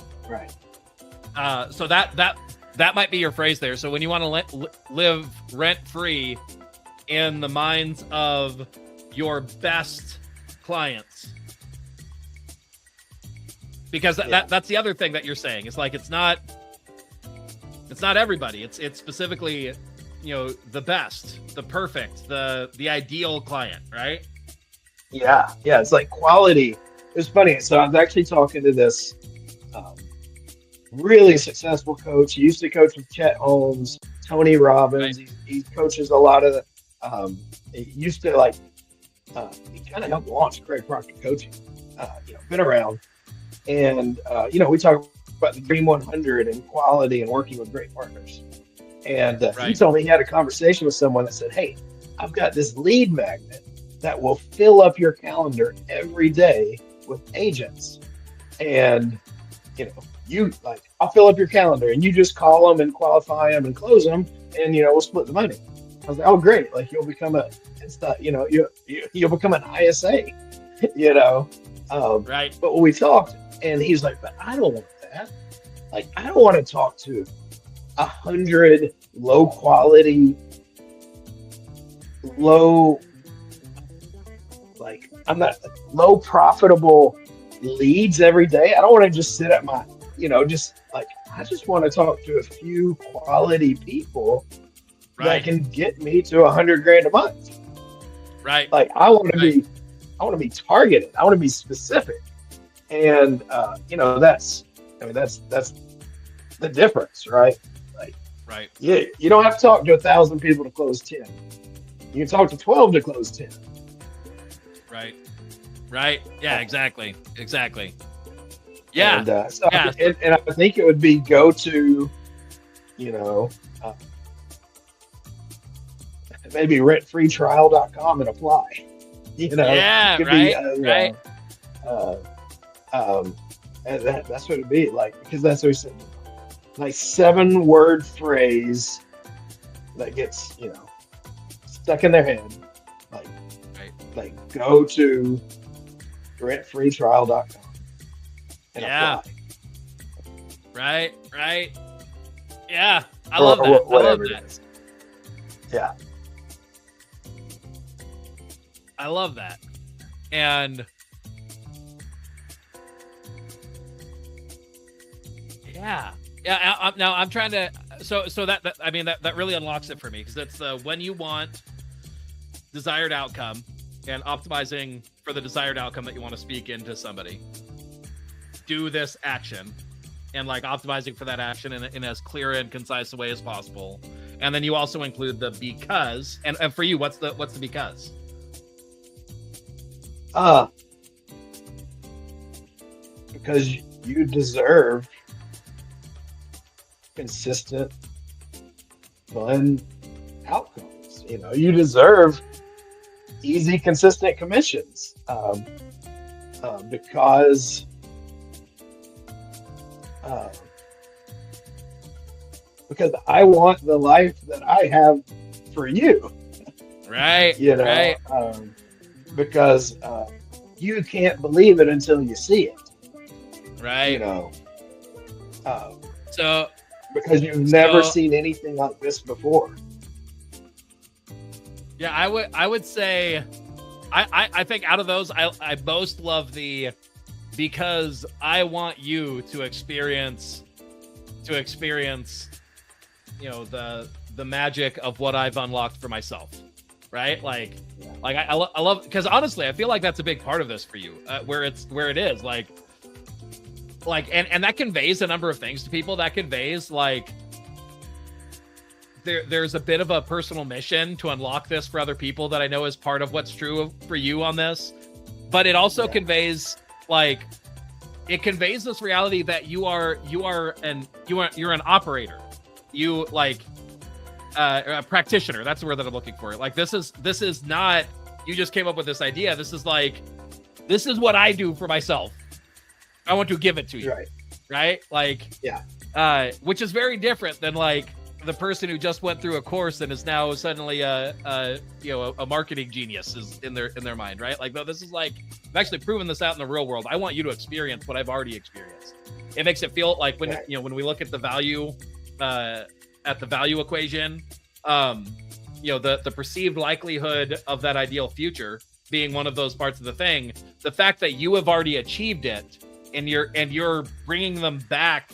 So that might be your phrase there. So when you want to live rent free in the minds of your best clients, because that's the other thing that you're saying. It's it's not everybody. It's specifically the best, the perfect, the ideal client, right? Yeah, it's like quality. It's funny. So I was actually talking to this um, really successful coach. He used to coach with Chet Holmes, Tony Right. Robbins. He coaches a lot of the. He used to he kind of helped launch Craig Proctor Coaching. Been around, and we talk about the Dream 100 and quality and working with great partners. And he Right. told me he had a conversation with someone that said, "Hey, I've got this lead magnet that will fill up your calendar every day with agents, and I'll fill up your calendar, and you just call them and qualify them and close them, and we'll split the money." I was like, "Oh, great! Like you'll become you'll become an ISA, you know." Right. But when we talked, and he's like, "But I don't want that. Like, I don't want to talk to 100 low quality, low, like I'm not low profitable leads every day. I don't want to just sit at my, just like I just want to talk to a few quality people that Right. can get me to 100 grand a month. Right. Like I want to be targeted. I want to be specific, and that's the difference, right? Like, Right. yeah, you don't have to talk to 1,000 people to close 10. You can talk to 12 to close 10. Right. Right. Yeah, exactly. Yeah. And so Yeah. and I think it would be go to, you know, uh, maybe rentfreetrial.com and apply. Yeah, It could right, be, right. uh, and that's what it'd be like, because that's what he said. Like 7-word phrase that gets, stuck in their head. Like, Right. like go to rentfreetrial.com and Yeah. apply. Right. Yeah. I Or love that. I love whatever it that. is. Yeah. I love that. And yeah. Now I'm trying to, so that I mean, that really unlocks it for me, because that's when you want desired outcome and optimizing for the desired outcome that you want to speak into somebody, do this action, and like optimizing for that action in as clear and concise a way as possible. And then you also include the because, and for you, what's the because? Because you deserve consistent, fun outcomes. You deserve easy, consistent commissions, because I want the life that I have for you. Right. Right. Because you can't believe it until you see it. Right. So Because you've never seen anything like this before. Yeah, I would say I think out of those I most love the because I want you to experience the magic of what I've unlocked for myself, right? Like I love, because honestly I feel like that's a big part of this for you, where it is like and that conveys a number of things to people. That conveys like there's a bit of a personal mission to unlock this for other people that I know is part of what's true for you on this. But it also conveys this reality that you're an operator. You a practitioner. That's the word that I'm looking for. Like this is not, you just came up with this idea. This is what I do for myself. I want to give it to you. Right? Which is very different than the person who just went through a course and is now suddenly a marketing genius is in their mind, right? Like, no, this is I've actually proven this out in the real world. I want you to experience what I've already experienced. It makes it feel like when we look at the value equation, the perceived likelihood of that ideal future being one of those parts of the thing, the fact that you have already achieved it and you're bringing them back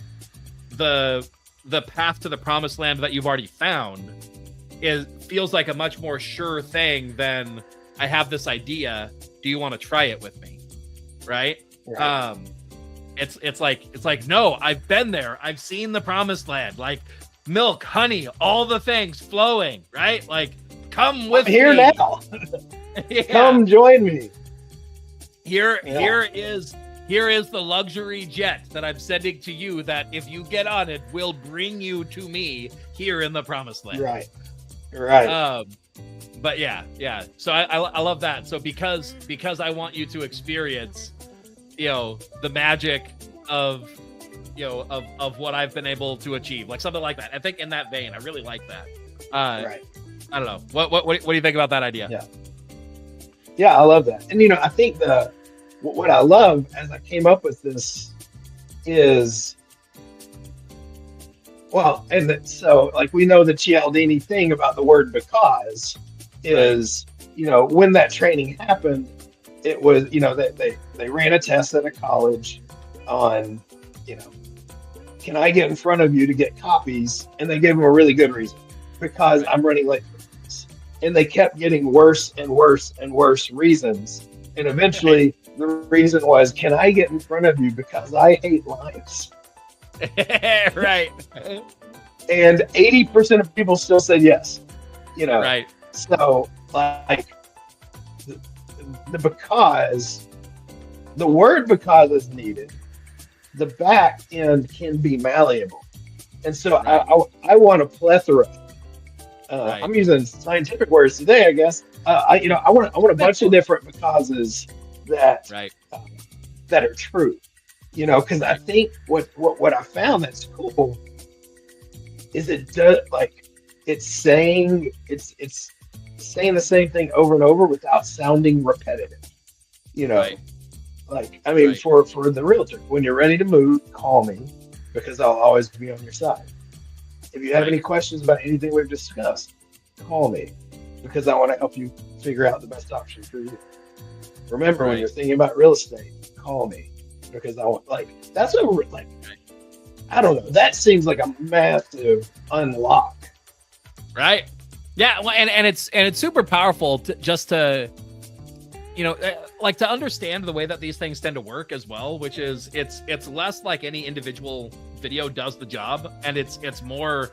the path to the promised land that you've already found, feels like a much more sure thing than I have this idea. Do you want to try it with me? Right. It's like, no, I've been there. I've seen the promised land, like milk, honey, all the things flowing, right? Like, come with me. Here now. Yeah. Come join me. Here is the luxury jet that I'm sending to you that if you get on it will bring you to me here in the promised land. Right. But yeah. So I love that. So because I want you to experience, the magic of what I've been able to achieve, like something like that. I think in that vein, I really like that. Right. I don't know. What do you think about that idea? Yeah, I love that. And I think what I love as I came up with this is, so like we know the Cialdini thing about the word because is, when that training happened, it was, they ran a test at a college on, can I get in front of you to get copies? And they gave them a really good reason, because I'm running late for this. And they kept getting worse and worse and worse reasons. And eventually the reason was, can I get in front of you because I hate lines? Right. And 80% of people still said yes. Right. So like the word because is needed. The back end can be malleable. And so I want a plethora. Right. I'm using scientific words today, I guess. I want a bunch of different becauses that that are true. Because I think what I found that's cool is it does, like, it's saying the same thing over and over without sounding repetitive. Like, I mean, for the realtor, when you're ready to move, call me, because I'll always be on your side. If you have any questions about anything we've discussed, call me, because I want to help you figure out the best option for you. Remember, when you're thinking about real estate, call me, because I want, that's I don't know. That seems like a massive unlock. Right. Yeah. Well, and it's super powerful to to understand the way that these things tend to work as well, which is it's less like any individual video does the job, and it's more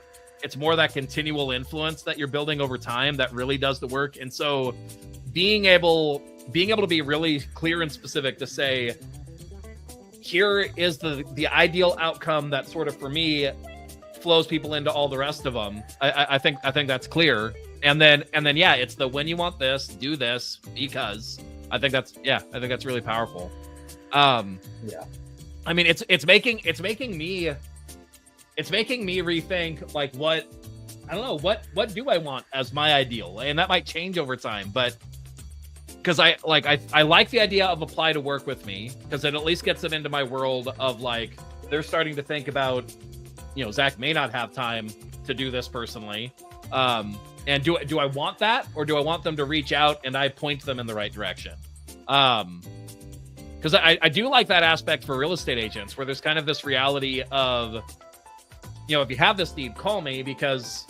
that continual influence that you're building over time that really does the work. And so being able to be really clear and specific to say, here is the ideal outcome that sort of, for me, flows people into all the rest of them. I think that's clear. And then it's the, when you want this, do this, because I think that's really powerful. I mean, it's making me rethink, like, what do I want as my ideal? And that might change over time, but because I like the idea of apply to work with me, because it at least gets them into my world of, like, they're starting to think about, Zach may not have time to do this personally. And do I want that, or do I want them to reach out and I point them in the right direction? Because I do like that aspect for real estate agents, where there's kind of this reality of, if you have this need, call me, because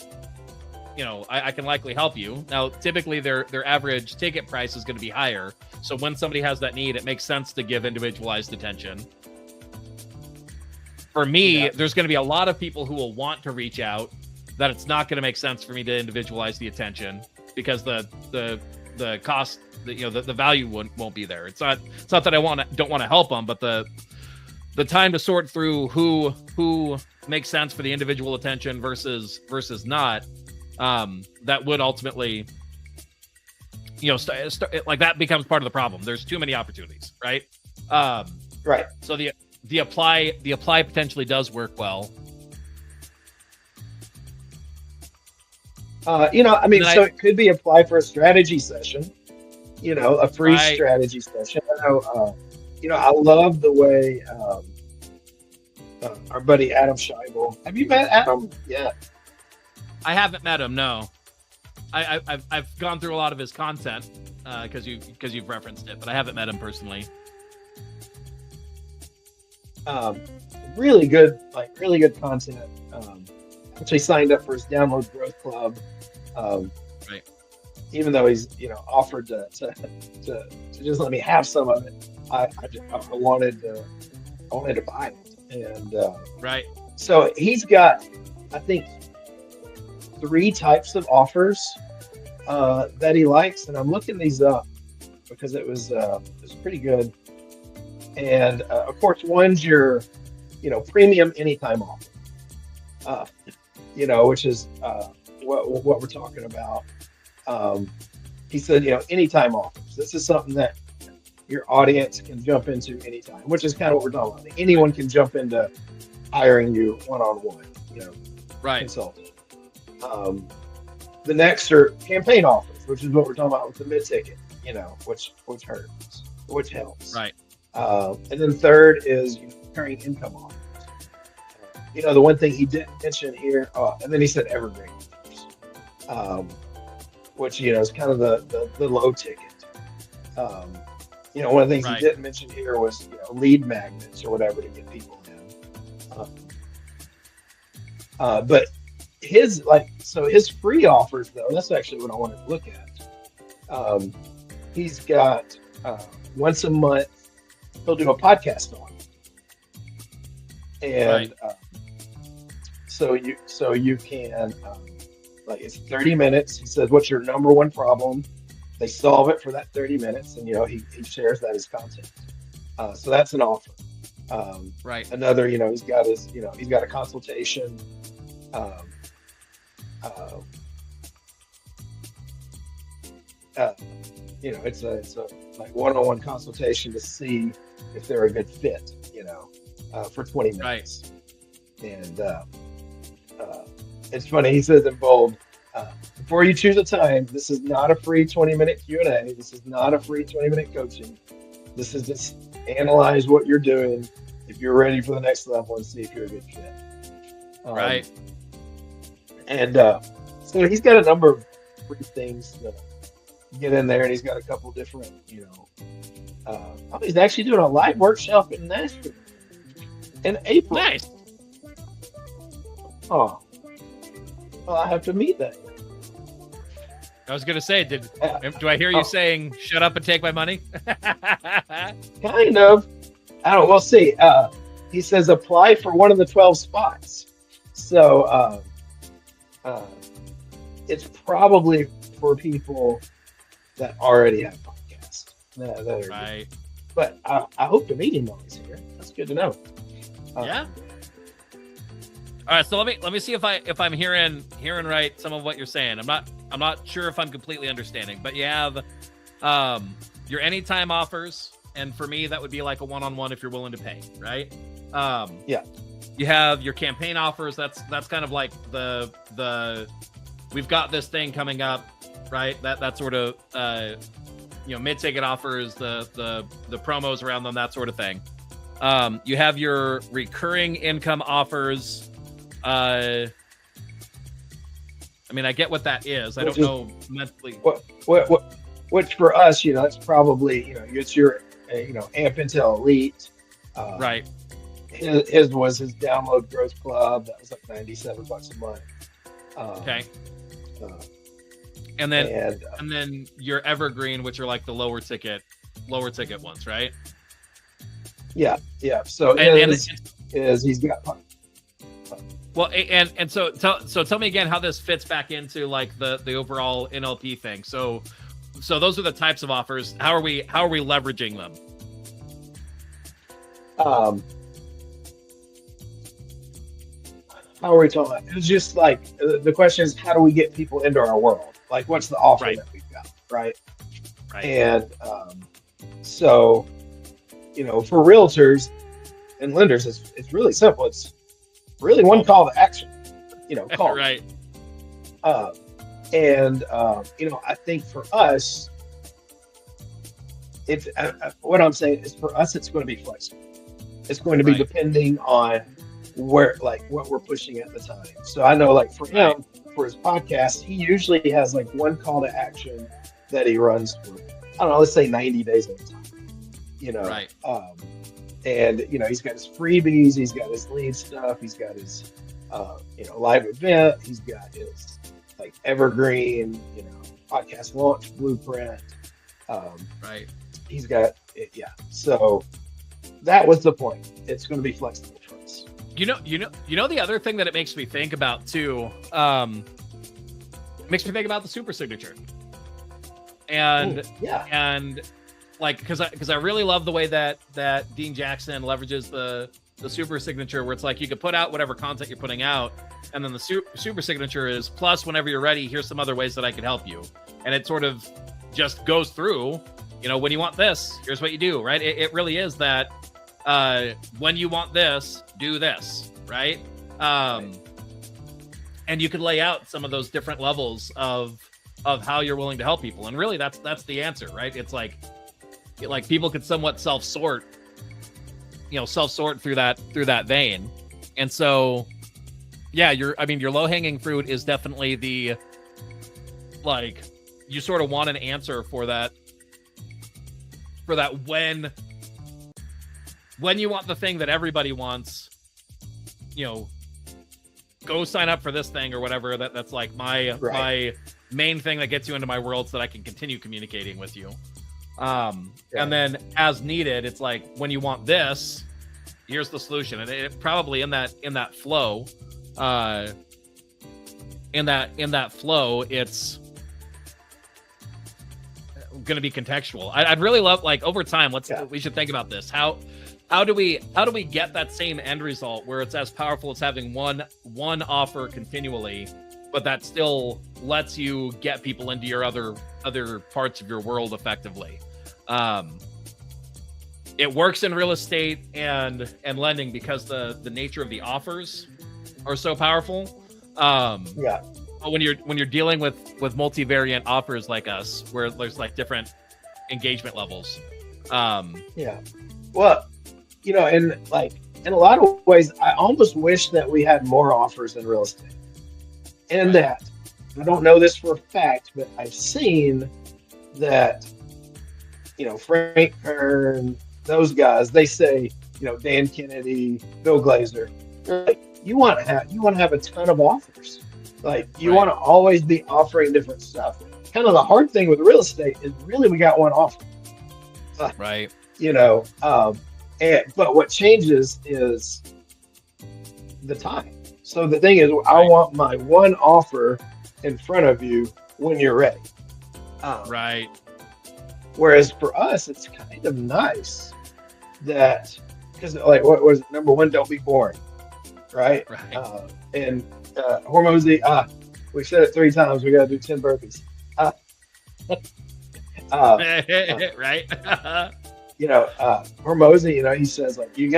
I can likely help you. Now, typically their average ticket price is going to be higher. So when somebody has that need, it makes sense to give individualized attention. For me, there's going to be a lot of people who will want to reach out that it's not going to make sense for me to individualize the attention, because the cost, the value won't be there. It's not that I don't want to help them, but the time to sort through who makes sense for the individual attention versus not, that would ultimately, like, that becomes part of the problem. There's too many opportunities, right? Right. So the apply potentially does work well. It could be apply for a strategy session, a free strategy session. I love the way our buddy Adam Scheibel. Have you met Adam? Yeah. I haven't met him. No, I've gone through a lot of his content because you've referenced it, but I haven't met him personally. Really good content. Actually signed up for his Download Growth Club. Right. Even though he's, offered to just let me have some of it, I wanted to buy it. And Right. so he's got, I think, 3 types of offers that he likes, and I'm looking these up because it was pretty good. And of course, one's your premium anytime offer, which is what we're talking about. He said, anytime offers. This is something that your audience can jump into anytime, which is kind of what we're talking about. Anyone can jump into hiring you one-on-one, Right. consulting. The next are campaign offers, which is what we're talking about with the mid-ticket, which hurts, which helps. Right. And then third is recurring income offers. The one thing he didn't mention here, and then he said evergreen offers, which is kind of the low ticket. One of the things Right. he didn't mention here was lead magnets or whatever to get people in. But his free offers, though, that's actually what I wanted to look at. He's got once a month he'll do a podcast on, and so you can it's 30 minutes. He says, "What's your number one problem?" They solve it for that 30 minutes, and he shares that as content. So that's an offer. Right. Another, he's got a consultation. It's a like one-on-one consultation to see if they're a good fit, for 20 minutes. Right. And it's funny, he says in bold, before you choose a time, this is not a free 20-minute Q&A. This is not a free 20-minute coaching. This is just analyze what you're doing, if you're ready for the next level, and see if you're a good fit. Right. And so he's got a number of free things that get in there, and he's got a couple different, he's actually doing a live workshop in Nashville in April. Nice. Oh, well, I have to meet that. I was gonna say, do I hear you saying "shut up and take my money"? Kind of. I don't. We'll see. He says apply for one of the 12 spots. So it's probably for people that already have podcasts. Right. But I hope to meet him while he's here. That's good to know. Yeah. All right, so let me see if I'm hearing right some of what you're saying. I'm not sure if I'm completely understanding, but you have your anytime offers, and for me that would be like a one-on-one if you're willing to pay, right? Yeah. You have your campaign offers. That's kind of like the we've got this thing coming up, right? That sort of mid-ticket offers, the promos around them, that sort of thing. You have your recurring income offers. I get what that is. I don't know mentally. Which for us, it's probably, it's your, Amp Intel Elite. Right. His was his Download Growth Club. That was like $97 a month. Okay. And then your Evergreen, which are like the lower ticket ones, right? Yeah. So he's got. Well, and so tell me again how this fits back into like the overall NLP thing. So those are the types of offers. How are we leveraging them? How are we talking about? It was just like the question is, how do we get people into our world? Like, what's the offer that we've got, right? And so, for realtors and lenders, it's really simple. It's really one call to action, call. Right. I think for us, it's what I'm saying is for us, it's going to be flexible. It's going to be depending on what we're pushing at the time. So I know, like for him, for his podcast, he usually has like one call to action that he runs for, I don't know, let's say 90 days at a time, Right. And he's got his freebies, he's got his lead stuff, he's got his live event, he's got his like evergreen, podcast launch blueprint. Right. He's got it. Yeah. So that was the point. It's going to be flexible for us. The other thing that it makes me think about too, makes me think about the super signature. And and like, because I really love the way that Dean Jackson leverages the super signature, where it's like you could put out whatever content you're putting out, and then the super signature is plus whenever you're ready, here's some other ways that I can help you, and it sort of just goes through. When you want this, here's what you do, right? It really is that when you want this, do this, right? And you could lay out some of those different levels of how you're willing to help people, and really that's the answer, right? It's like people could somewhat self-sort through that vein. And so yeah, your low-hanging fruit is definitely the, like, you sort of want an answer for that when you want the thing that everybody wants, go sign up for this thing or whatever. That's like my main thing that gets you into my world so that I can continue communicating with you. And then as needed, it's like, when you want this, here's the solution. And it probably in that flow, it's going to be contextual. I'd really love, like, over time, we should think about this. How do we get that same end result where it's as powerful as having one offer continually, but that still lets you get people into your other parts of your world effectively? It works in real estate and lending because the nature of the offers are so powerful. But when you're dealing with multivariant offers like us, where there's like different engagement levels. Well, in a lot of ways, I almost wish that we had more offers in real estate. And that, I don't know this for a fact, but I've seen that, Frank Kern, those guys, they say, Dan Kennedy, Bill Glazer, they're like, you want to have a ton of offers. Like, you want to always be offering different stuff. Kind of the hard thing with real estate is really we got one offer. Right. But what changes is the time. So the thing is, I want my one offer in front of you when you're ready. Right. Whereas for us, it's kind of nice that, because like, what was it? Number one, don't be boring. Right. And Hormozy, we said it 3 times. We got to do 10 burpees. Right. Hormozy, he says, like, you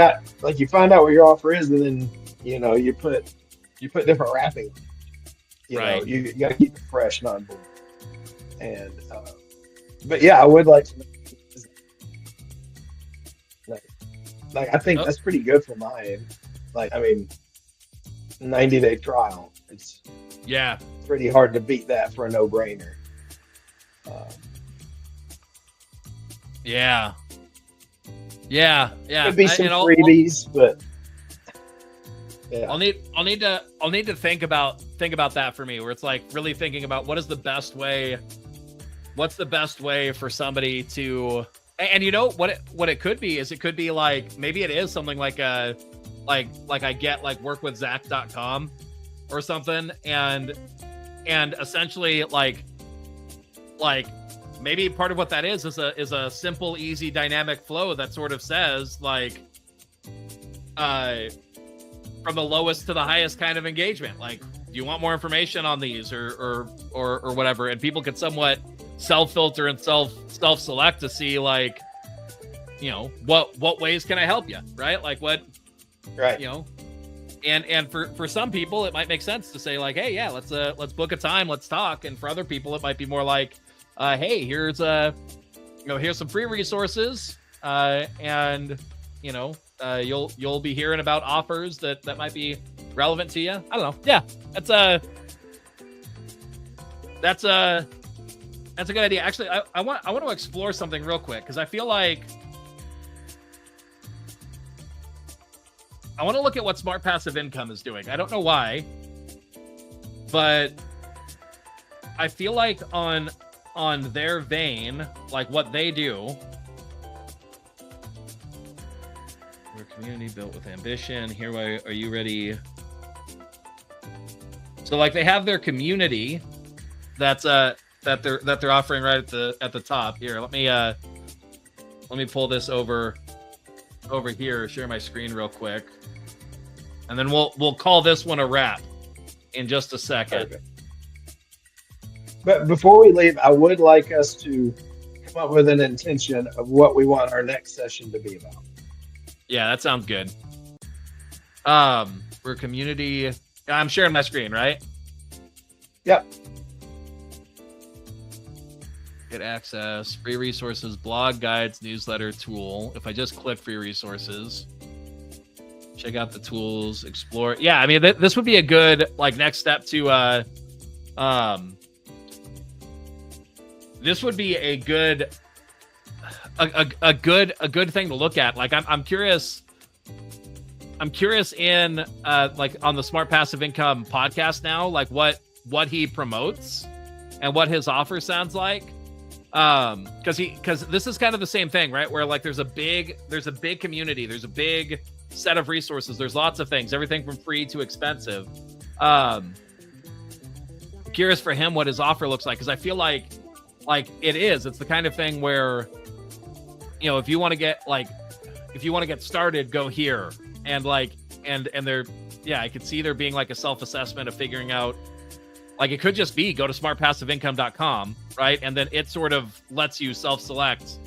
find out what your offer is, and then, you put different wrapping. You got to keep it fresh, not boring. And, but yeah, I would like to, I think that's pretty good for mine. 90-day trial. It's pretty hard to beat that for a no-brainer. Yeah. Could be some freebies, but I'll need to think about that for me, where it's like really thinking about what's the best way for somebody to, and what it could be is, it could be like, maybe it is something like I get like workwithzach.com or something, and essentially like maybe part of what that is a simple, easy, dynamic flow that sort of says, like, from the lowest to the highest kind of engagement, like, do you want more information on these or whatever, and people could somewhat self-filter and self-select to see, like, what ways can I help you, right? Like, what, right, and for some people it might make sense to say, like, hey, yeah, let's book a time, let's talk. And for other people it might be more like, hey, here's some free resources, and you'll be hearing about offers that might be relevant to you. I don't know. Yeah, that's a good idea. Actually, I want to explore something real quick, because I feel like I want to look at what Smart Passive Income is doing. I don't know why, but I feel like on their vein, like what they do, we're a community built with ambition. Here, are you ready? So like they have their community that's that they're offering right at the top here. Let me pull this over here, share my screen real quick, and then we'll call this one a wrap in just a second. Okay. But before we leave, I would like us to come up with an intention of what we want our next session to be about. Yeah, that sounds good. We're a community. I'm sharing my screen, right? Yep. Get access, free resources, blog, guides, newsletter, tool. If I just click free resources, check out the tools, explore. Yeah, I mean, this would be a good like next step to this would be a good good thing to look at. Like I'm curious in like on the Smart Passive Income podcast now, like what he promotes and what his offer sounds like. Because this is kind of the same thing, right? Where like there's a big community, there's a big set of resources, there's lots of things, everything from free to expensive. Curious for him what his offer looks like, because I feel like it's the kind of thing where, you know, if you want to get started, go here. And like and there, yeah, I could see there being like a self-assessment of figuring out, like it could just be go to smartpassiveincome.com, right? And then it sort of lets you self-select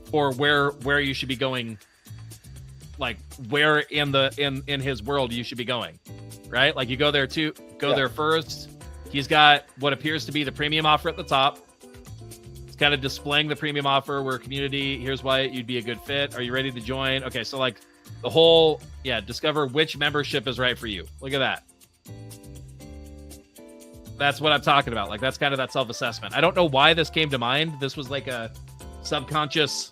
for where you should be going, like where in his world you should be going, right? Like you go there there first. He's got what appears to be the premium offer at the top. It's kind of displaying the premium offer. We're a community. Here's why you'd be a good fit. Are you ready to join? Okay, so like the whole, discover which membership is right for you. Look at that. That's what I'm talking about. Like that's kind of that self-assessment. I don't know why this came to mind. This was like a subconscious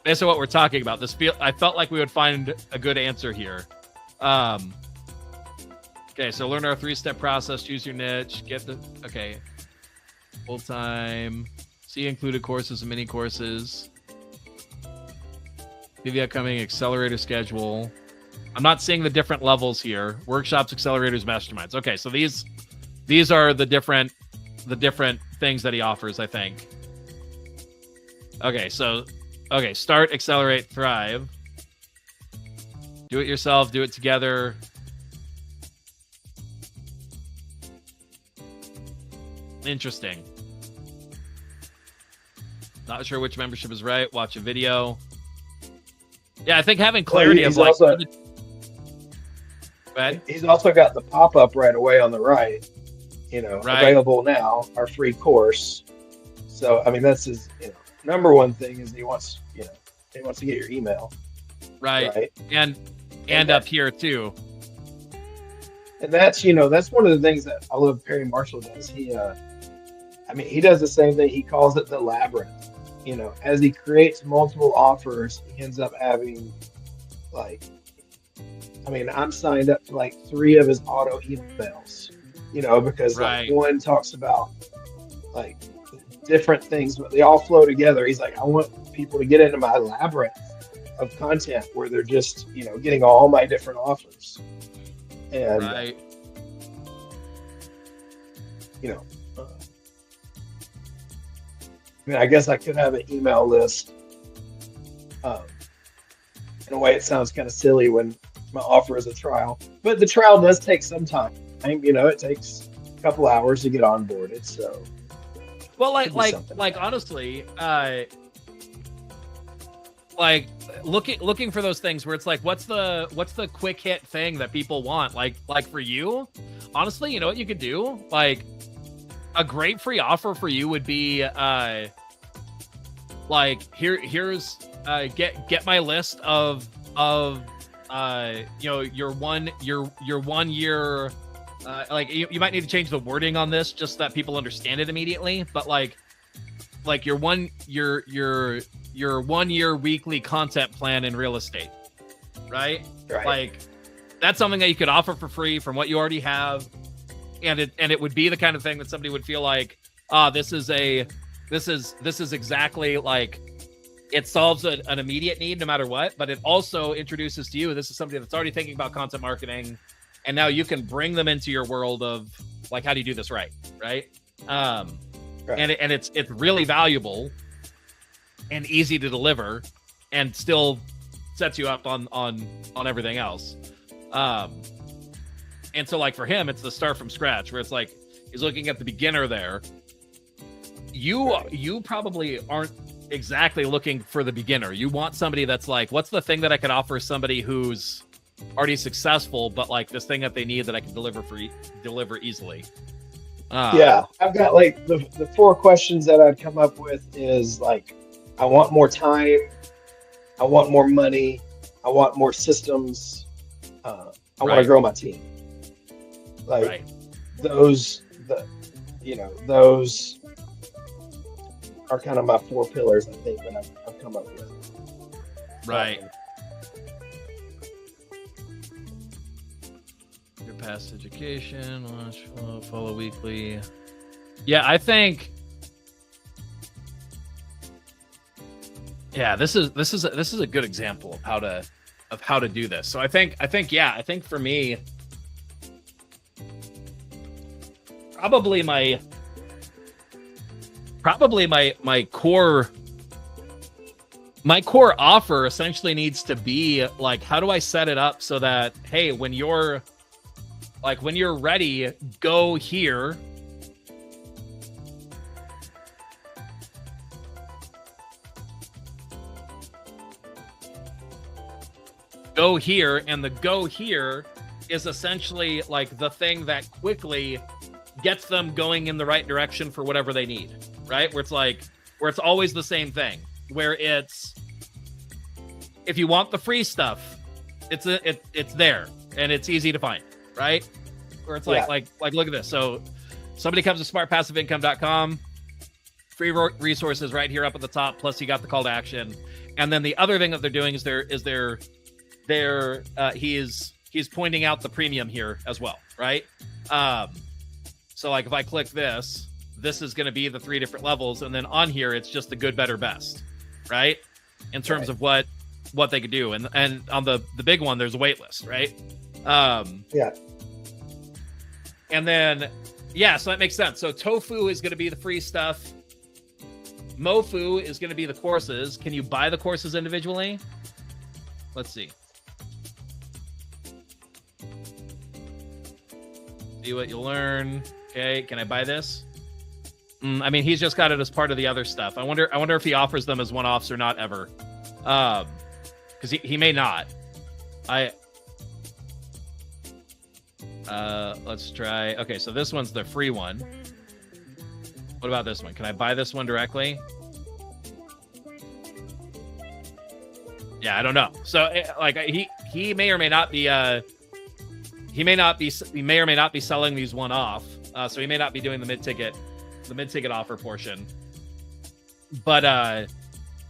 based on what we're talking about. I felt like we would find a good answer here. Okay, so learn our 3-step process, choose your niche, full-time, see included courses and mini courses, see the upcoming accelerator schedule. I'm not seeing the different levels here. Workshops, accelerators, masterminds. Okay, so these are the different things that he offers, I think. Okay, start, accelerate, thrive. Do it yourself, do it together. Interesting. Not sure which membership is right. Watch a video. Yeah, I think having clarity of like. He's also got the pop-up right away on the right. Available now, our free course. So I mean, that's his number one thing is he wants to get your email. Right. And up here too. And that's one of the things that I love Perry Marshall does. He does the same thing. He calls it the labyrinth. As he creates multiple offers, he ends up having I'm signed up to like 3 of his auto emails, because like one talks about like different things, but they all flow together. He's like, I want people to get into my labyrinth of content where they're just, getting all my different offers. And, I guess I could have an email list. In a way, it sounds kind of silly when my offer is a trial, but the trial does take some time. It takes a couple hours to get onboarded. So, well, like honestly, like looking for those things where it's like, what's the quick hit thing that people want? Like for you, honestly, you know what you could do? Like a great free offer for you would be, here's get my list of your 1 year, like you might need to change the wording on this just so that people understand it immediately, but like your 1 year weekly content plan in real estate, right? Like that's something that you could offer for free from what you already have. and it would be the kind of thing that somebody would feel like, this is exactly like, it solves an immediate need no matter what, but it also introduces to you, this is somebody that's already thinking about content marketing, and now you can bring them into your world of like, how do you do this right? Right. And it's really valuable and easy to deliver, and still sets you up on everything else. And so like for him, it's the start from scratch, where it's like, he's looking at the beginner there. You probably aren't exactly looking for the beginner. You want somebody that's like, what's the thing that I could offer somebody who's already successful, but like this thing that they need that I can deliver easily. Yeah, I've got like the 4 questions that I'd come up with is like, I want more time, I want more money, I want more systems, I want to grow my team. Like those are kind of my 4 pillars, I think, that I've come up with. Right. Your past education, launch, follow weekly. Yeah, I think. Yeah, this is a good example of how to do this. So I think for me, probably my core offer essentially needs to be like, how do I set it up so that, hey, when you're ready, go here. Go here, and the go here is essentially like the thing that quickly gets them going in the right direction for whatever they need, right? Where it's always the same thing, where it's, if you want the free stuff, it's there and it's easy to find, right? Where it's like look at this. So somebody comes to smartpassiveincome.com, free resources right here up at the top, plus you got the call to action. And then the other thing that they're doing is he's pointing out the premium here as well, right? So like if I click this is going to be the 3 different levels, and then on here it's just the good, better, best, right? In terms of what they could do, and on the big one there's a wait list, right? And then so that makes sense. So tofu is going to be the free stuff. Mofu is going to be the courses. Can you buy the courses individually? Let's see. See what you learn. Okay, can I buy this? I mean, he's just got it as part of the other stuff. I wonder if he offers them as one-offs or not ever. Because he may not. Let's try. Okay, so this one's the free one. What about this one? Can I buy this one directly? Yeah, I don't know. So like he may or may not be he may or may not be selling these one off. So he may not be doing the mid-ticket offer portion. But I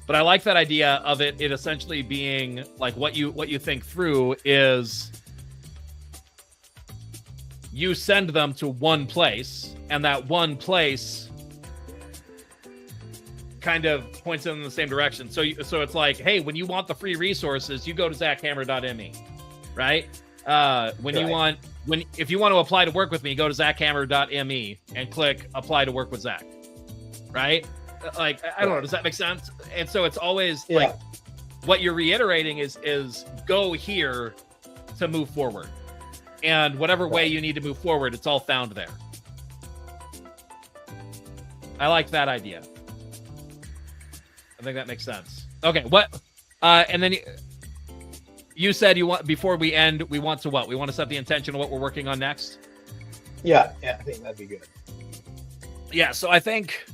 like that idea of it essentially being like, what you think through is you send them to one place, and that one place kind of points them in the same direction. So it's like, hey, when you want the free resources, you go to zachhammer.me, right? If you want to apply to work with me, go to zachhammer.me and click apply to work with Zach, right? Like, I don't know, does that make sense? And so it's always like, what you're reiterating is go here to move forward, and whatever way you need to move forward, it's all found there. I like that idea. I think that makes sense. Okay, and then you said you want, before we end, we want to what? We want to set the intention of what we're working on next? Yeah, I think that'd be good. Yeah, so I think,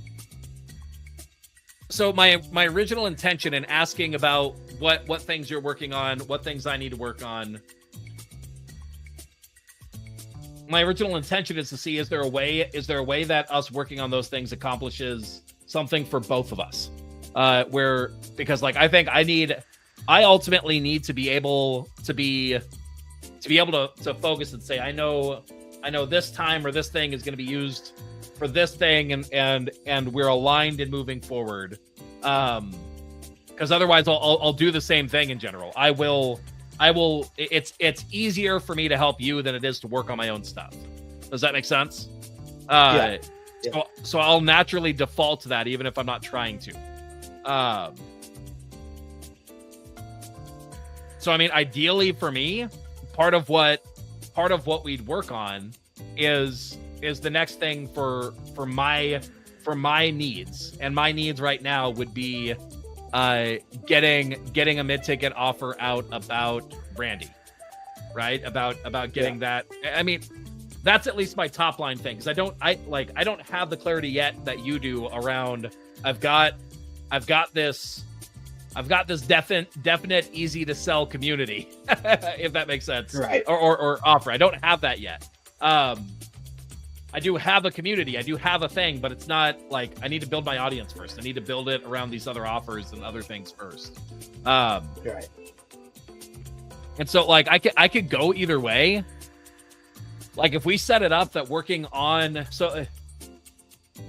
so my original intention in asking about what things you're working on, what things I need to work on, my original intention is to see, is there a way that us working on those things accomplishes something for both of us? Because like, I think I ultimately need to be able to focus and say, I know I know this time or this thing is going to be used for this thing, and we're aligned in moving forward. Because otherwise I'll do the same thing in general. I will. It's easier for me to help you than it is to work on my own stuff. Does that make sense? Yeah. So I'll naturally default to that, even if I'm not trying to. So I mean, ideally for me, part of what we'd work on is the next thing for my needs, and my needs right now would be getting a mid-ticket offer out about Randy, right? About getting that. I mean, that's at least my top line thing, because I don't have the clarity yet that you do around. I've got this definite easy to sell community, if that makes sense, right? Or offer. I don't have that yet. I do have a community. I do have a thing, but it's not like I need to build my audience first. I need to build it around these other offers and other things first. Right. And so like I could go either way. Like if we set it up that working on,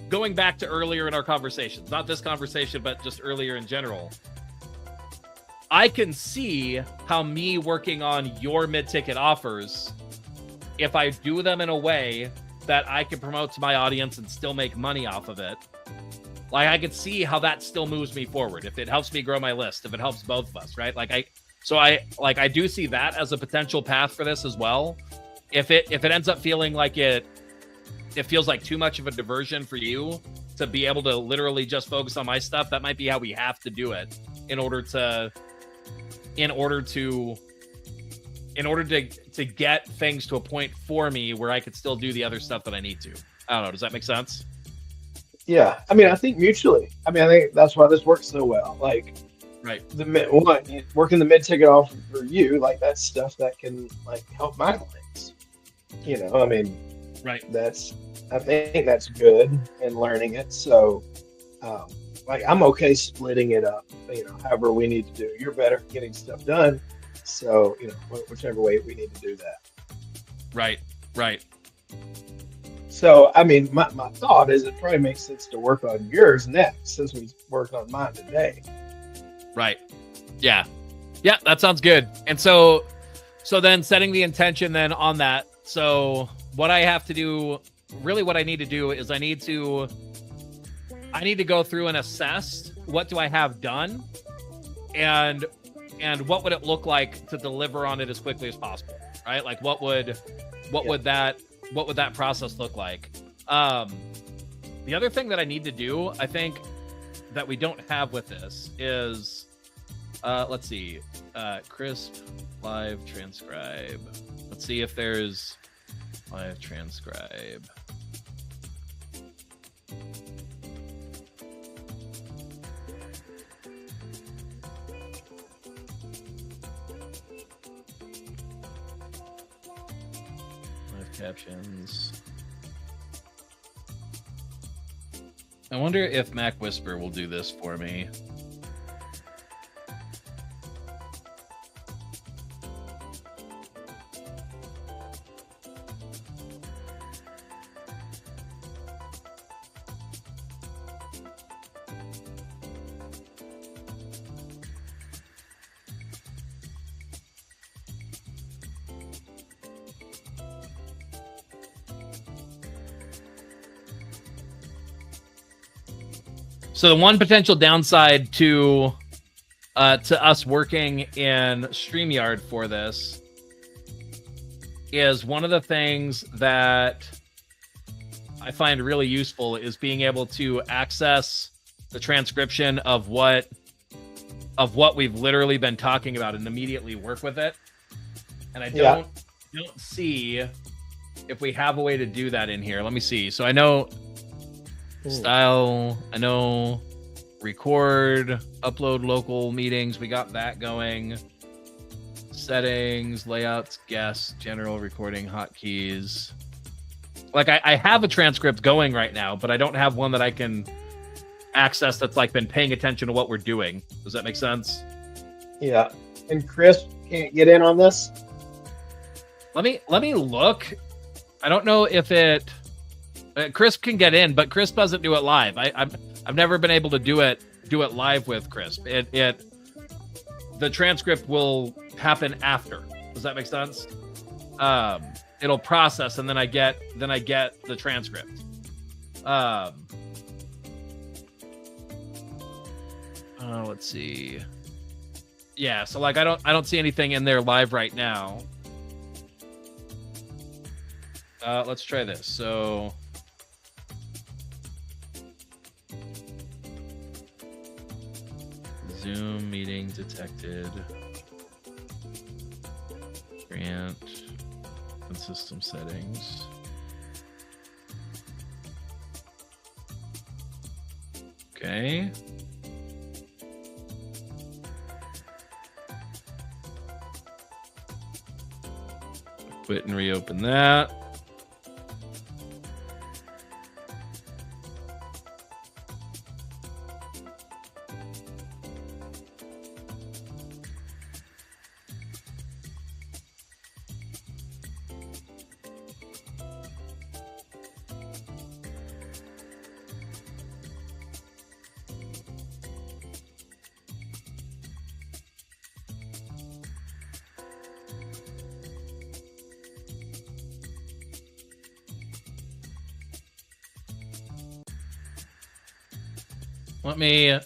going back to earlier in our conversations, not this conversation, but just earlier in general, I can see how me working on your mid-ticket offers, if I do them in a way that I can promote to my audience and still make money off of it, like I could see how that still moves me forward. If it helps me grow my list, if it helps both of us, right? I do see that as a potential path for this as well. If it ends up feeling like it feels like too much of a diversion for you to be able to literally just focus on my stuff, that might be how we have to do it in order to get things to a point for me where I could still do the other stuff that I need to. I don't know. Does that make sense? Yeah. I mean, I think mutually. I mean, I think that's why this works so well. Like, right. Working the mid-ticket offer for you, like that's stuff that can like help my clients. You know, I mean, right. I think that's good in learning it. So, like I'm okay splitting it up, however we need to do. You're better at getting stuff done. So, whichever way we need to do that. Right. So, I mean, my thought is it probably makes sense to work on yours next since we worked on mine today. Right. Yeah, that sounds good. And so then setting the intention then on that. So what I have to do, really what I need to do is I need to go through and assess what do I have done and what would it look like to deliver on it as quickly as possible, right? Like what would that process look like? The other thing that I need to do, I think that we don't have with this is, let's see, crisp live transcribe. Let's see if there's live transcribe. Captions. I wonder if Mac Whisper will do this for me. So the one potential downside to us working in StreamYard for this is one of the things that I find really useful is being able to access the transcription of what we've literally been talking about and immediately work with it. And I don't see if we have a way to do that in here. Let me see. So I know style, I know record, upload local meetings. We got that going. Settings, layouts, guests, general recording, hotkeys. Like I have a transcript going right now, but I don't have one that I can access that's like been paying attention to what we're doing. Does that make sense? Yeah. And Chris can't get in on this? Let me look. I don't know if it. Crisp can get in, but Crisp doesn't do it live. I've never been able to do it live with Crisp. The transcript will happen after. Does that make sense? It'll process, and then I get the transcript. Let's see. Yeah, so like I don't see anything in there live right now. Let's try this. So Zoom meeting detected. Grant and system settings. Okay. Quit and reopen that.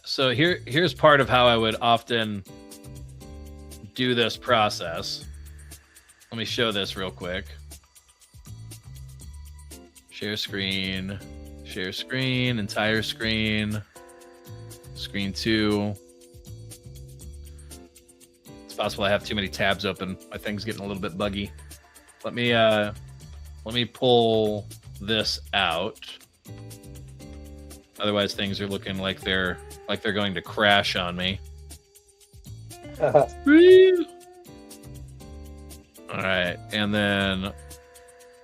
So here's part of how I would often do this process. Let me show this real quick. Share screen, entire screen, screen 2. It's possible I have too many tabs open. My thing's getting a little bit buggy. Let me pull this out. Otherwise, things are looking like they're going to crash on me. All right, and then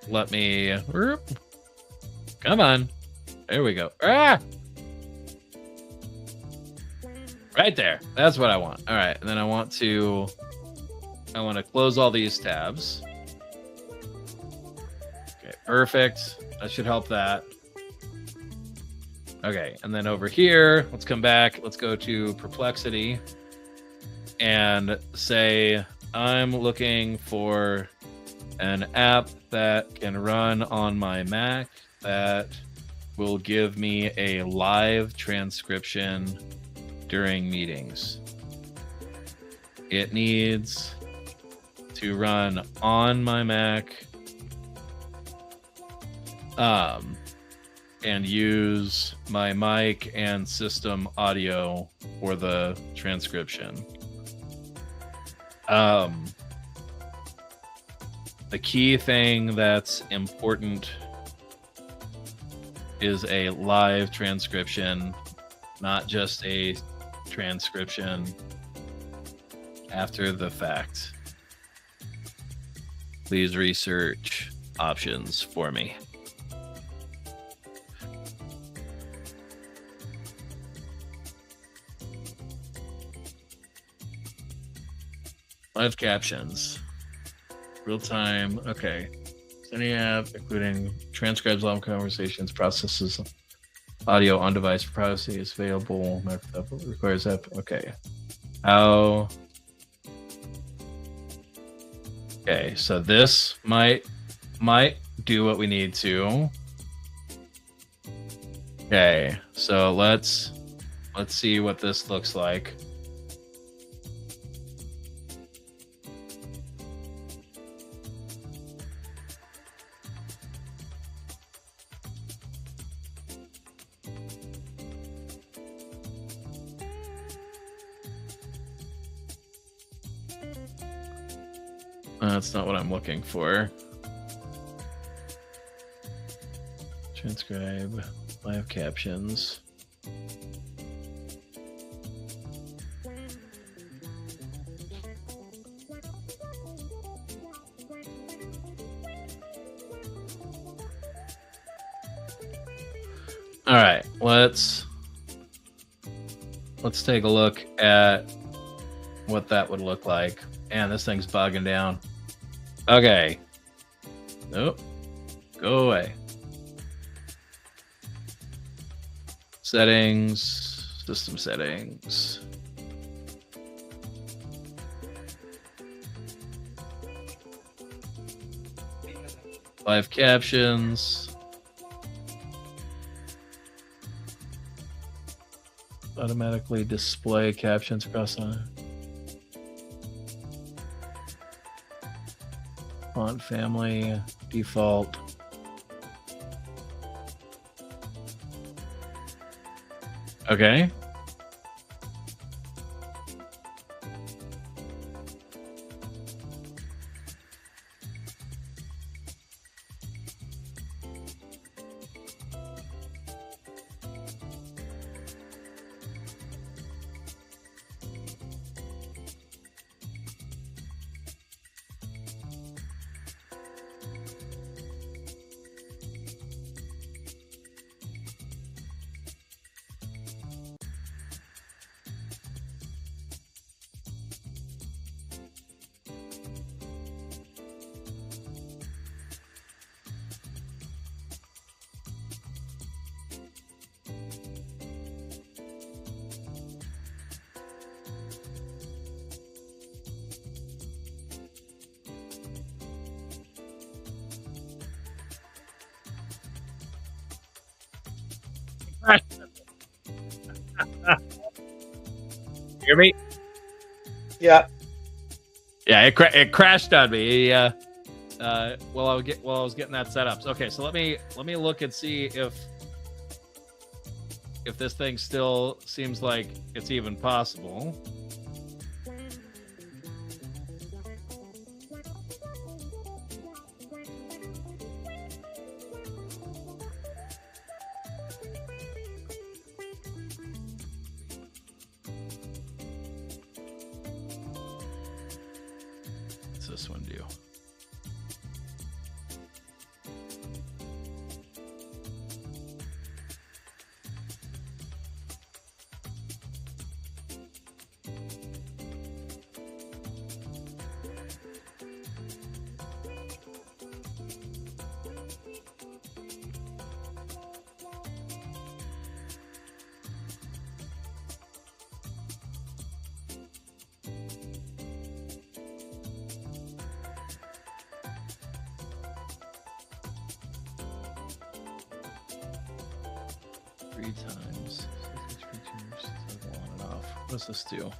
let me. Come on, there we go. Ah, right there. That's what I want. All right, and then I want to close all these tabs. Okay, perfect. That should help that. Okay, and then over here, let's come back. Let's go to Perplexity and say, I'm looking for an app that can run on my Mac that will give me a live transcription during meetings. It needs to run on my Mac and use my mic and system audio for the transcription. The key thing that's important is a live transcription, not just a transcription after the fact. Please research options for me. Live captions, real time. Okay. Any app, including transcribes live conversations, processes audio on device for privacy, is available. Requires app. Okay. How? Okay. So this might do what we need to. Okay. So let's see what this looks like. That's not what I'm looking for. Transcribe, live captions. All right, let's take a look at what that would look like. And this thing's bogging down. Okay. Nope. Go away. Settings, system settings. Live captions. Automatically display captions across on. Font family, default. Okay. Hear me? Yeah. Yeah, it crashed on me. While I was getting that set up. So, okay, so let me look and see if this thing still seems like it's even possible. What's this one do? Three times. On and off. What does this do?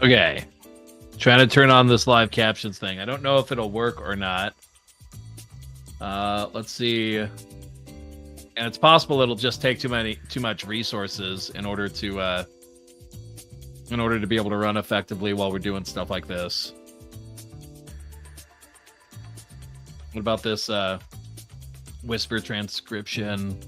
Okay. Trying to turn on this live captions thing. I don't know if it'll work or not. Let's see. And it's possible it'll just take too much resources in order to be able to run effectively while we're doing stuff like this. What about this whisper transcription?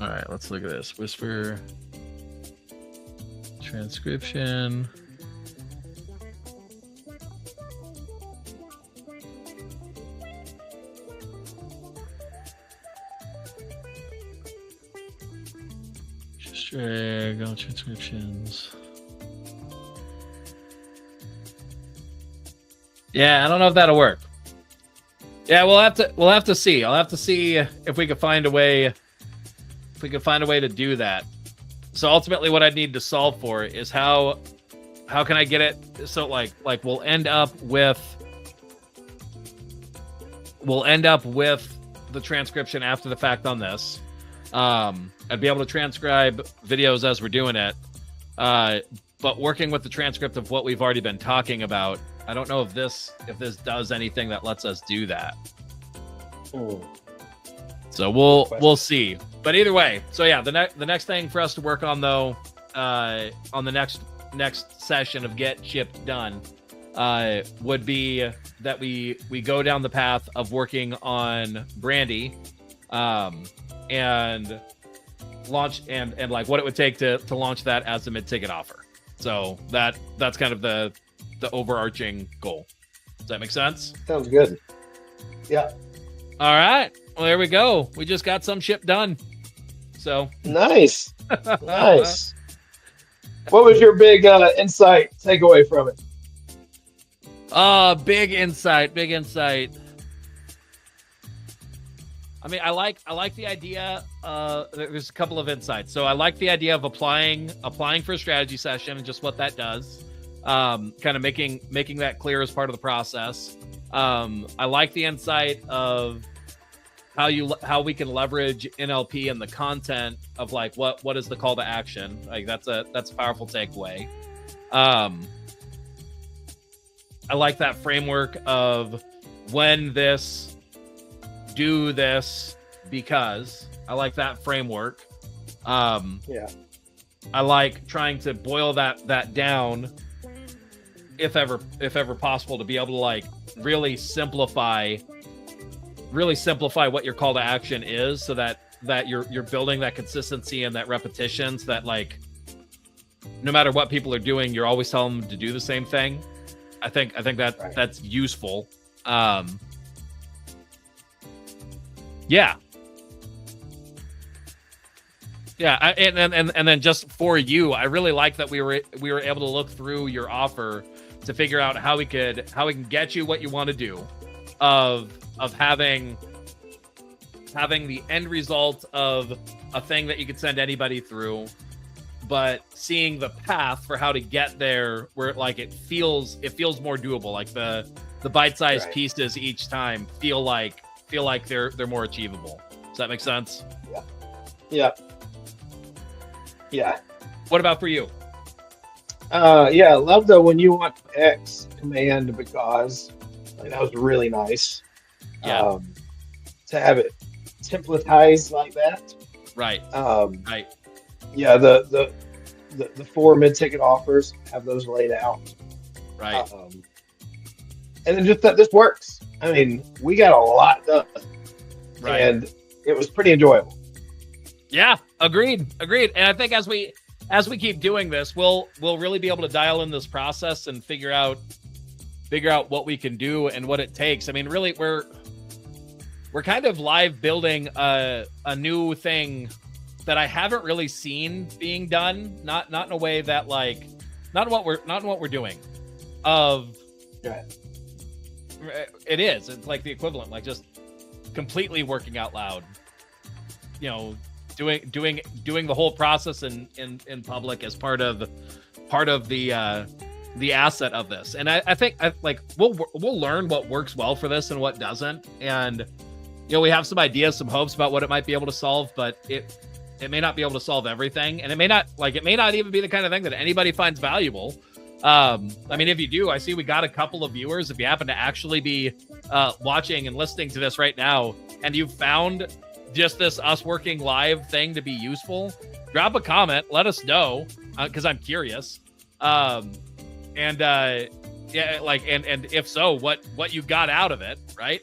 All right, let's look at this. Whisper transcription. Just drag all transcriptions. Yeah, I don't know if that'll work. Yeah, we'll have to see. I'll have to see if we can find a way. If we can find a way to do that. So ultimately what I need to solve for is how can I get it so like we'll end up with the transcription after the fact on this. I'd be able to transcribe videos as we're doing it. But working with the transcript of what we've already been talking about I don't know if this does anything that lets us do that. So we'll see. But either way, so yeah, the next thing for us to work on though, on the next session of Get Shipped Done, would be that we go down the path of working on Brandy, and launch and like what it would take to launch that as a mid-ticket offer. So that's kind of the overarching goal. Does that make sense? Sounds good. Yeah. All right. Well, there we go. We just got some ship done. So nice. Nice. What was your big insight takeaway from it? Big insight. I mean, I like the idea. There's a couple of insights. So I like the idea of applying for a strategy session and just what that does. Kind of making that clear as part of the process. I like the insight of how we can leverage NLP and the content of like what is the call to action. Like that's a powerful takeaway. I like that framework of when this, do this, because. I like that framework. Yeah. I like trying to boil that down, if ever possible, to be able to like really simplify what your call to action is, so that you're building that consistency and that repetition, so that like no matter what people are doing, you're always telling them to do the same thing. I think that right. That's useful. Yeah. And then just for you, I really like that we were able to look through your offer to figure out how we can get you what you want to do, of having the end result of a thing that you could send anybody through, but seeing the path for how to get there where like it feels more doable. Like the bite-sized right. pieces each time feel like they're more achievable. Does that make sense? Yeah. What about for you? Yeah, I love the when you want X command because like, that was really nice. Yeah. To have it templatized like that. Right. Right. Yeah, the 4 mid-ticket offers, have those laid out. Right. And then just that this works. I mean, we got a lot done. Right. And it was pretty enjoyable. Yeah, agreed. And I think as we keep doing this, we'll really be able to dial in this process and figure out what we can do and what it takes. I mean, really, we're kind of live building a new thing that I haven't really seen being done. Not in a way that like not what we're doing. It's like the equivalent, like just completely working out loud. You know, doing the whole process in public as part of the asset of this. And I think we'll learn what works well for this and what doesn't. And you know, we have some ideas, some hopes about what it might be able to solve, but it may not be able to solve everything, and it may not even be the kind of thing that anybody finds valuable. I mean, if you do, I see we got a couple of viewers. If you happen to actually be watching and listening to this right now, and you found just this us working live thing to be useful, drop a comment, let us know, because I'm curious. And if so, what you got out of it, right?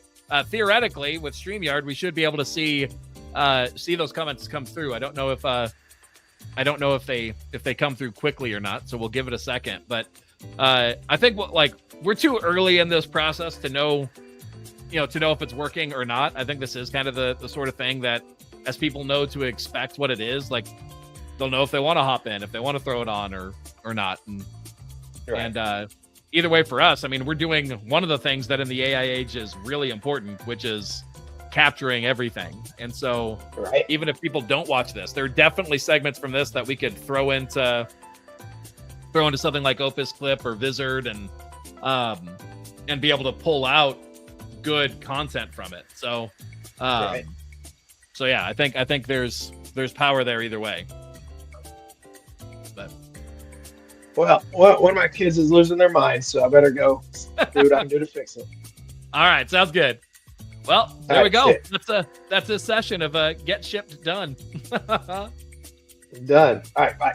Theoretically, with StreamYard, we should be able to see those comments come through. I don't know if they come through quickly or not, so we'll give it a second. But I think we're too early in this process to know if it's working or not. I think this is kind of the sort of thing that, as people know to expect what it is, like they'll know if they want to hop in, if they want to throw it on or not. And either way for us, I mean, we're doing one of the things that in the AI age is really important, which is capturing everything. And so right. Even if people don't watch this, there are definitely segments from this that we could throw into something like Opus Clip or Vizard and be able to pull out good content from it. So right. So yeah, I think there's power there either way. But Well, one of my kids is losing their mind, so I better go do what I can do to fix it. All right, sounds good. Well, there we go. That's a session of Get Shipped Done. Done. All right, bye.